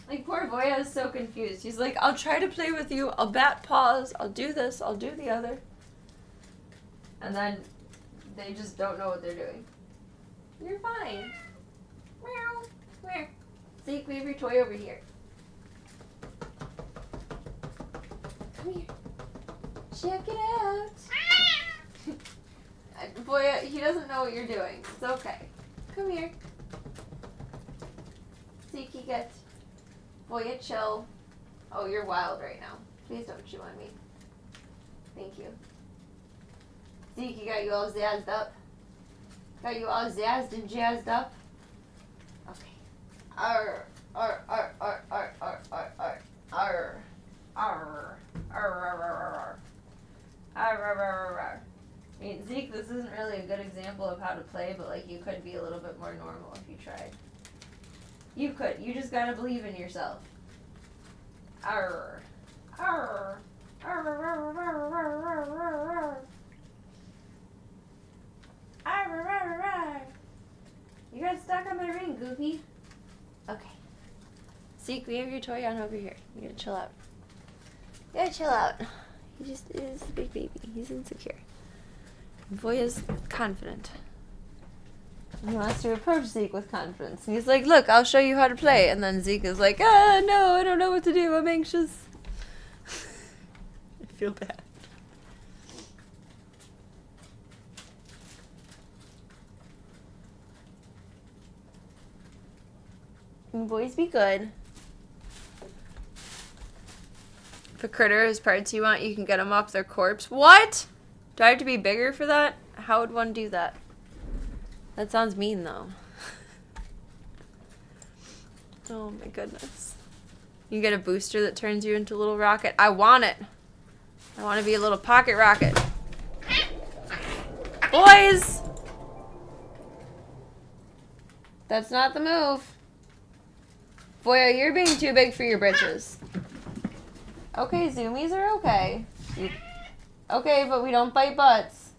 Like, poor Voya is so confused. He's like, I'll try to play with you. I'll bat paws. I'll do this. I'll do the other. And then they just don't know what they're doing. You're fine. Meow. Where? Zeke, we have your toy over here. Come here. Check it out. Voya, he doesn't know what you're doing. It's okay. Come here. Zeke, get... Voya, chill. Oh, you're wild right now. Please don't chew on me. Thank you. Zeke, you got you all zazzed up? Got you all zazzed and jazzed up? Okay. Arr, arr, arr, arr, arr, arr, arr, arr, arr, arr, arr, arr, arr, arr, arr. I mean, Zeke, this isn't really a good example of how to play, but like you could be a little bit more normal if you tried. You could. You just gotta believe in yourself. Arr, arr, arr, arr, arr, arr, arr, arr, arr. Arr, arr, arr. You got stuck on my ring, Goofy. Okay. Zeke, we have your toy on over here. You gotta chill out. You gotta chill out. He just is a big baby. He's insecure. Boy is confident. He wants to approach Zeke with confidence. And he's like, look, I'll show you how to play. And then Zeke is like, no, I don't know what to do. I'm anxious. I feel bad. And boys be good. If a critter has parts you want, you can get them off their corpse. What? Do I have to be bigger for that? How would one do that? That sounds mean, though. Oh, my goodness. You get a booster that turns you into a little rocket. I want it. I want to be a little pocket rocket. Boys! That's not the move. Boy, you're being too big for your britches. Okay, zoomies are okay. Okay, but we don't bite butts.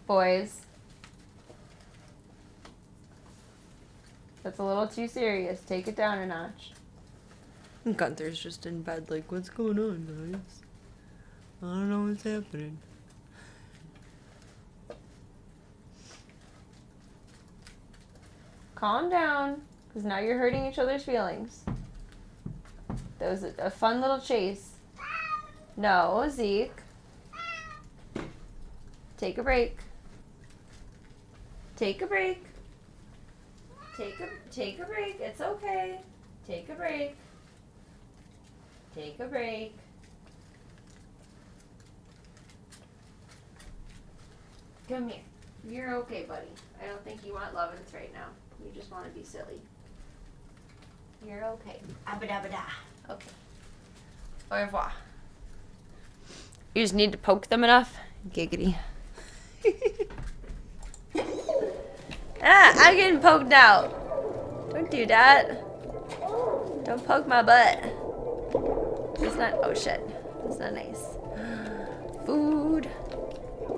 Boys. That's a little too serious. Take it down a notch. Gunther's just in bed like, what's going on, guys? I don't know what's happening. Calm down, because now you're hurting each other's feelings. That was a fun little chase. No, Zeke. Take a break. Take a break. Take a break. It's okay. Take a break. Take a break. Come here. You're okay, buddy. I don't think you want lovin's right now. You just want to be silly. You're okay. Abba-dabba-da. Okay. Au revoir. You just need to poke them enough. Giggity. I'm getting poked out. Don't do that. Don't poke my butt. It's not. Oh shit. That's not nice. Food.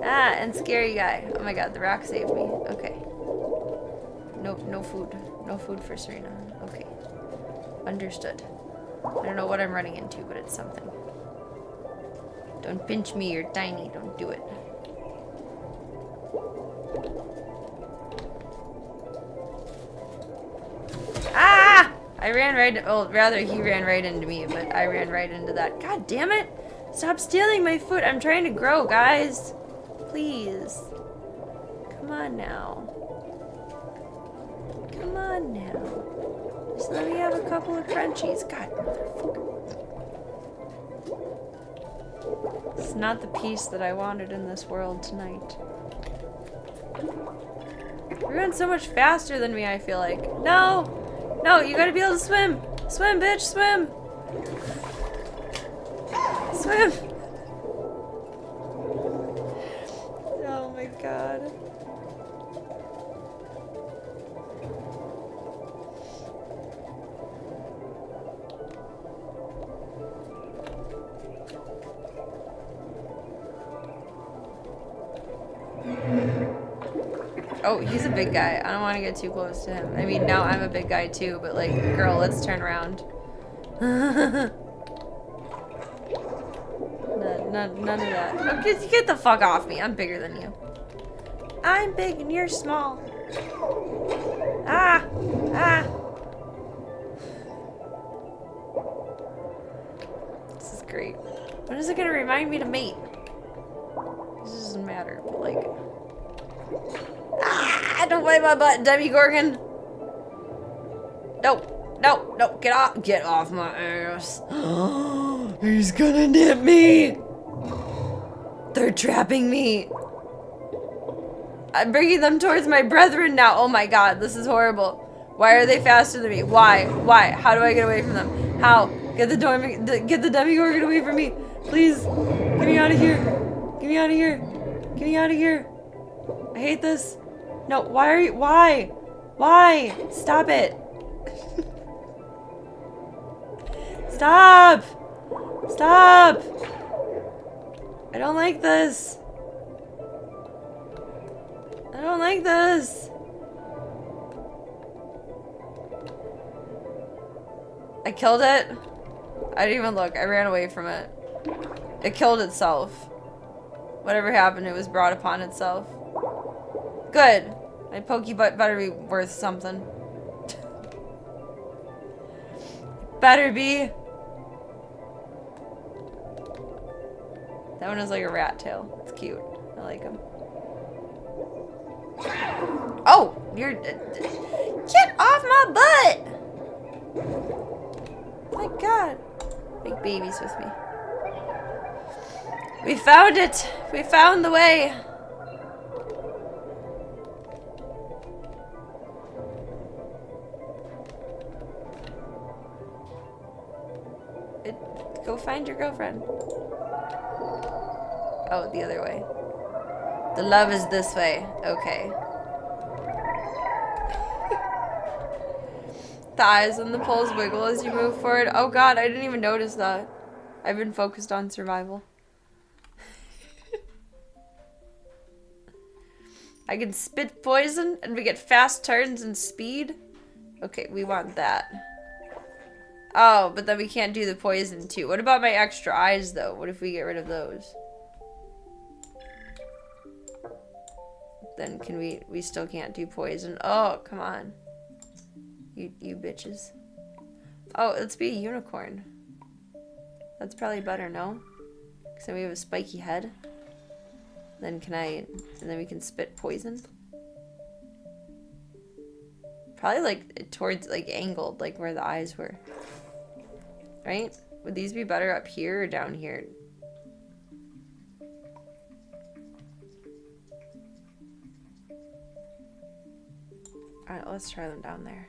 And scary guy. Oh my god, the rock saved me. Okay. No food. No food for Serena. Okay. Understood. I don't know what I'm running into, but it's something. Don't pinch me, you're tiny. Don't do it. Ah! I ran right, well, rather he ran right into me, but I ran right into that. God damn it! Stop stealing my food. I'm trying to grow, guys. Please. Come on now. Come on now. Just let me have a couple of crunchies. God, it's not the peace that I wanted in this world tonight. You're going so much faster than me, I feel like. No! No, you gotta be able to swim! Swim, bitch, swim! Swim! Oh my god. Oh, he's a big guy. I don't want to get too close to him. I mean, now I'm a big guy too, but like, girl, let's turn around. None of that. Okay, get the fuck off me. I'm bigger than you. I'm big and you're small. Ah! Ah! This is great. When is it gonna remind me to mate? This doesn't matter, but like... Ah! Don't bite my butt, Demigorgon! No, no, no, get off my ass. He's gonna nip me. They're trapping me. I'm bringing them towards my brethren now. Oh my god, this is horrible. Why are they faster than me? Why? Why? How do I get away from them? How? Get the Demogorgon away from me. Please. Get me out of here. Get me out of here. Get me out of here. I hate this. No, why are you? Why? Why? Stop it. Stop. Stop. I don't like this. I don't like this. I killed it. I didn't even look. I ran away from it. It killed itself. Whatever happened, it was brought upon itself. Good. My pokey butt better be worth something. Better be. That one is like a rat tail. It's cute. I like him. Oh! You're... get off my butt! My god. Big baby's with me. We found it! We found the way! Go find your girlfriend. Oh, the other way. The love is this way. Okay. The eyes and the poles wiggle as you move forward. Oh god, I didn't even notice that. I've been focused on survival. I can spit poison and we get fast turns and speed. Okay, we want that. Oh, but then we can't do the poison too. What about my extra eyes though? What if we get rid of those? Then can we still can't do poison. Oh, come on. You bitches. Oh, let's be a unicorn. That's probably better, no? Because then we have a spiky head. Then and then we can spit poison. Probably like towards, like angled, like where the eyes were. Right? Would these be better up here or down here? Alright, let's try them down there.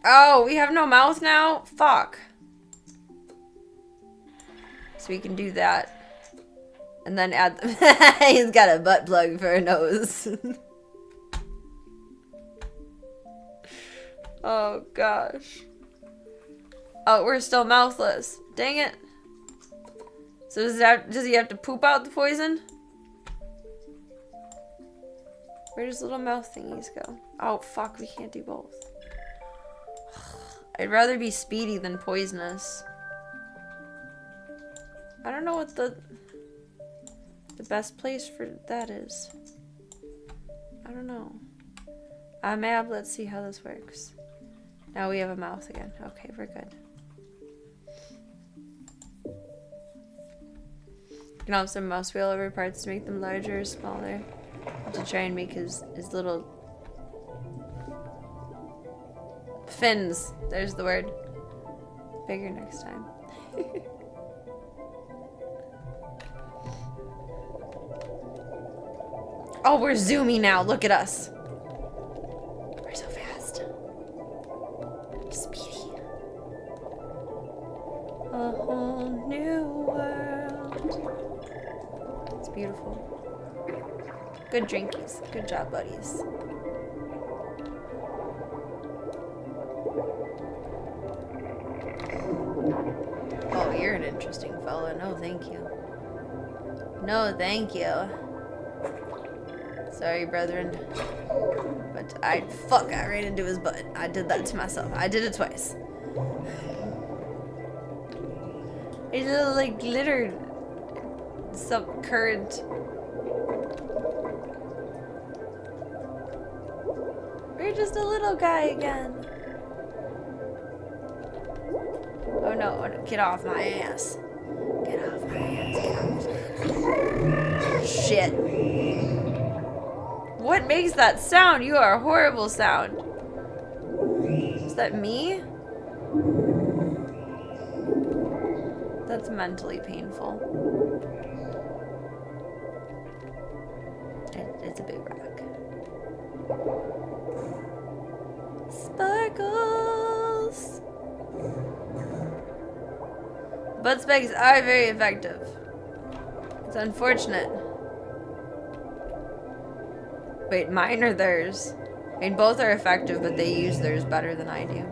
Oh, we have no mouth now? Fuck. So we can do that. And then add them. He's got a butt plug for a nose. Oh, gosh. Oh, we're still mouthless. Dang it. So does he have to poop out the poison? Where does little mouth thingies go? Oh, fuck. We can't do both. I'd rather be speedy than poisonous. I don't know what the best place for that is. I don't know. Mab, let's see how this works. Now we have a mouth again. Okay, we're good. You can also mouse wheel over parts to make them larger or smaller. To try and make his little fins. There's the word. Bigger next time. Oh, we're zoomy now. Look at us. We're so fast. Speedy. A whole new world. It's beautiful. Good drinkies. Good job, buddies. Oh, you're an interesting fella. No, thank you. No, thank you. Sorry, brethren. But I ran into his butt. I did that to myself. I did it twice. It's a little, like, glitter. Some current. We're just a little guy again. Oh no, get off my ass. Get off my ass, get off my ass. Shit. What makes that sound? You are a horrible sound. Is that me? That's mentally painful. It's a big rock. Sparkles! Butt spikes are very effective. It's unfortunate. Wait, mine or theirs? I mean, both are effective, but they use theirs better than I do.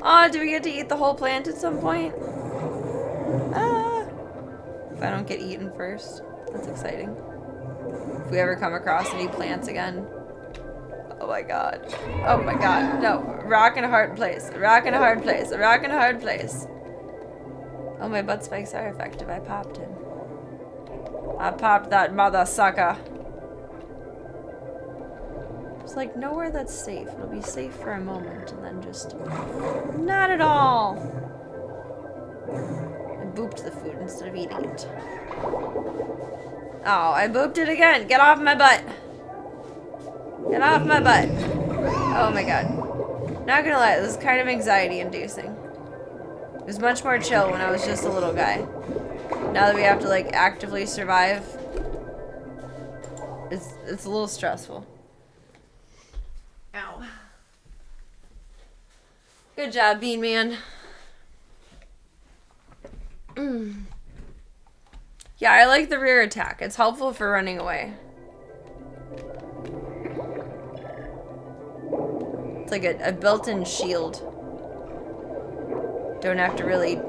Oh, do we get to eat the whole plant at some point? Ah! If I don't get eaten first. That's exciting. If we ever come across any plants again. Oh my god. Oh my god. No. Rock in a hard place. A rock in a hard place. A rock in a hard place. Oh, my butt spikes are effective. I popped him. I popped that mother sucker. It's like nowhere that's safe. It'll be safe for a moment and then just not at all. I booped the food instead of eating it. Oh, I booped it again. Get off my butt. Get off my butt. Oh my god. Not gonna lie, this is kind of anxiety inducing. It was much more chill when I was just a little guy. Now that we have to like actively survive, it's a little stressful. Ow. Good job, Bean Man. Yeah, I like the rear attack. It's helpful for running away. It's like a built-in shield. Don't have to really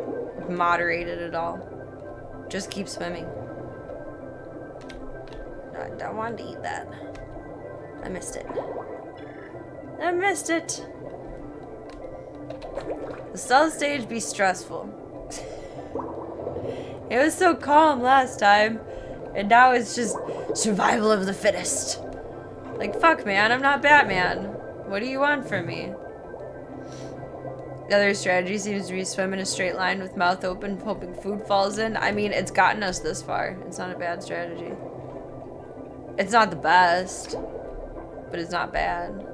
moderate it at all. Just keep swimming. I don't want to eat that. I missed it. I missed it. The stealth stage be stressful. It was so calm last time, and now it's just survival of the fittest. Like, fuck, man, I'm not Batman. What do you want from me? The other strategy seems to be swim in a straight line with mouth open, hoping food falls in. I mean, it's gotten us this far. It's not a bad strategy. It's not the best, but it's not bad.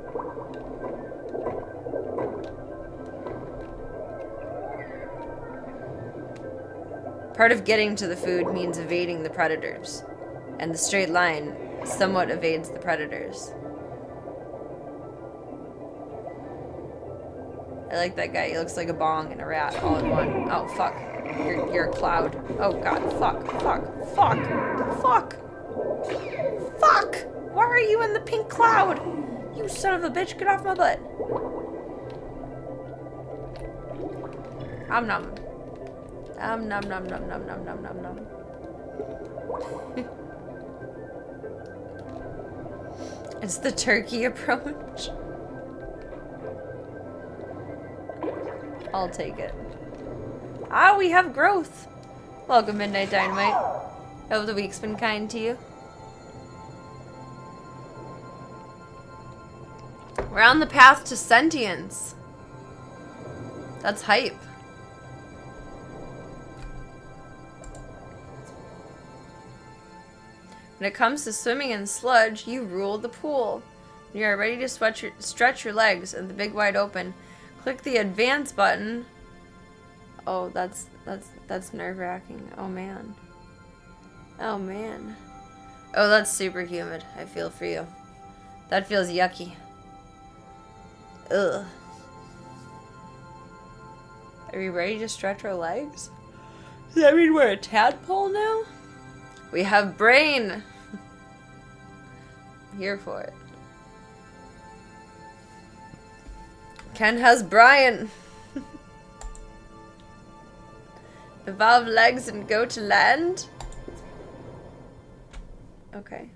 Part of getting to the food means evading the predators, and the straight line somewhat evades the predators. I like that guy. He looks like a bong and a rat all in one. Oh, fuck. You're a cloud. Oh, God. Fuck. Fuck. Fuck. Fuck. Fuck! Why are you in the pink cloud? You son of a bitch. Get off my butt. Nom nom. Nom nom nom nom nom nom nom nom nom. It's the turkey approach. I'll take it. Ah, we have growth. Welcome, Midnight Dynamite. Hope the week's been kind to you. We're on the path to sentience. That's hype. When it comes to swimming in sludge, you rule the pool. When you are ready to stretch your legs and the big wide open, click the advance button. Oh, that's nerve-wracking. Oh man. Oh man. Oh, that's super humid. I feel for you. That feels yucky. Ugh. Are we ready to stretch our legs? Does that mean we're a tadpole now? We have brain. I'm here for it. Ken has Brian. Evolve legs and go to land? Okay.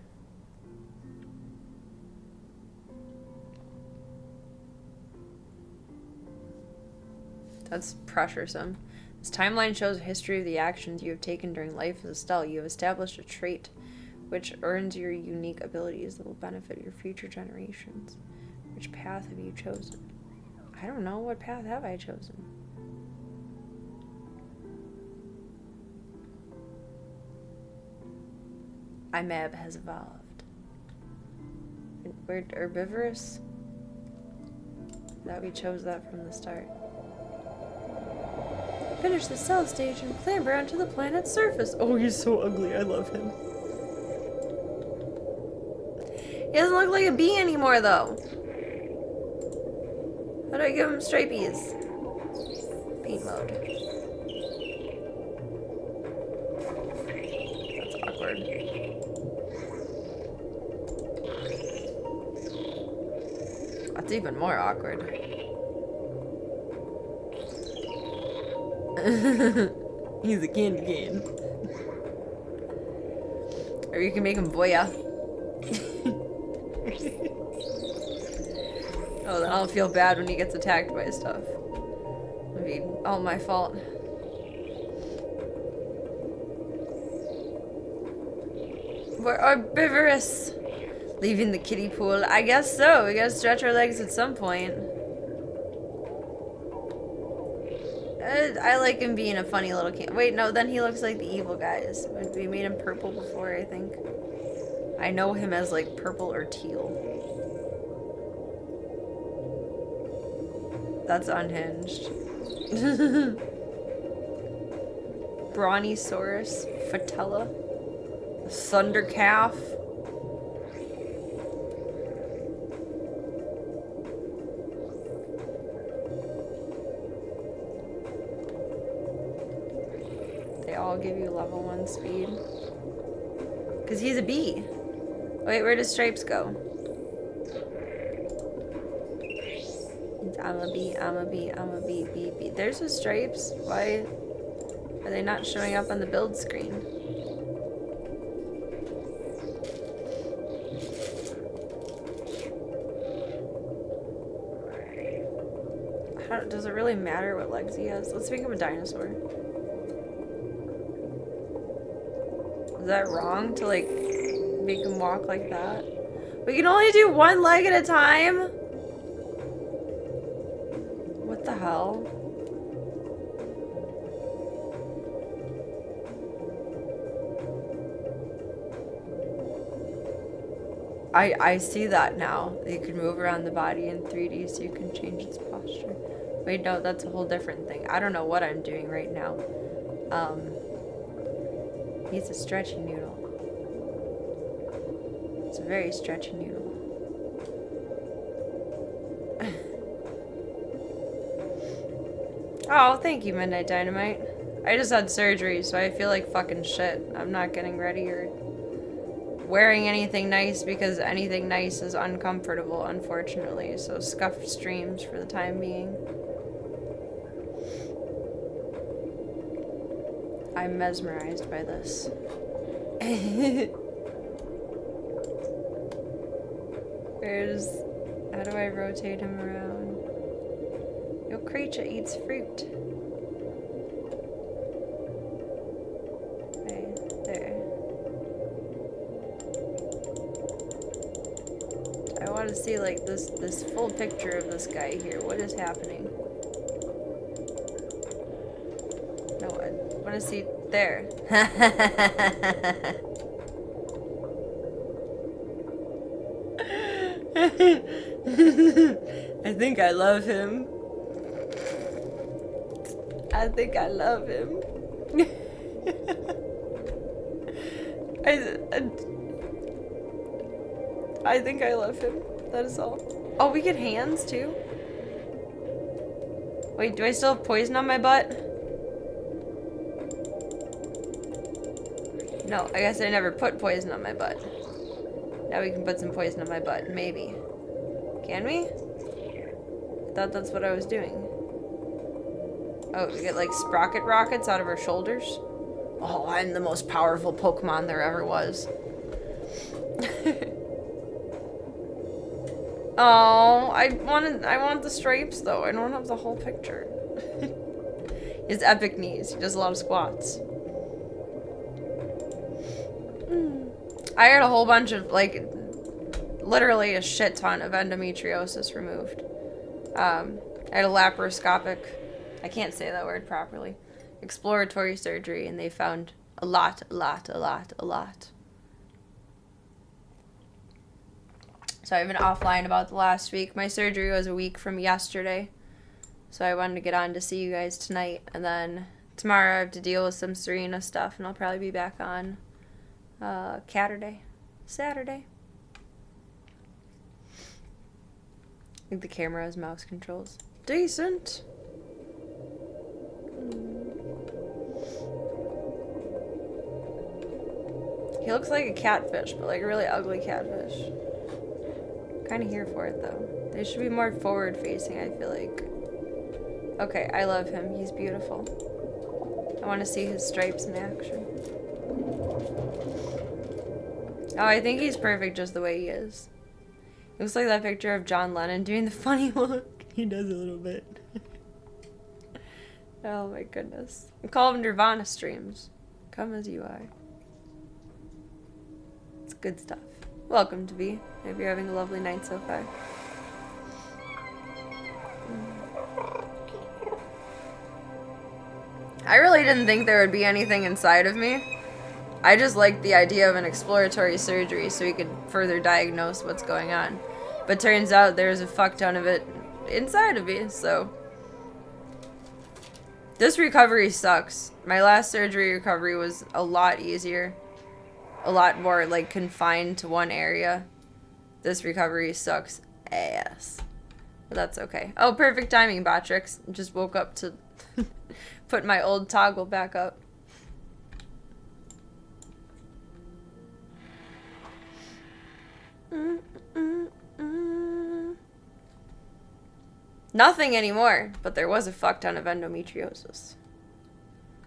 That's pressuresome. This timeline shows a history of the actions you have taken during life as Estelle. You have established a trait which earns your unique abilities that will benefit your future generations. Which path have you chosen? I don't know. What path have I chosen? IMAB has evolved. We're herbivorous? That we chose that from the start. Finish the cell stage and clamber onto the planet's surface. Oh, he's so ugly. I love him. He doesn't look like a bee anymore, though. How do I give him stripies? Paint mode. That's awkward. That's even more awkward. He's a candy cane. Or you can make him boya. Oh, then I'll feel bad when he gets attacked by stuff. It'll be all my fault. We're herbivorous. Leaving the kiddie pool. I guess so. We gotta stretch our legs at some point. I like him being a funny little kid. Wait, no, then he looks like the evil guys. We made him purple before, I think. I know him as like purple or teal. That's unhinged. Brontosaurus, Fatella, Thunder Calf. They all give you level 1 speed. Because he's a bee. Wait, where does Stripes go? I'm a bee, I'm a bee, I'm a bee, bee, bee. There's the Stripes. Why are they not showing up on the build screen? Does it really matter what legs he has? Let's make him a dinosaur. Is that wrong to like make him walk like that? We can only do one leg at a time? What the hell? I see that now. You can move around the body in 3D so you can change its posture. Wait, no, that's a whole different thing. I don't know what I'm doing right now. He's a stretchy noodle. It's a very stretchy noodle. Oh, thank you, Midnight Dynamite. I just had surgery, so I feel like fucking shit. I'm not getting ready or wearing anything nice because anything nice is uncomfortable, unfortunately. So scuffed streams for the time being. I'm mesmerized by this. How do I rotate him around? Your creature eats fruit. Okay, there. I want to see like this full picture of this guy here. What is happening? No, I want to see there. I think I love him. I think I love him. I think I love him. That is all. Oh, we get hands too? Wait, do I still have poison on my butt? No, I guess I never put poison on my butt. Now we can put some poison on my butt, maybe. Can we? I thought that's what I was doing. Oh, we get like sprocket rockets out of our shoulders? Oh, I'm the most powerful Pokemon there ever was. Oh, I want the stripes though. I don't have the whole picture. His epic knees. He does a lot of squats. I had a whole bunch of, like, literally a shit ton of endometriosis removed. I had a laparoscopic, I can't say that word properly, exploratory surgery, and they found a lot. So I've been offline about the last week. My surgery was a week from yesterday. So I wanted to get on to see you guys tonight. And then tomorrow I have to deal with some Serena stuff. And I'll probably be back on Saturday. I think the camera has mouse controls. Decent. He looks like a catfish, but like a really ugly catfish. Kind of here for it though. They should be more forward facing, I feel like. Okay, I love him. He's beautiful. I want to see his stripes in action. Oh, I think he's perfect just the way he is. Looks like that picture of John Lennon doing the funny look. He does a little bit. Oh my goodness. We call them Nirvana streams. Come as you are. It's good stuff. Welcome to V. Hope you're having a lovely night so far. I really didn't think there would be anything inside of me. I just liked the idea of an exploratory surgery so we could further diagnose what's going on. But turns out there's a fuck ton of it inside of me, so. This recovery sucks. My last surgery recovery was a lot easier. A lot more, like, confined to one area. This recovery sucks ass. But that's okay. Oh, perfect timing, Botrix. Just woke up to put my old toggle back up. Nothing anymore, but there was a fuck ton of endometriosis.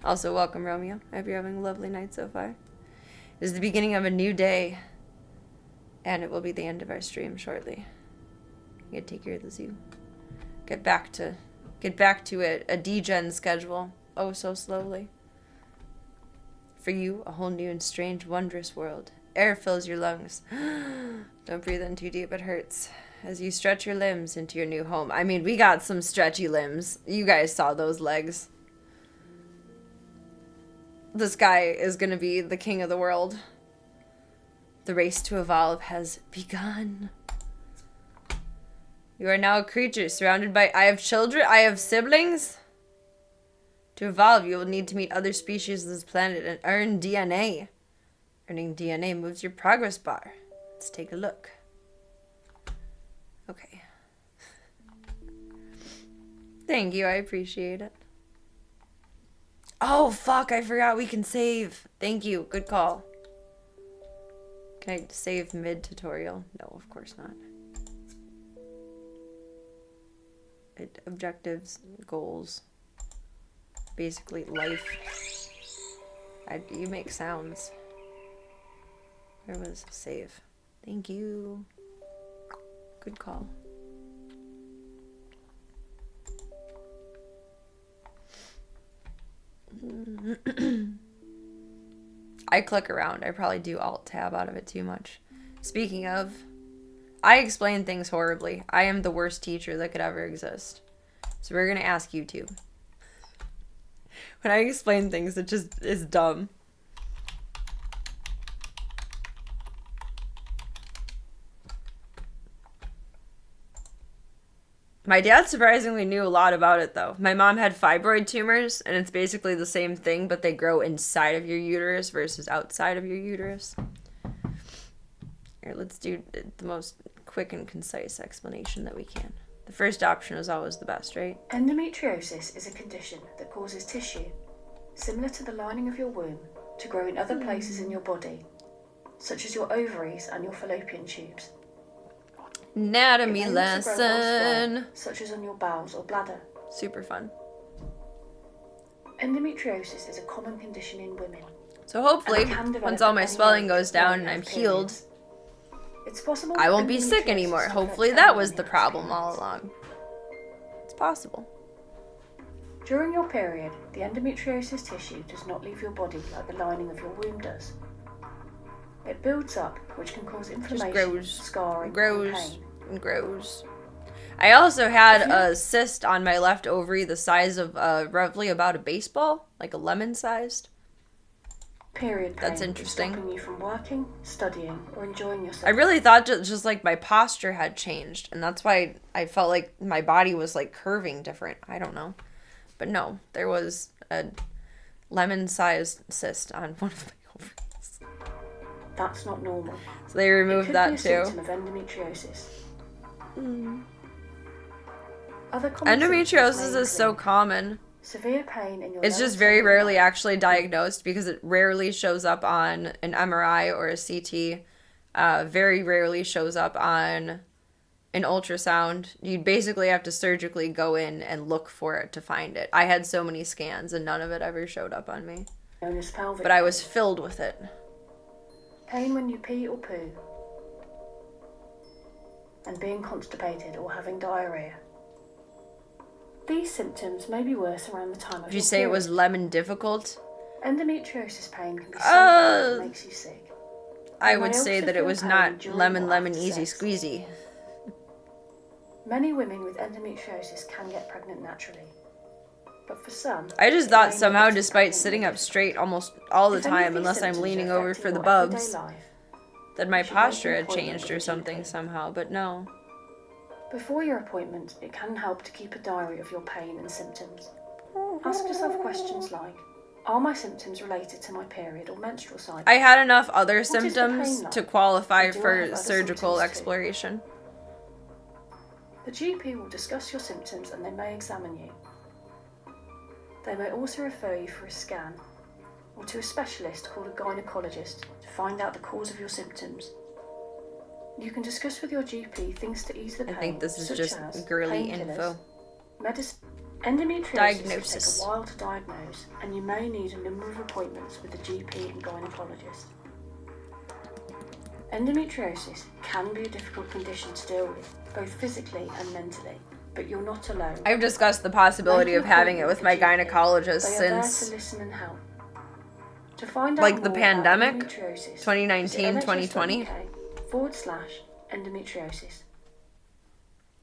Also, welcome, Romeo. I hope you're having a lovely night so far. It is the beginning of a new day, and it will be the end of our stream shortly. I gotta take care of the zoo. Get back to a degen schedule. Oh, so slowly. For you, a whole new and strange, wondrous world. Air fills your lungs. Don't breathe in too deep, it hurts. As you stretch your limbs into your new home. I mean, we got some stretchy limbs. You guys saw those legs. This guy is gonna be the king of the world. The race to evolve has begun. You are now a creature surrounded by... I have children? I have siblings? To evolve, you will need to meet other species of this planet and earn DNA. Earning DNA moves your progress bar. Let's take a look. Okay. Thank you, I appreciate it. Oh, fuck, I forgot we can save. Thank you, good call. Can I save mid-tutorial? No, of course not. Objectives, goals. Basically, life. You make sounds. Where was save? Thank you. Good call. I click around. I probably do Alt-Tab out of it too much. Speaking of, I explain things horribly. I am the worst teacher that could ever exist. So we're going to ask YouTube. When I explain things, it just is dumb. My dad surprisingly knew a lot about it, though. My mom had fibroid tumors, and it's basically the same thing, but they grow inside of your uterus versus outside of your uterus. Here, let's do the most quick and concise explanation that we can. The first option is always the best, right? Endometriosis is a condition that causes tissue, similar to the lining of your womb, to grow in other places in your body, such as your ovaries and your fallopian tubes. Anatomy It may also grow elsewhere, lesson. such as on your bowels or bladder. Super fun. Endometriosis is a common condition in women. So hopefully, and it can develop once all my at any swelling age goes down while and you I'm have healed, periods. It's possible I for won't be sick endometriosis anymore. to affect Hopefully that anyone was who the has problem all periods. along. It's possible. During your period, the endometriosis tissue does not leave your body like the lining of your womb does. It builds up, which can cause inflammation, grows. scarring, Grows and pain. and grows. I also had a cyst on my left ovary the size of roughly about a baseball, like a lemon sized. Period pain That's interesting. is stopping you from working, studying, or enjoying yourself. I really thought just like my posture had changed, and that's why I felt like my body was like curving different. I don't know. But no, there was a lemon-sized cyst on one of my ovaries. That's not normal. So they removed that It could be a symptom of endometriosis. Other common symptoms Endometriosis may is so include common. severe pain in your It's lower just very abdominal rarely wall. actually diagnosed because it rarely shows up on an MRI or a CT. Very rarely shows up on an ultrasound. You'd basically have to surgically go in and look for it to find it. I had so many scans and none of it ever showed up on me. known as pelvic But I pain. was filled with it. Pain when you pee or poo. And being constipated or having diarrhea. These symptoms may be worse around the time of Did you your say it period. was lemon difficult? Endometriosis pain can be so bad it makes you sick. I You may would say also that it feel was pain not during lemon or after easy sex. squeezy. Many women with endometriosis can get pregnant naturally. But for some, I just it thought may somehow, make getting despite pregnant sitting more up difficult. straight almost all the If any of time, these unless I'm symptoms are leaning over affecting for the your everyday bubs, life, that my you should make an posture had appointment changed with or a something GP. somehow, but no. Before your appointment, it can help to keep a diary of your pain and symptoms. Ask yourself questions like, are my symptoms related to my period or menstrual cycle? I had enough other is the pain symptoms like? to qualify Do I for have other surgical symptoms too? exploration. The GP will discuss your symptoms and they may examine you. They may also refer you for a scan or to a specialist called a gynecologist to find out the cause of your symptoms. You can discuss with your GP things to ease the pain, I think this is such just as girly painkillers, info. medicine. Endometriosis Diagnosis. can take a while to diagnose, and you may need a number of appointments with a GP and gynecologist. Endometriosis can be a difficult condition to deal with, both physically and mentally, but you're not alone. I've discussed the possibility Make of an having it with my appointment with a GP. gynecologist They are there since to listen and help. To find out like the more about pandemic, endometriosis, 2019, visit 2020. NHS.uk/endometriosis.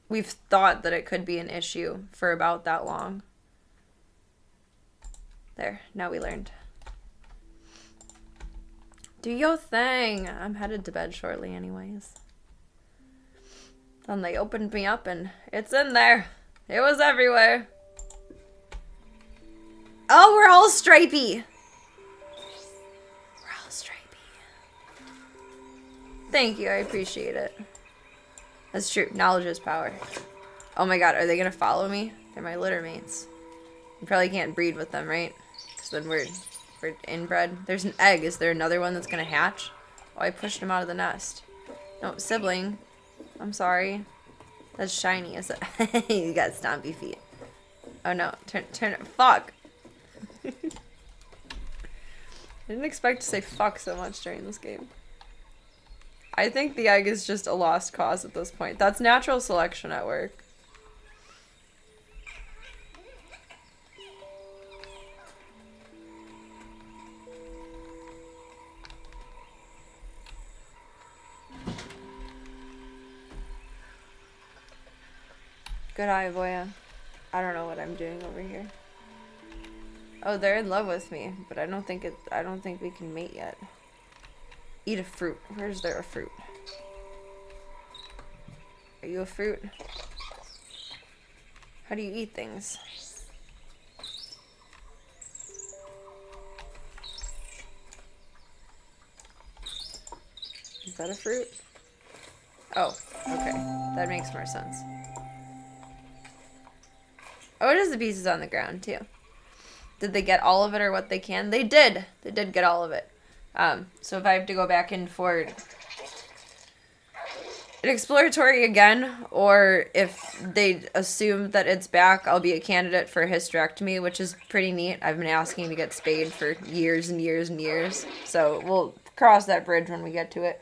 We've thought that it could be an issue for about that long. There, now we learned. Do your thing. I'm headed to bed shortly anyways. Then they opened me up and it's in there. It was everywhere. Oh, we're all stripey. We're all stripey. Thank you, I appreciate it. That's true. Knowledge is power. Oh my god, are they gonna follow me? They're my litter mates. You probably can't breed with them, right? Because then we're inbred. There's an egg. Is there another one that's gonna hatch? Oh, I pushed him out of the nest. No, sibling. I'm sorry. That's shiny, is it? You got stompy feet. Oh no, turn it. Fuck. I didn't expect to say fuck so much during this game. I think the egg is just a lost cause at this point. That's natural selection at work. Good eye, Voya. I don't know what I'm doing over here. Oh, they're in love with me, but I don't think we can mate yet. Eat a fruit. Where's there a fruit? Are you a fruit? How do you eat things? Is that a fruit? Oh, okay. That makes more sense. Oh, it is the pieces on the ground, too. Did they get all of it or what they can? They did. They did get all of it. So if I have to go back in for an exploratory again, or if they assume that it's back, I'll be a candidate for a hysterectomy, which is pretty neat. I've been asking to get spayed for years and years and years. So we'll cross that bridge when we get to it.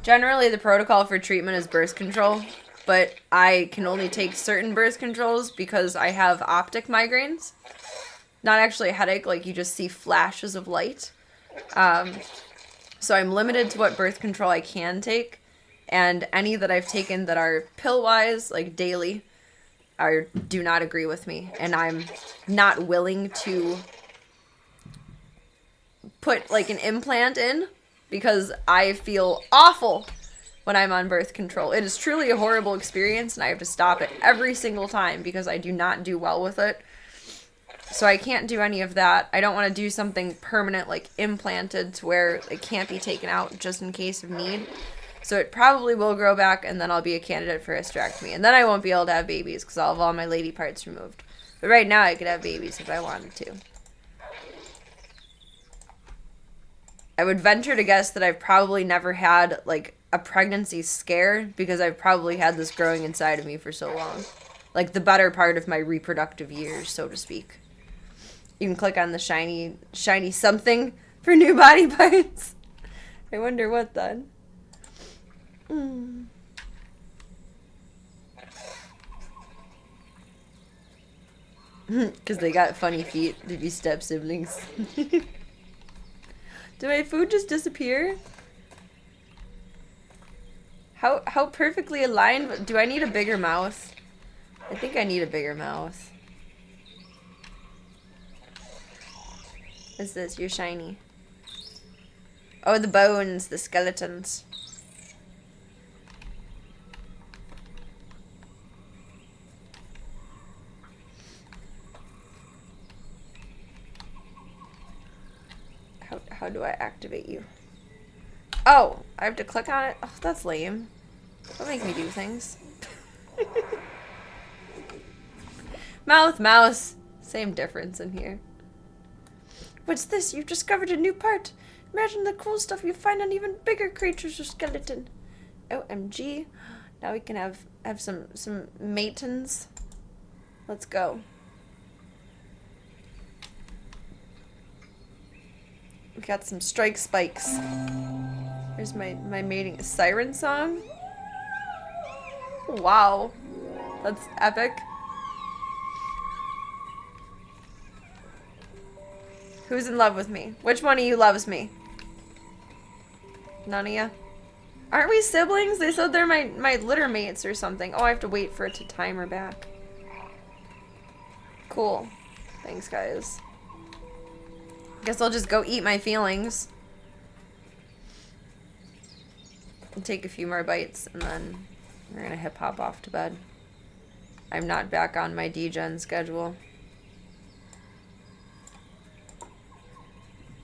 Generally, the protocol for treatment is birth control, but I can only take certain birth controls because I have optic migraines. Not actually a headache, like you just see flashes of light. So I'm limited to what birth control I can take, and any that I've taken that are pill-wise, like daily, do not agree with me, and I'm not willing to put like an implant in because I feel awful when I'm on birth control. It is truly a horrible experience and I have to stop it every single time because I do not do well with it. So I can't do any of that. I don't want to do something permanent like implanted to where it can't be taken out just in case of need. So it probably will grow back and then I'll be a candidate for hysterectomy. And then I won't be able to have babies because I'll have all my lady parts removed. But right now I could have babies if I wanted to. I would venture to guess that I've probably never had like a pregnancy scare because I've probably had this growing inside of me for so long. Like the better part of my reproductive years, so to speak. You can click on the shiny something for new body parts. I wonder what then. Because they got funny feet to be step siblings. Did my food just disappear? How perfectly aligned? Do I need a bigger mouth? I think I need a bigger mouth. What's this? You're shiny. Oh, the bones, the skeletons. How do I activate you? Oh, I have to click on it? Oh, that's lame. Don't make me do things. Mouth, mouse. Same difference in here. What's this? You've discovered a new part. Imagine the cool stuff you find on even bigger creatures or skeleton. OMG. Now we can have some matins. Let's go. We got some strike spikes. Here's my mating siren song. Wow. That's epic. Who's in love with me? Which one of you loves me? None of ya? Aren't we siblings? They said they're my litter mates or something. Oh, I have to wait for it to time her back. Cool. Thanks, guys. Guess I'll just go eat my feelings. And take a few more bites, and then we're gonna hip-hop off to bed. I'm not back on my degen schedule.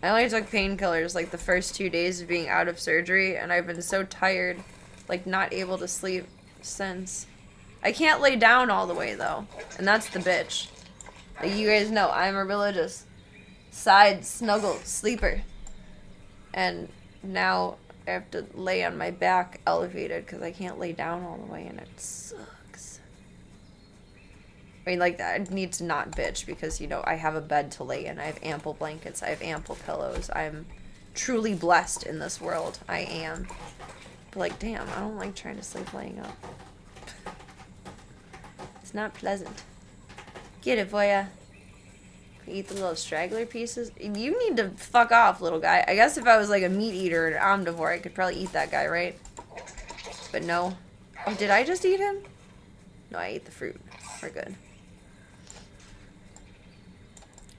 I only took painkillers like the first 2 days of being out of surgery, and I've been so tired, like not able to sleep since. I can't lay down all the way though, and that's the bitch. Like you guys know, I'm a religious side snuggle sleeper, and now I have to lay on my back elevated because I can't lay down all the way, and it sucks. I mean, like, I need to not bitch because, you know, I have a bed to lay in. I have ample blankets. I have ample pillows. I'm truly blessed in this world. I am. But, like, damn, I don't like trying to sleep laying up. It's not pleasant. Get it, Voya. Eat the little straggler pieces. You need to fuck off, little guy. I guess if I was, like, a meat eater or an omnivore, I could probably eat that guy, right? But no. Oh, did I just eat him? No, I ate the fruit. We're good.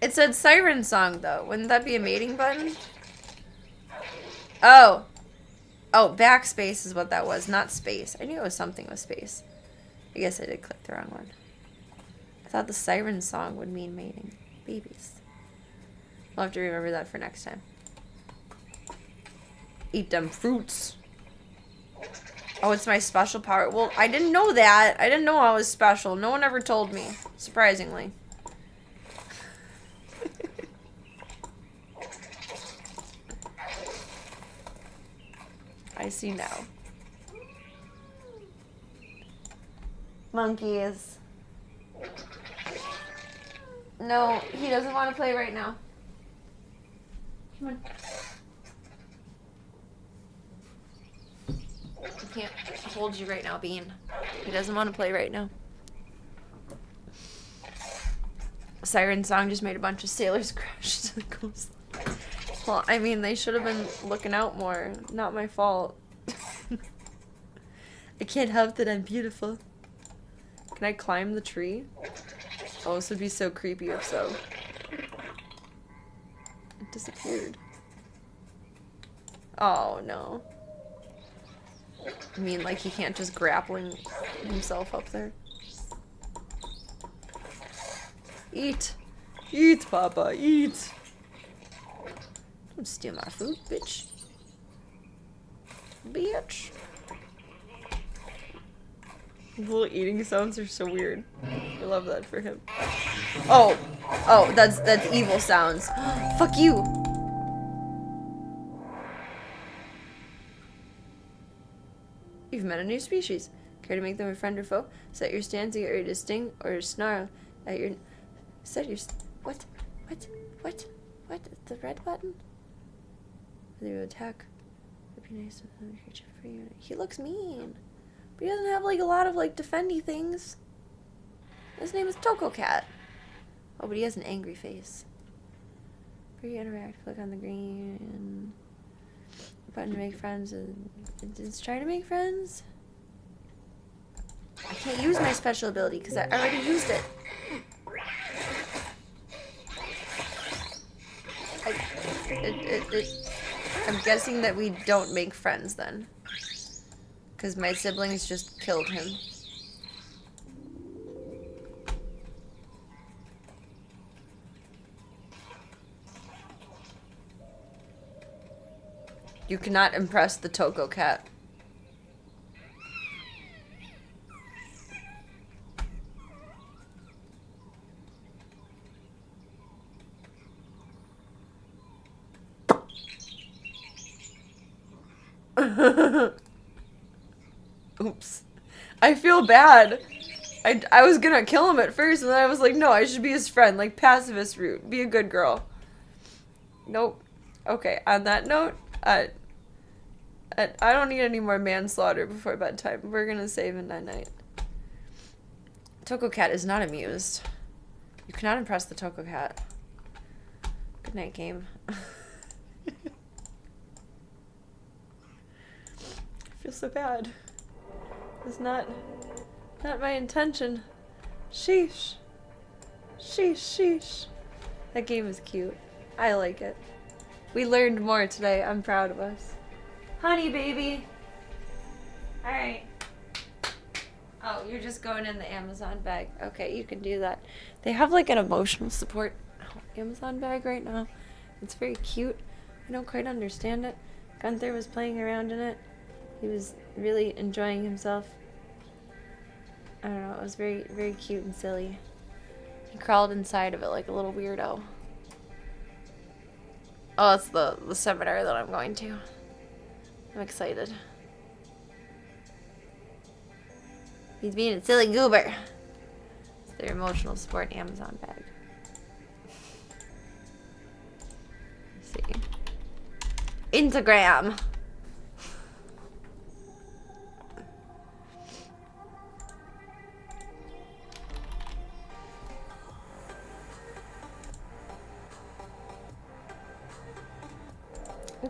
It said siren song, though. Wouldn't that be a mating button? Oh. Oh, backspace is what that was, not space. I knew it was something with space. I guess I did click the wrong one. I thought the siren song would mean mating. Babies. I'll have to remember that for next time. Eat them fruits. Oh, it's my special power. Well, I didn't know that. I didn't know I was special. No one ever told me, surprisingly. I see now. Monkeys. No, he doesn't want to play right now. Come on. I can't hold you right now, Bean. He doesn't want to play right now. Siren song just made a bunch of sailors crash to the coast. Well, I mean, they should have been looking out more. Not my fault. I can't help that I'm beautiful. Can I climb the tree? Oh, this would be so creepy if so. It disappeared. Oh, no. I mean, like, he can't just grappling himself up there. Eat. Eat, Papa, eat. Don't steal my food, bitch. Bitch. Little eating sounds are so weird. I love that for him. Oh. Oh, that's evil sounds. Fuck you. You've met a new species. Care to make them a friend or foe? Set your stance, get ready to sting or snarl at your... Set your... What? What? The red button? Whether you attack would be nice with another creature for you. He looks mean. But he doesn't have, like, a lot of, like, defendy things. His name is Toko Cat. Oh, but he has an angry face. For you to interact, click on the green button to make friends. It's trying to make friends. I can't use my special ability because I already used it. I'm guessing that we don't make friends then. Because my siblings just killed him. You cannot impress the Toko Cat. Oops. I feel bad. I was gonna kill him at first, and then I was like, no, I should be his friend. Like, pacifist route. Be a good girl. Nope. Okay, on that note, I don't need any more manslaughter before bedtime. We're gonna save and night-night. Toko Cat is not amused. You cannot impress the Toko Cat. Good night, game. I feel so bad. It's not my intention. Sheesh. Sheesh. That game is cute. I like it. We learned more today. I'm proud of us. Honey, baby. Alright. Oh, you're just going in the Amazon bag. Okay, you can do that. They have like an emotional support Amazon bag right now. It's very cute. I don't quite understand it. Gunther was playing around in it. He was really enjoying himself. I don't know, it was very, very cute and silly. He crawled inside of it like a little weirdo. Oh, it's the seminar that I'm going to. I'm excited. He's being a silly goober. It's their emotional support Amazon bag. Let's see. Instagram.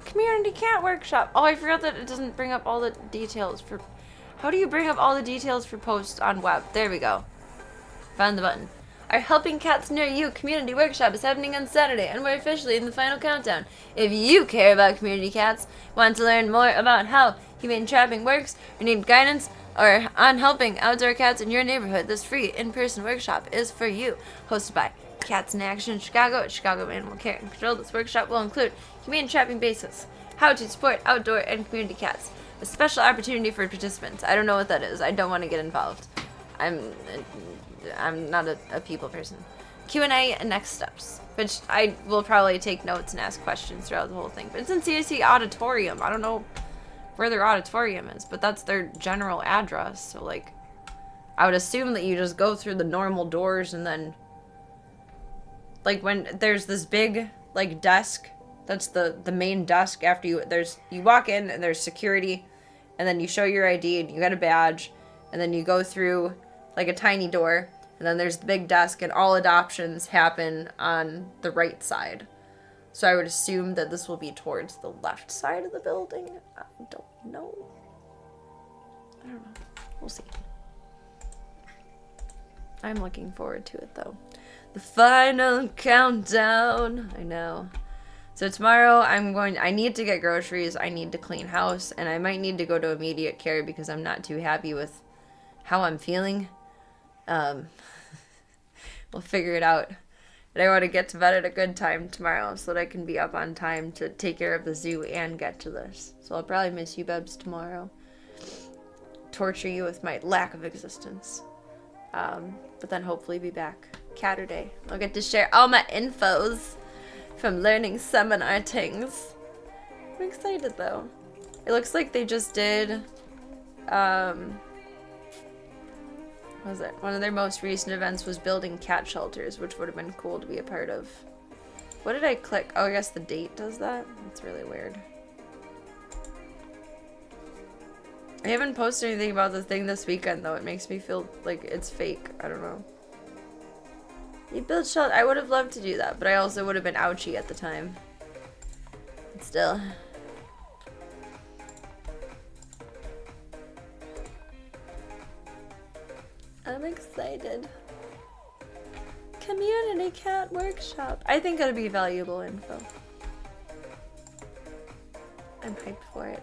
Community Cat Workshop. Oh, I forgot that it doesn't bring up all the details for... How do you bring up all the details for posts on web? There we go. Found the button. Our Helping Cats Near You Community Workshop is happening on Saturday, and we're officially in the final countdown. If you care about community cats, want to learn more about how humane trapping works, or need guidance or on helping outdoor cats in your neighborhood, this free in-person workshop is for you. Hosted by Cats in Action Chicago at Chicago Animal Care and Control. This workshop will include humane trapping basics, how to support outdoor and community cats, a special opportunity for participants. I don't know what that is. I don't want to get involved. I'm not a people person. Q&A and next steps, which I will probably take notes and ask questions throughout the whole thing. But it's in CSC Auditorium. I don't know where their auditorium is, but that's their general address. So, like, I would assume that you just go through the normal doors and then, like, when there's this big, like, desk, that's the main desk after you walk in and there's security, and then you show your ID and you get a badge, and then you go through, like, a tiny door, and then there's the big desk, and all adoptions happen on the right side. So I would assume that this will be towards the left side of the building. I don't know. We'll see. I'm looking forward to it, though. The final countdown. I know. So tomorrow I need to get groceries, I need to clean house, and I might need to go to immediate care because I'm not too happy with how I'm feeling. We'll figure it out. But I want to get to bed at a good time tomorrow so that I can be up on time to take care of the zoo and get to this. So I'll probably miss you, Bebs, tomorrow. Torture you with my lack of existence. But then hopefully be back Catterday. I'll get to share all my infos from learning seminar things. I'm excited though. It looks like they just did what was it? One of their most recent events was building cat shelters, which would have been cool to be a part of. What did I click? Oh, I guess the date does that? That's really weird. I haven't posted anything about the thing this weekend, though. It makes me feel like it's fake. I don't know. You built shelter. I would have loved to do that, but I also would have been ouchy at the time. But still. I'm excited. Community cat workshop. I think it'll be valuable info. I'm hyped for it.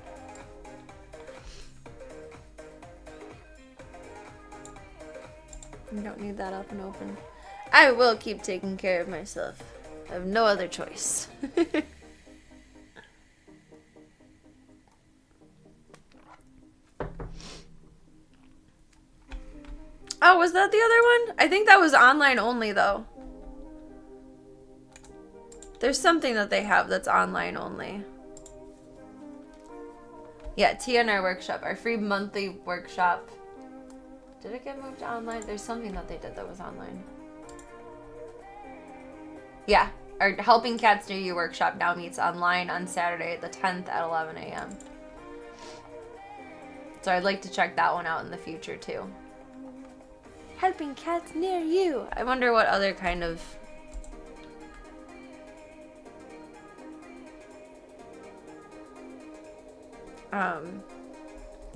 You don't need that up and open. I will keep taking care of myself. I have no other choice. Oh, was that the other one? I think that was online only, though. There's something that they have that's online only. Yeah, TNR workshop, our free monthly workshop. Did it get moved to online? There's something that they did that was online. Yeah, our Helping Cats Near You workshop now meets online on Saturday the 10th at 11 a.m. So I'd like to check that one out in the future, too. Helping Cats Near You. I wonder what other kind of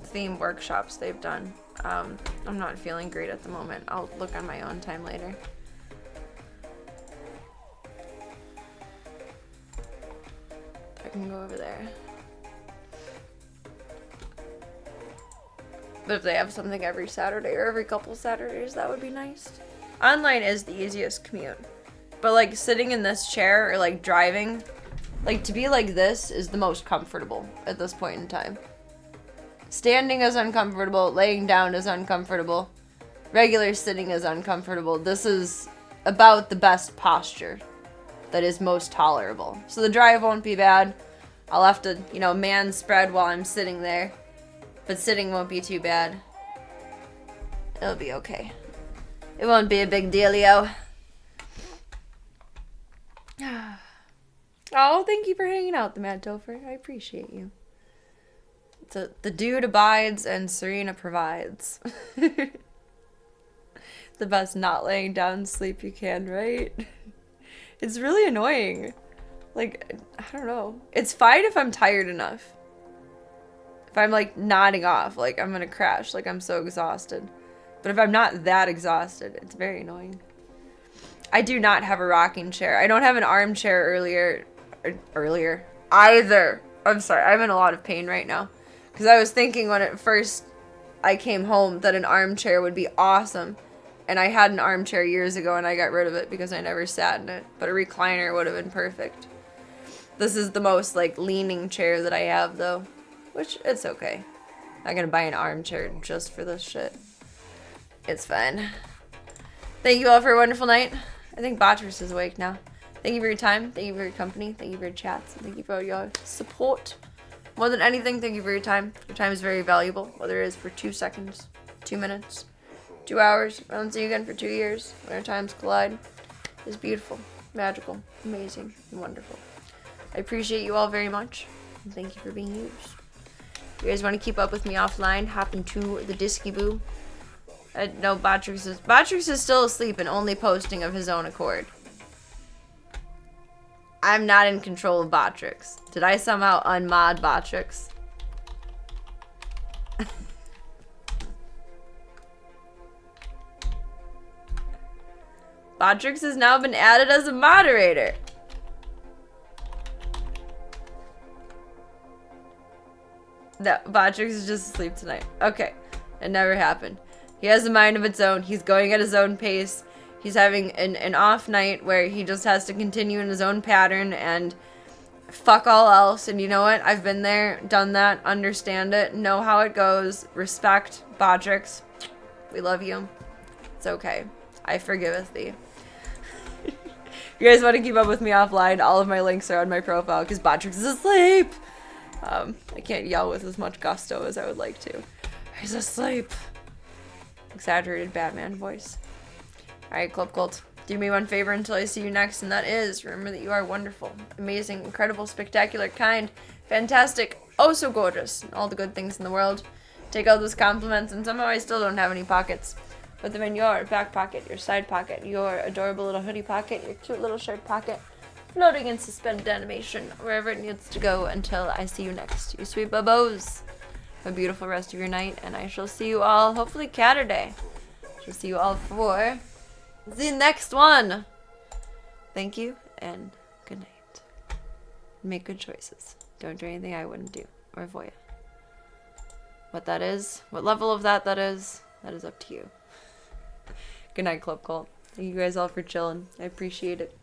theme workshops they've done. I'm not feeling great at the moment. I'll look on my own time later. I can go over there. But if they have something every Saturday or every couple Saturdays, that would be nice. Online is the easiest commute. But like sitting in this chair or like driving, like to be like this is the most comfortable at this point in time. Standing is uncomfortable, laying down is uncomfortable, regular sitting is uncomfortable. This is about the best posture that is most tolerable. So the drive won't be bad. I'll have to, you know, man spread while I'm sitting there. But sitting won't be too bad. It'll be okay. It won't be a big dealio. Oh, thank you for hanging out, the Mad Topher. I appreciate you. The dude abides and Serena provides. The best not laying down sleep you can, right? It's really annoying. Like, I don't know. It's fine if I'm tired enough. If I'm like nodding off, like I'm gonna crash, like I'm so exhausted. But if I'm not that exhausted, it's very annoying. I do not have a rocking chair. I don't have an armchair either. I'm sorry, I'm in a lot of pain right now. Because I was thinking when at first I came home that an armchair would be awesome. And I had an armchair years ago and I got rid of it because I never sat in it. But a recliner would have been perfect. This is the most like leaning chair that I have though. Which, it's okay. I'm not gonna buy an armchair just for this shit. It's fine. Thank you all for a wonderful night. I think Botris is awake now. Thank you for your time. Thank you for your company. Thank you for your chats. And thank you for your support. More than anything, thank you for your time. Your time is very valuable. Whether it is for 2 seconds, 2 minutes, 2 hours. I don't see you again for 2 years. When our times collide. It's beautiful, magical, amazing, and wonderful. I appreciate you all very much. And thank you for being used. If you guys want to keep up with me offline, hop into the Disky Boo. No, Botrix is still asleep and only posting of his own accord. I'm not in control of Botrix. Did I somehow unmod Botrix? Botrix has now been added as a moderator. No, Botrix is just asleep tonight. Okay. It never happened. He has a mind of its own. He's going at his own pace. He's having an off night where he just has to continue in his own pattern and fuck all else. And you know what? I've been there, done that, understand it, know how it goes. Respect, Botrix. We love you. It's okay. I forgiveth thee. If you guys want to keep up with me offline, all of my links are on my profile because Botrix is asleep. I can't yell with as much gusto as I would like to. He's asleep. Exaggerated Batman voice. Alright, Club Cult. Do me one favor until I see you next, and that is, remember that you are wonderful, amazing, incredible, spectacular, kind, fantastic, oh so gorgeous, and all the good things in the world. Take all those compliments, and somehow I still don't have any pockets. Put them in your back pocket, your side pocket, your adorable little hoodie pocket, your cute little shirt pocket, floating in suspended animation, wherever it needs to go until I see you next. You sweet bubos. Have a beautiful rest of your night, and I shall see you all, hopefully Catterday. Shall see you all for the next one. Thank you, and good night. Make good choices. Don't do anything I wouldn't do, or avoid. What that is, what level of that is up to you. Good night, Club Cult. Thank you guys all for chilling. I appreciate it.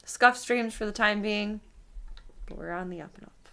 Scuff streams for the time being, but we're on the up and up.